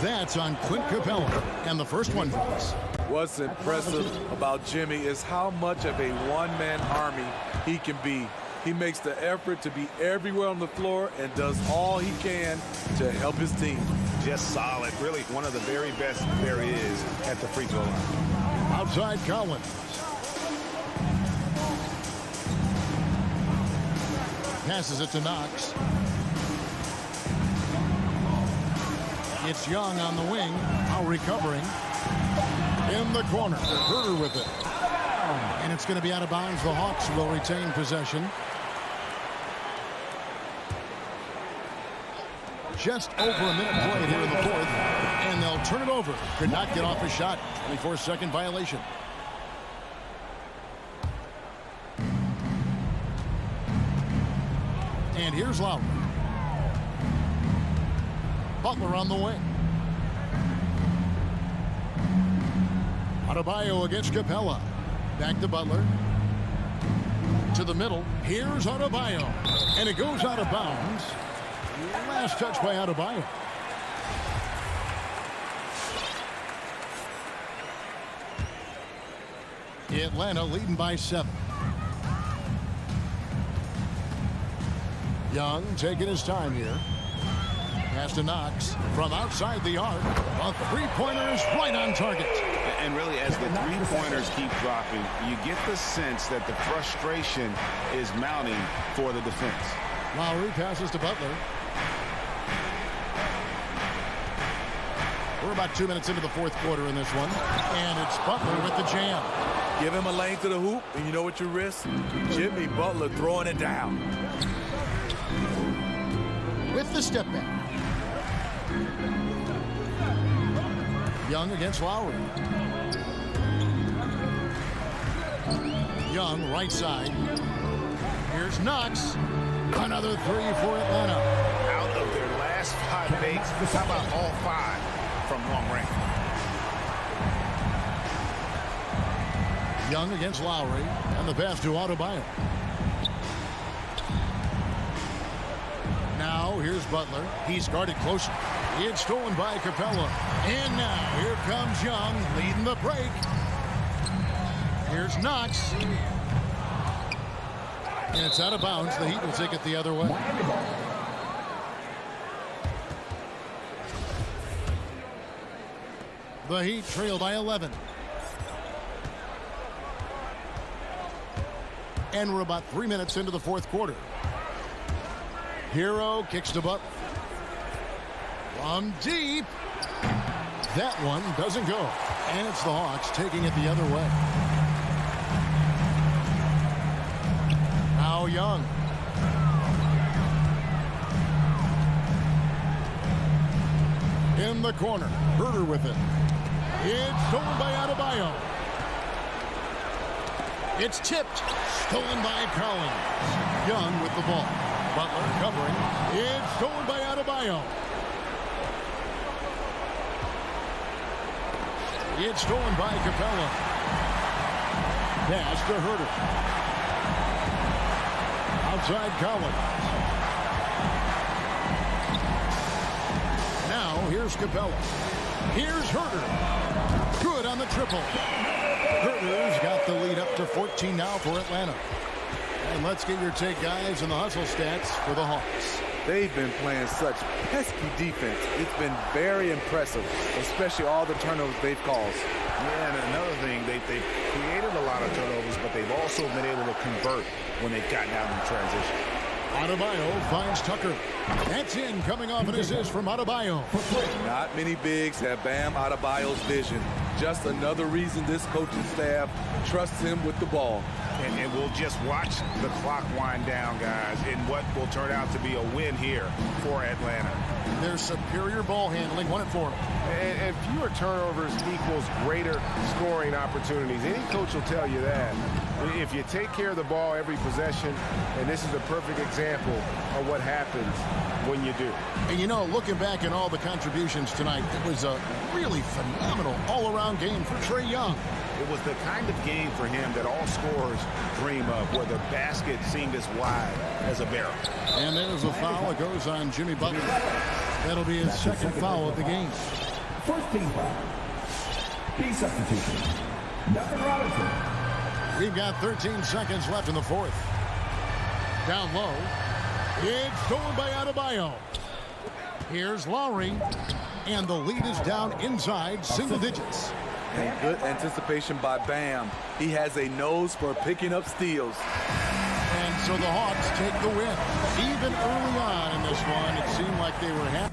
That's on Clint Capella, and the first one for us. What's impressive about Jimmy is how much of a one-man army he can be. He makes the effort to be everywhere on the floor and does all he can to help his team. Just solid. Really one of the very best there is at the free throw line. Outside Collins. Passes it to Knox. It's Young on the wing. Now recovering. In the corner. Herder with it. And it's going to be out of bounds. The Hawks will retain possession. Just over a minute played here in the fourth. And they'll turn it over. Could not get off a shot. 24-second violation. And here's Lowry. Butler on the wing. Adebayo against Capella. Back to Butler. To the middle. Here's Adebayo. And it goes out of bounds. Last touch by Adebayo. Atlanta leading by 7. Young taking his time here. Pass to Knox from outside the arc. A three-pointer is right on target. And really, as the three-pointers keep dropping, you get the sense that the frustration is mounting for the defense. Lowry passes to Butler. We're about 2 minutes into the fourth quarter in this one. And it's Butler with the jam. Give him a lane to the hoop, and you know what you risk? Jimmy Butler throwing it down. With the step back. Young against Lowry. Young, right side. Here's Knox. Another three for Atlanta. Out of their last 5 makes, how about all 5 from long range? Young against Lowry. And the pass to Adebayo. Now, here's Butler. He's guarded closer. It's stolen by Capella. And now, here comes Young, leading the break. Here's Knox. And it's out of bounds. The Heat will take it the other way. The Heat trail by 11. And we're about 3 minutes into the fourth quarter. Hero kicks to Butler. From deep. That one doesn't go. And it's the Hawks taking it the other way. Now Young. In the corner. Herder with it. It's stolen by Adebayo. It's tipped. Stolen by Collins. Young with the ball. Butler covering. It's stolen by Adebayo. It's stolen by Capella. Pass to Herder. Outside Collins. Now here's Capella. Here's Herder. Good on the triple. Herder's got the lead up to 14 now for Atlanta. And let's get your take, guys, on the hustle stats for the Hawks. They've been playing such pesky defense. It's been very impressive, especially all the turnovers they've caused. Yeah, and another thing, they've created a lot of turnovers, but they've also been able to convert when they've gotten out in transition. Adebayo finds Tucker. That's in, coming off an assist from Adebayo. Not many bigs have Bam Adebayo's vision. Just another reason this coaching staff trusts him with the ball. And we'll just watch the clock wind down, guys, in what will turn out to be a win here for Atlanta. Their superior ball handling won it for them. And fewer turnovers equals greater scoring opportunities. Any coach will tell you that. If you take care of the ball every possession, and this is a perfect example of what happens when you do. And you know, looking back at all the contributions tonight, it was a really phenomenal all-around game for Trae Young. It was the kind of game for him that all scorers dream of, where the basket seemed as wide as a barrel. And there's a foul. It goes on Jimmy Butler. That'll be his second foul of the game. First team foul. B substitution. Duncan Robinson. We've got 13 seconds left in the fourth. Down low. It's stolen by Adebayo. Here's Lowry. And the lead is down inside single digits. And good anticipation by Bam. He has a nose for picking up steals. And so the Hawks take the win. Even early on in this one, it seemed like they were happy.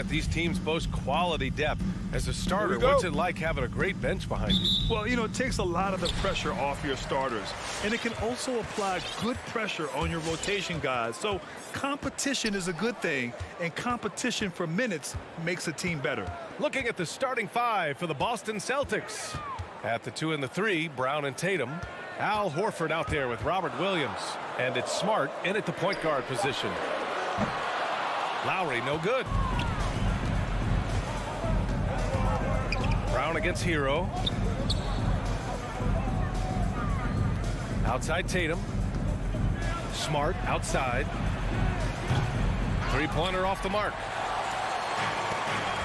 Grant, these teams boast quality depth. As a starter, what's it like having a great bench behind you? Well, you know, it takes a lot of the pressure off your starters, and it can also apply good pressure on your rotation guys. So competition is a good thing, and competition for minutes makes a team better. Looking at the starting five for the Boston Celtics. At the 2 and the 3, Brown and Tatum. Al Horford out there with Robert Williams. And it's Smart in at the point guard position. Lowry, no good. Brown against Hero. Outside Tatum. Smart outside. Three-pointer off the mark.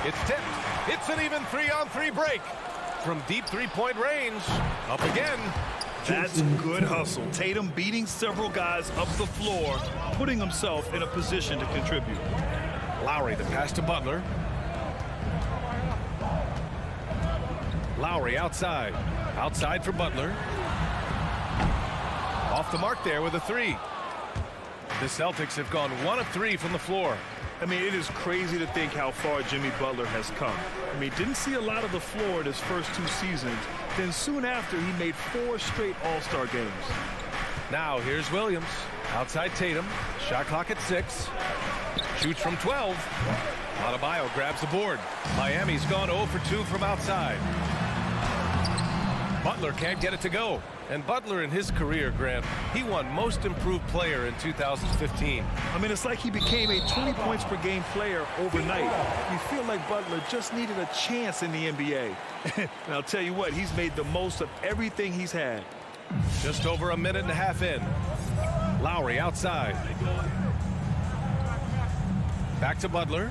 It's tipped. It's an even 3-on-3 break. From deep three-point range. Up again. That's good hustle. Tatum beating several guys up the floor, putting himself in a position to contribute. Lowry, the pass to Butler. Lowry outside. Outside for Butler. Off the mark there with a 3. The Celtics have gone 1 of 3 from the floor. I mean, it is crazy to think how far Jimmy Butler has come. I mean, didn't see a lot of the floor in his first 2 seasons. Then soon after, he made 4 straight All-Star games. Now here's Williams. Outside Tatum. Shot clock at 6. Shoots from 12. Adebayo grabs the board. Miami's gone 0 for 2 from outside. Butler can't get it to go. And Butler in his career, Grant, he won Most Improved Player in 2015. I mean, it's like he became a 20 points per game player overnight. You feel like Butler just needed a chance in the NBA. And I'll tell you what, he's made the most of everything he's had. Just over a minute and a half in. Lowry outside. Back to Butler.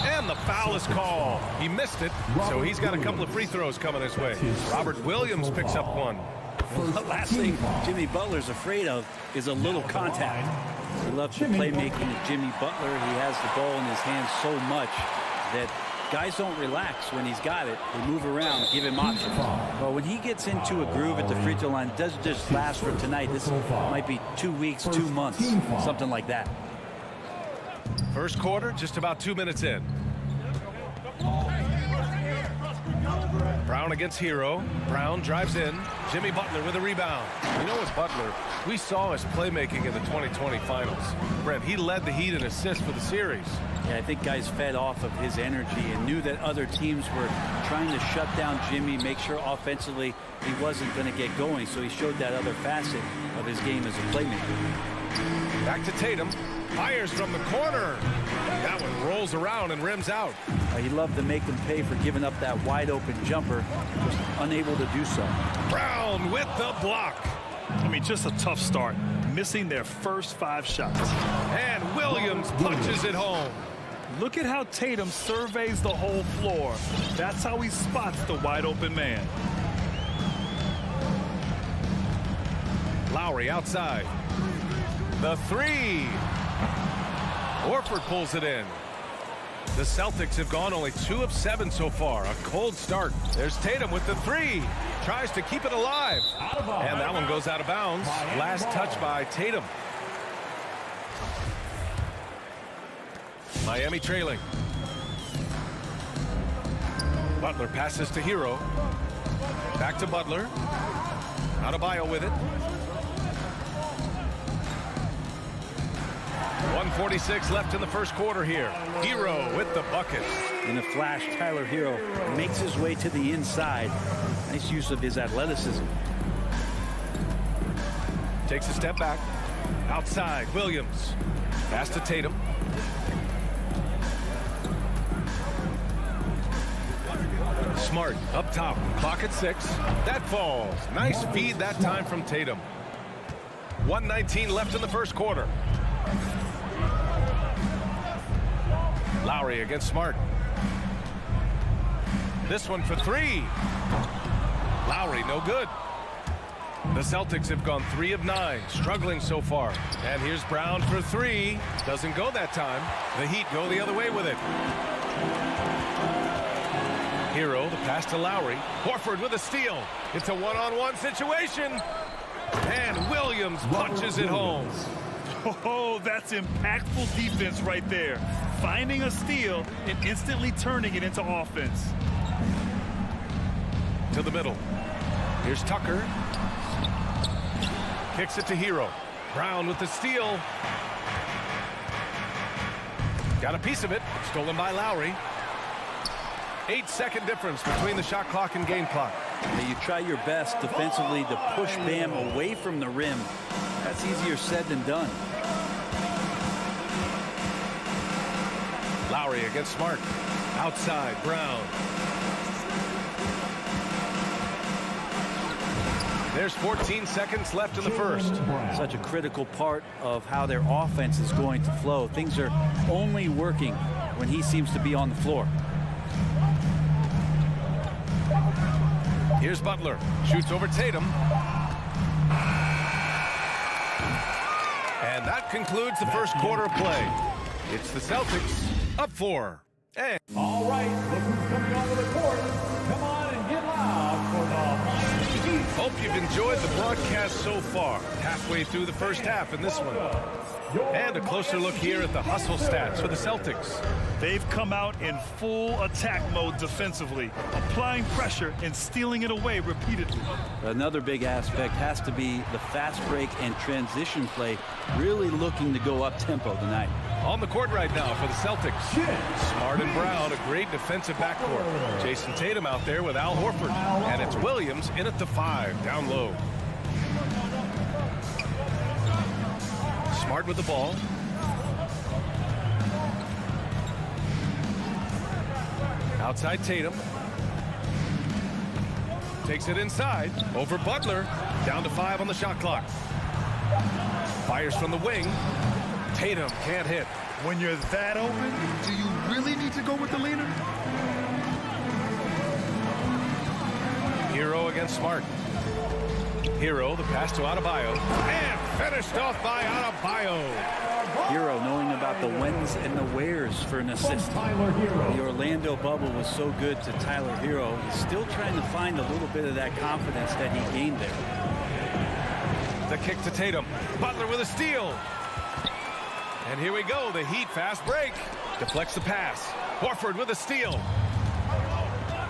And the foul is called. He missed it, so he's got a couple of free throws coming his way. Robert Williams picks up 1. The last thing Jimmy Butler's afraid of is a little contact. He loves the playmaking of Jimmy Butler. He has the ball in his hands so much that guys don't relax when he's got it. They move around, give him options. But when he gets into a groove at the free throw line, it doesn't just last for tonight. This might be 2 weeks, 2 months, something like that. First quarter, just about 2 minutes in. Brown against Hero. Brown drives in. Jimmy Butler with a rebound. You know, with Butler, we saw his playmaking in the 2020 finals. Brent, he led the Heat in assists for the series. Yeah, I think guys fed off of his energy and knew that other teams were trying to shut down Jimmy, make sure offensively he wasn't going to get going. So he showed that other facet of his game as a playmaker. Back to Tatum. Fires from the corner. That one rolls around and rims out. He loved to make them pay for giving up that wide open jumper. Was unable to do so. Brown with the block. I mean, just a tough start. Missing their first 5 shots. And Williams punches it home. Look at how Tatum surveys the whole floor. That's how he spots the wide open man. Lowry outside. The 3. Horford pulls it in. The Celtics have gone only 2 of 7 so far. A cold start. There's Tatum with the 3. Tries to keep it alive. And that one goes out of bounds. Last touch by Tatum. Miami trailing. Butler passes to Hero. Back to Butler. Adebayo with it. 1:46 left in the first quarter here. Hero with the bucket. In a flash, Tyler Hero makes his way to the inside. Nice use of his athleticism. Takes a step back. Outside, Williams. Pass to Tatum. Smart up top. Clock at 6. That falls. Nice feed that time from Tatum. 1:19 left in the first quarter. Lowry against Smart. This one for 3. Lowry, no good. The Celtics have gone 3 of 9, struggling so far. And here's Brown for 3. Doesn't go that time. The Heat go the other way with it. Hero, the pass to Lowry. Horford with a steal. It's a one-on-one situation. And Williams punches it home. Oh, that's impactful defense right there. Finding a steal and instantly turning it into offense. To the middle. Here's Tucker. Kicks it to Hero. Brown with the steal. Got a piece of it. Stolen by Lowry. 8-second difference between the shot clock and game clock. Now you try your best defensively to push Bam away from the rim. That's easier said than done. Lowry against Smart. Outside, Brown. There's 14 seconds left in the first. Such a critical part of how their offense is going to flow. Things are only working when he seems to be on the floor. Here's Butler. Shoots over Tatum. And that concludes the first quarter of play. It's the Celtics up 4. And all right, look who's coming onto the court. Come on and get loud for the Miami Heat. hope you've enjoyed the broadcast so far. Halfway through the first half in this one. And a closer look here at the hustle stats for the Celtics. They've come out in full attack mode defensively, applying pressure and stealing it away repeatedly. Another big aspect has to be the fast break and transition play, really looking to go up tempo tonight. On the court right now for the Celtics. Smart and Brown, a great defensive backcourt. Jason Tatum out there with Al Horford. And it's Williams in at the 5, down low. Smart with the ball. Outside Tatum. Takes it inside. Over Butler. Down to 5 on the shot clock. Fires from the wing. Tatum can't hit. When you're that open, do you really need to go with the leader? Hero against Smart. Hero, the pass to Adebayo. And finished off by Adebayo. Hero knowing about the whens and the wheres for an assist. The Orlando bubble was so good to Tyler Hero. He's still trying to find a little bit of that confidence that he gained there. The kick to Tatum. Butler with a steal. And here we go, the Heat fast break. Deflects the pass. Horford with a steal.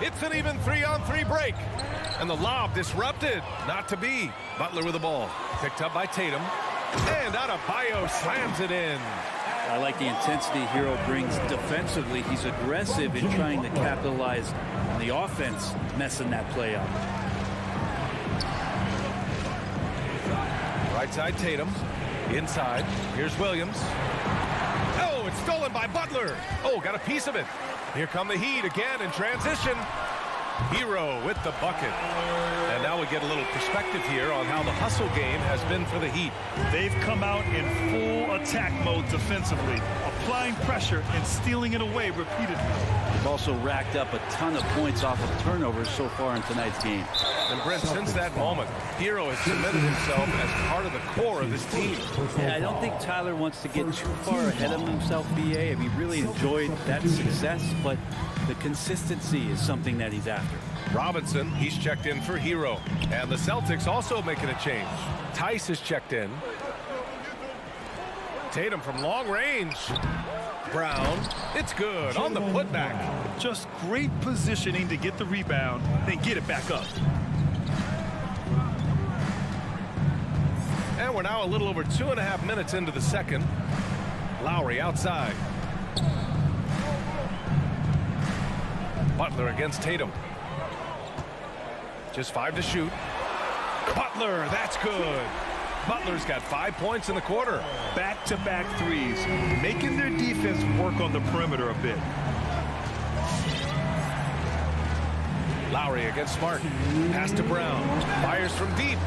It's an even 3-on-3 break. And the lob disrupted. Not to be. Butler with the ball. Picked up by Tatum. And Adebayo slams it in. I like the intensity Hero brings defensively. He's aggressive in trying to capitalize on the offense, messing that play up. Right side Tatum. Inside. Here's Williams. Oh, it's stolen by Butler. Oh, got a piece of it. Here come the Heat again in transition. Hero with the bucket. And now we get a little perspective here on how the hustle game has been for the Heat. They've come out in full attack mode defensively, applying pressure and stealing it away repeatedly. They've also racked up a ton of points off of turnovers so far in tonight's game. And Brent, since that moment, Hero has cemented himself as part of the core of this team. Yeah, I don't think Tyler wants to get too far ahead of himself, BA. He really enjoyed that success, but the consistency is something that he's after. Robinson, he's checked in for Hero. And the Celtics also making a change. Tice is checked in. Tatum from long range. Brown, it's good on the putback. Just great positioning to get the rebound, then get it back up. And we're now a little over 2.5 minutes into the second. Lowry outside. Butler against Tatum. Just 5 to shoot. Butler, that's good. Butler's got 5 points in the quarter. Back-to-back threes, making their defense work on the perimeter a bit. Lowry against Smart. Pass to Brown. Fires from deep.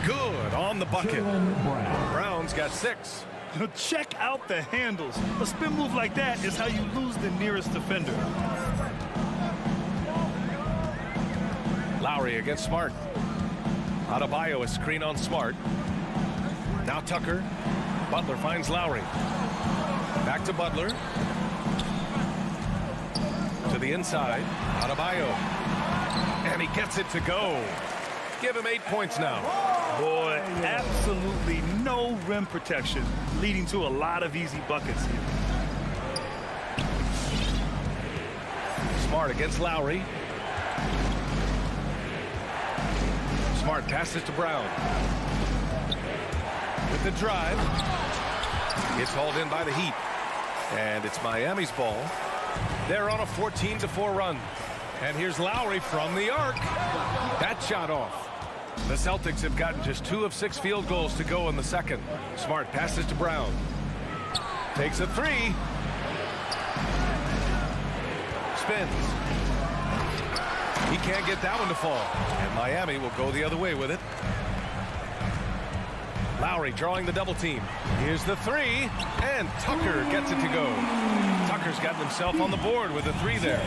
Good on the bucket. Brown's got 6. Check out the handles. A spin move like that is how you lose the nearest defender. Lowry against Smart. Adebayo, a screen on Smart. Now Tucker. Butler finds Lowry. Back to Butler. To the inside. Adebayo. And And he gets it to go. Give him 8 points now. Boy, absolutely no rim protection, leading to a lot of easy buckets here. Smart against Lowry. Smart passes to Brown. With the drive. It's hauled in by the Heat. And it's Miami's ball. They're on a 14-4 run. And here's Lowry from the arc. That shot off. The Celtics have gotten just 2 of 6 field goals to go in the second. Smart passes to Brown. Takes a 3. Spins. He can't get that one to fall. And Miami will go the other way with it. Lowry drawing the double team. Here's the 3. And Tucker gets it to go. Tucker's gotten himself on the board with a 3 there.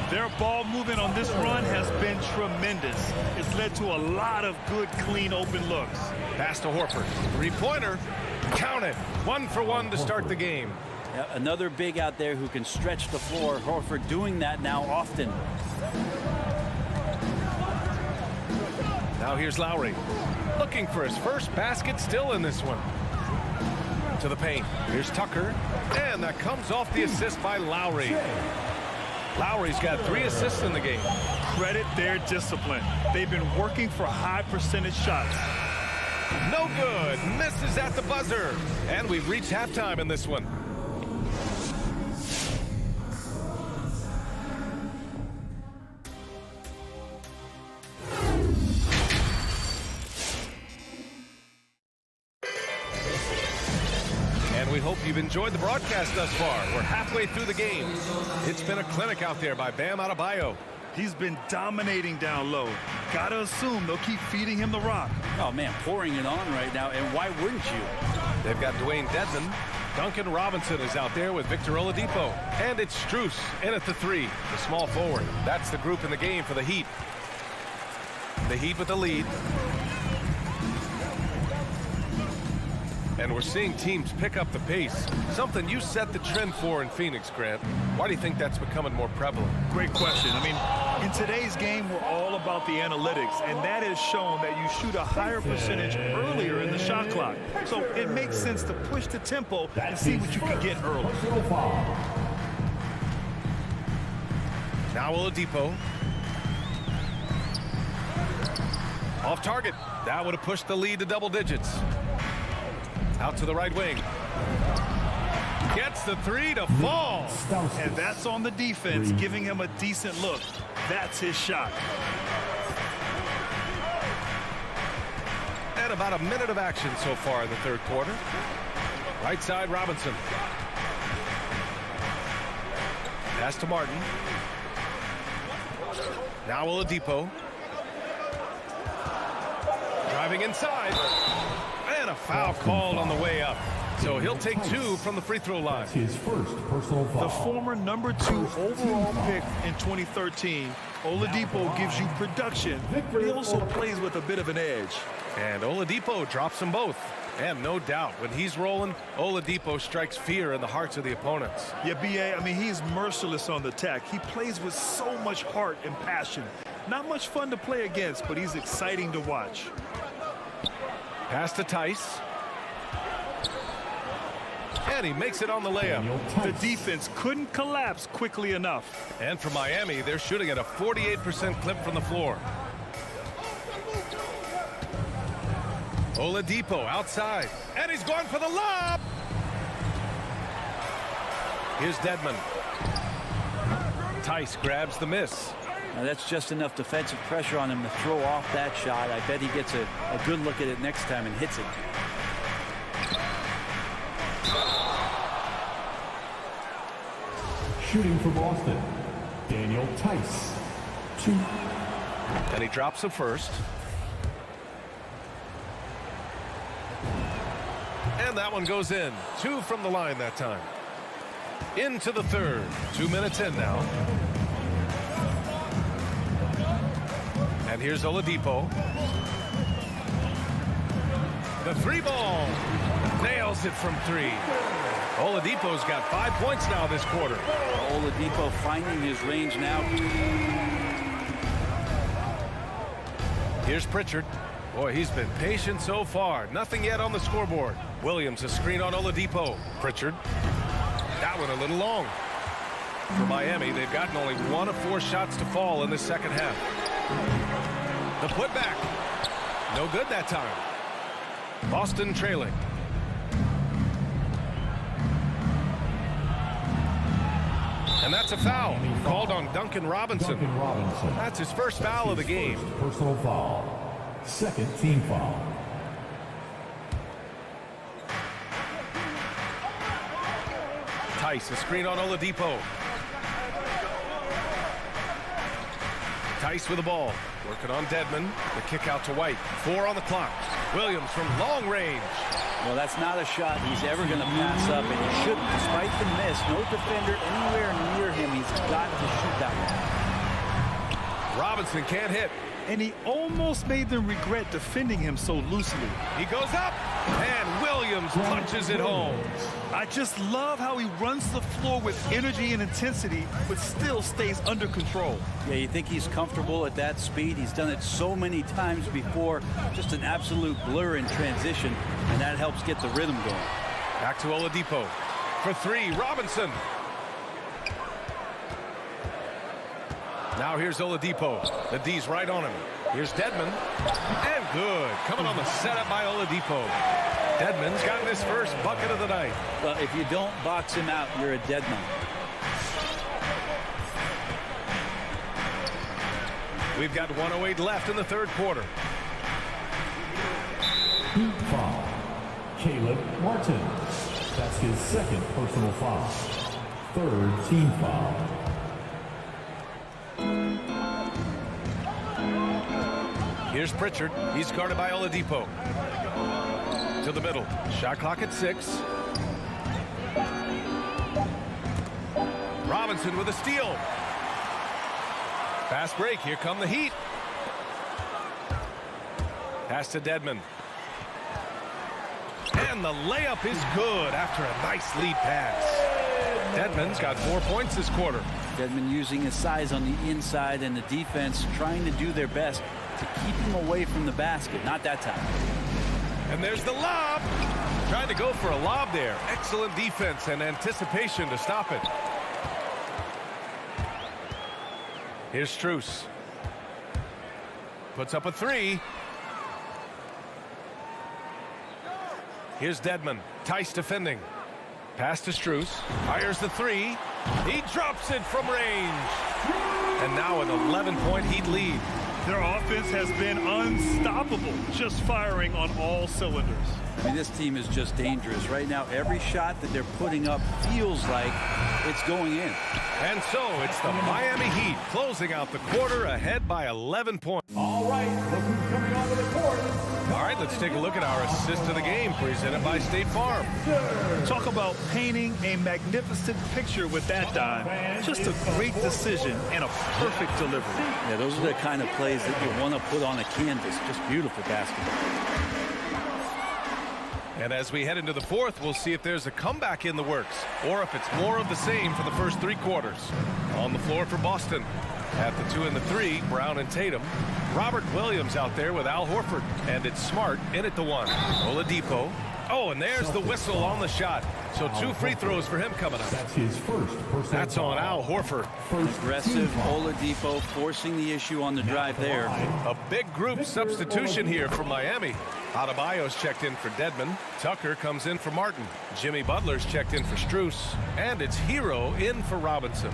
Their ball movement on this run has been tremendous. It's led to a lot of good, clean, open looks. Pass to Horford. 3-pointer. Count it. 1 for 1 to start the game. Yeah, another big out there who can stretch the floor. Horford doing that now often. Now here's Lowry. Looking for his first basket, still in this one. To the paint. Here's Tucker. And that comes off the assist by Lowry. Lowry's got 3 assists in the game. Credit their discipline. They've been working for high percentage shots. No good. Misses at the buzzer. And we've reached halftime in this one. We hope you've enjoyed the broadcast thus far. We're halfway through the game. It's been a clinic out there by Bam Adebayo. He's been dominating down low. Gotta assume they'll keep feeding him the rock. Oh, man, pouring it on right now, and why wouldn't you? They've got Dwayne Dedmon. Duncan Robinson is out there with Victor Oladipo. And it's Strus in at the 3, the small forward. That's the group in the game for the Heat. The Heat with the lead. And we're seeing teams pick up the pace. Something you set the trend for in Phoenix, Grant. Why do you think that's becoming more prevalent? Great question. I mean, in today's game, we're all about the analytics, and that has shown that you shoot a higher percentage earlier in the shot clock. So it makes sense to push the tempo and see what you can get early. Now Oladipo. Off target. That would have pushed the lead to double digits. Out to the right wing. Gets the 3 to fall. And that's on the defense, giving him a decent look. That's his shot. And about a minute of action so far in the third quarter. Right side, Robinson. Pass to Martin. Now Oladipo. Driving inside. And a foul called on the way up. So he'll take 2 from the free throw line. His first personal foul. The former number 2 overall pick in 2013, Oladipo gives you production, but he also plays with a bit of an edge. And Oladipo drops them both. And no doubt, when he's rolling, Oladipo strikes fear in the hearts of the opponents. Yeah, B.A., I mean, he's merciless on the attack. He plays with so much heart and passion. Not much fun to play against, but he's exciting to watch. Pass to Tice. And he makes it on the layup. The defense couldn't collapse quickly enough. And for Miami, they're shooting at a 48% clip from the floor. Oladipo outside. And he's going for the lob. Here's Dedmon. Tice grabs the miss. Now that's just enough defensive pressure on him to throw off that shot. I bet he gets a good look at it next time and hits it. Shooting for Boston, Daniel Tice. 2. And he drops it first. And that one goes in. 2 from the line that time. Into the third. 2 minutes in now. And here's Oladipo. The 3 ball. Nails it from 3. Oladipo's got 5 points now this quarter. Oladipo finding his range now. Here's Pritchard. Boy, he's been patient so far. Nothing yet on the scoreboard. Williams, a screen on Oladipo. Pritchard. That one a little long. For Miami, they've gotten only 1 of 4 shots to fall in the second half. The putback. No good that time. Boston trailing. And that's a foul called on Duncan Robinson. That's his first foul of the game. Personal foul. Second team foul. Tice, a screen on Oladipo. Tice with the ball. Working on Dedmon. The kick out to White. 4 on the clock. Williams from long range. Well, that's not a shot he's ever going to pass up, and he shouldn't. Despite the miss, no defender anywhere near him. He's got to shoot that one. Robinson can't hit. And he almost made them regret defending him so loosely. He goes up, and Williams punches it home. I just love how he runs the floor with energy and intensity, but still stays under control. Yeah, you think he's comfortable at that speed. He's done it so many times before. Just an absolute blur in transition, and that helps get the rhythm going. Back to Oladipo. For 3, Robinson. Now here's Oladipo. The D's right on him. Here's Dedmon. And good. Coming on the setup by Oladipo. Dedmon's gotten his first bucket of the night. Well, if you don't box him out, you're a dead man. We've got 1:08 left in the third quarter. Team foul. Caleb Martin. That's his second personal foul. Third team foul. Here's Pritchard. He's guarded by Oladipo. To the middle. Shot clock at 6. Robinson with a steal. Fast break. Here come the Heat. Pass to Dedmon. And the layup is good after a nice lead pass. Dedmon's got 4 points this quarter. Dedmon using his size on the inside, and the defense trying to do their best to keep him away from the basket. Not that time. And there's the lob. Trying to go for a lob there. Excellent defense and anticipation to stop it. Here's Strus. Puts up a 3. Here's Dedmon. Tice defending. Pass to Strus. Fires the 3. He drops it from range. And now an 11-point Heat lead. Their offense has been unstoppable, just firing on all cylinders. I mean, this team is just dangerous. Right now, every shot that they're putting up feels like it's going in. And so it's the Miami Heat closing out the quarter ahead by 11 points. All right, look who's coming onto the court. All right, let's take a look at our assist of the game presented by State Farm. Talk about painting a magnificent picture with that dive. Just a great decision and a perfect delivery. Yeah, those are the kind of plays that you want to put on a canvas. Just beautiful basketball. And as we head into the fourth, we'll see if there's a comeback in the works or if it's more of the same for the first 3 quarters. On the floor for Boston. At the 2 and the 3, Brown and Tatum. Robert Williams out there with Al Horford. And it's Smart in at the 1. Oladipo. Oh, and there's the whistle on the shot. So 2 free throws for him coming up. That's his first personal That's on Al Horford. Aggressive Oladipo forcing the issue on the drive there. A big group substitution here for Miami. Adebayo's checked in for Dedmon. Tucker comes in for Martin. Jimmy Butler's checked in for Strus. And it's Hero in for Robinson.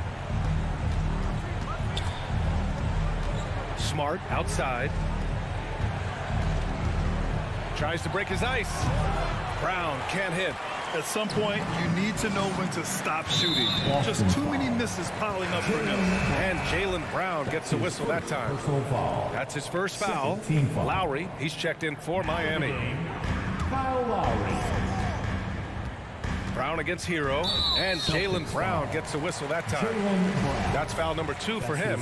Smart outside. Tries to break his ice. Brown can't hit. At some point, you need to know when to stop shooting. Just too many misses piling up for him. And Jaylen Brown gets the whistle that time. That's his first foul. Lowry, he's checked in for Miami. Kyle Lowry. Brown against Hero. And Jaylen Brown gets the whistle that time. That's foul number 2 for him.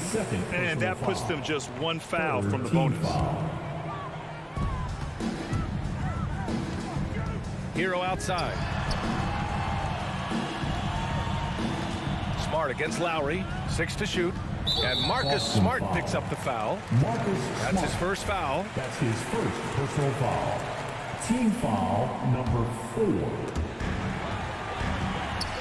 And that puts them just 1 foul from the bonus. Hero outside. Smart against Lowry. 6 to shoot. And Marcus Smart picks up the foul. That's his first foul. That's his first personal foul. Team foul number 4.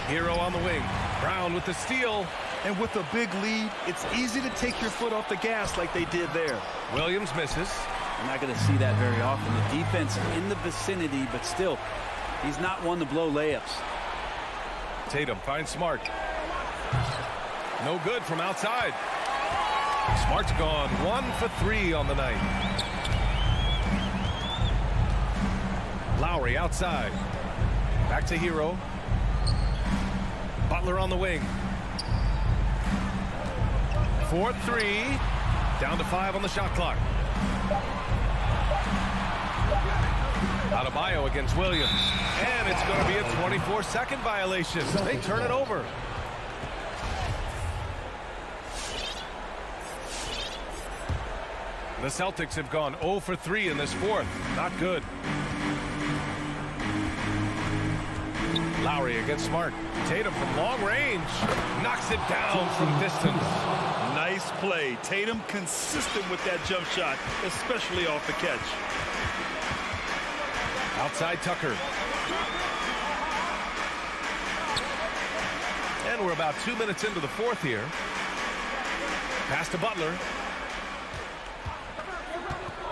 Hero on the wing. Brown with the steal. And with a big lead, it's easy to take your foot off the gas like they did there. Williams misses. I'm not going to see that very often. The defense in the vicinity, but still, he's not one to blow layups. Tatum finds Smart. No good from outside. Smart's gone 1 for 3 on the night. Lowry outside. Back to Hero. Butler on the wing. 4-3. Down to 5 on the shot clock. Adebayo against Williams. And it's going to be a 24-second violation. They turn it over. The Celtics have gone 0 for 3 in this fourth. Not good. Lowry against Smart. Tatum from long range. Knocks it down from distance. Nice play. Tatum consistent with that jump shot, especially off the catch. Outside Tucker. And we're about 2 minutes into the fourth here. Pass to Butler.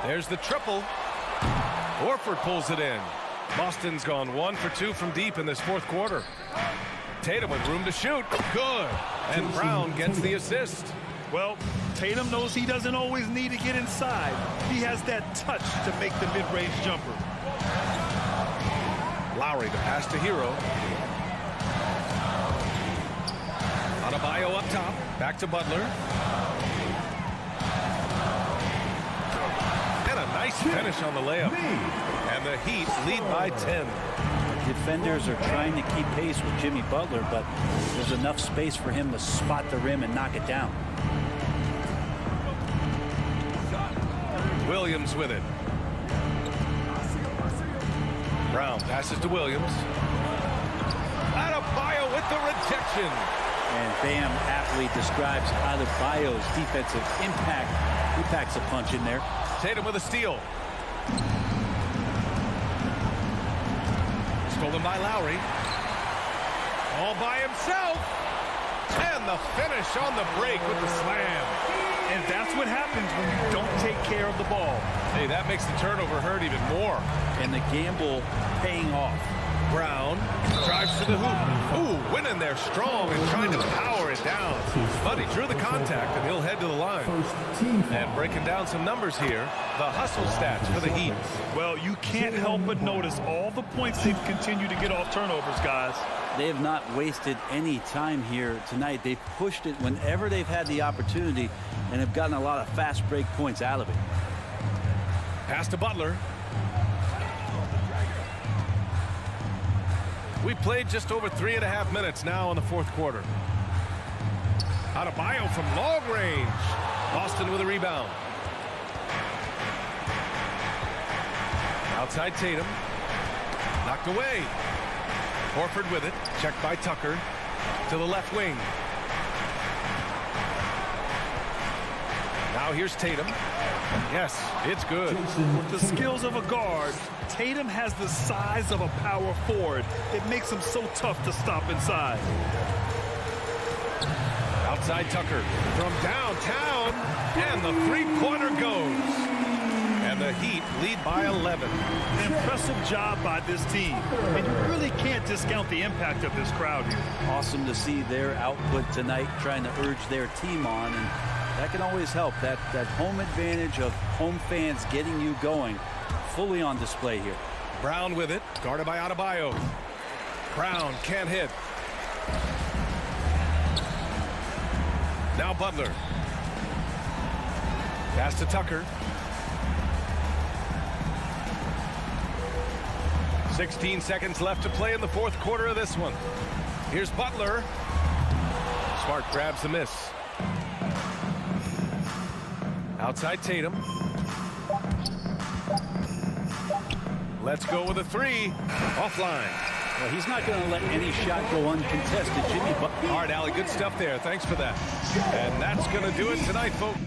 There's the triple. Horford pulls it in. Boston's gone 1 for 2 from deep in this fourth quarter. Tatum with room to shoot. Good. And Brown gets the assist. Well, Tatum knows he doesn't always need to get inside. He has that touch to make the mid-range jumper. Lowry to pass to Hero. Adebayo up top. Back to Butler. And a nice finish on the layup. And the Heat lead by 10. Defenders are trying to keep pace with Jimmy Butler, but there's enough space for him to spot the rim and knock it down. Williams with it. Brown passes to Williams. Adebayo with the rejection. And Bam aptly describes Adebayo's defensive impact. He packs a punch in there. Tatum with a steal. Stolen by Lowry. All by himself. And the finish on the break with the slam. And that's what happens when you don't take care of the ball. Hey, that makes the turnover hurt even more. And the gamble paying off. Brown drives to the hoop. Ooh, winning there strong and trying to power it down. But he drew the contact, and he'll head to the line. And breaking down some numbers here, the hustle stats for the Heat. Well, you can't help but notice all the points they've continued to get off turnovers, guys. They have not wasted any time here tonight. They've pushed it whenever they've had the opportunity and have gotten a lot of fast break points out of it. Pass to Butler. We played just over 3.5 minutes now in the fourth quarter. Adebayo from long range. Boston with a rebound. Outside Tatum. Knocked away. Horford with it. Checked by Tucker. To the left wing. Now here's Tatum. Yes, it's good. With the skills of a guard, Tatum has the size of a power forward. It makes him so tough to stop inside. Outside Tucker from downtown. And the three-pointer goes. And the Heat lead by 11. Impressive job by this team. And you really can't discount the impact of this crowd here. Awesome to see their output tonight, trying to urge their team on. And that can always help. That home advantage of home fans getting you going, fully on display here. Brown with it, guarded by Adebayo. Brown can't hit. Now Butler. Pass to Tucker. 16 seconds left to play in the fourth quarter of this one. Here's Butler. Smart grabs the miss. Outside Tatum. Let's go with a three. Offline. Well, he's not going to let any shot go uncontested. Jimmy Butler. All right, Allie, good stuff there. Thanks for that. And that's going to do it tonight, folks.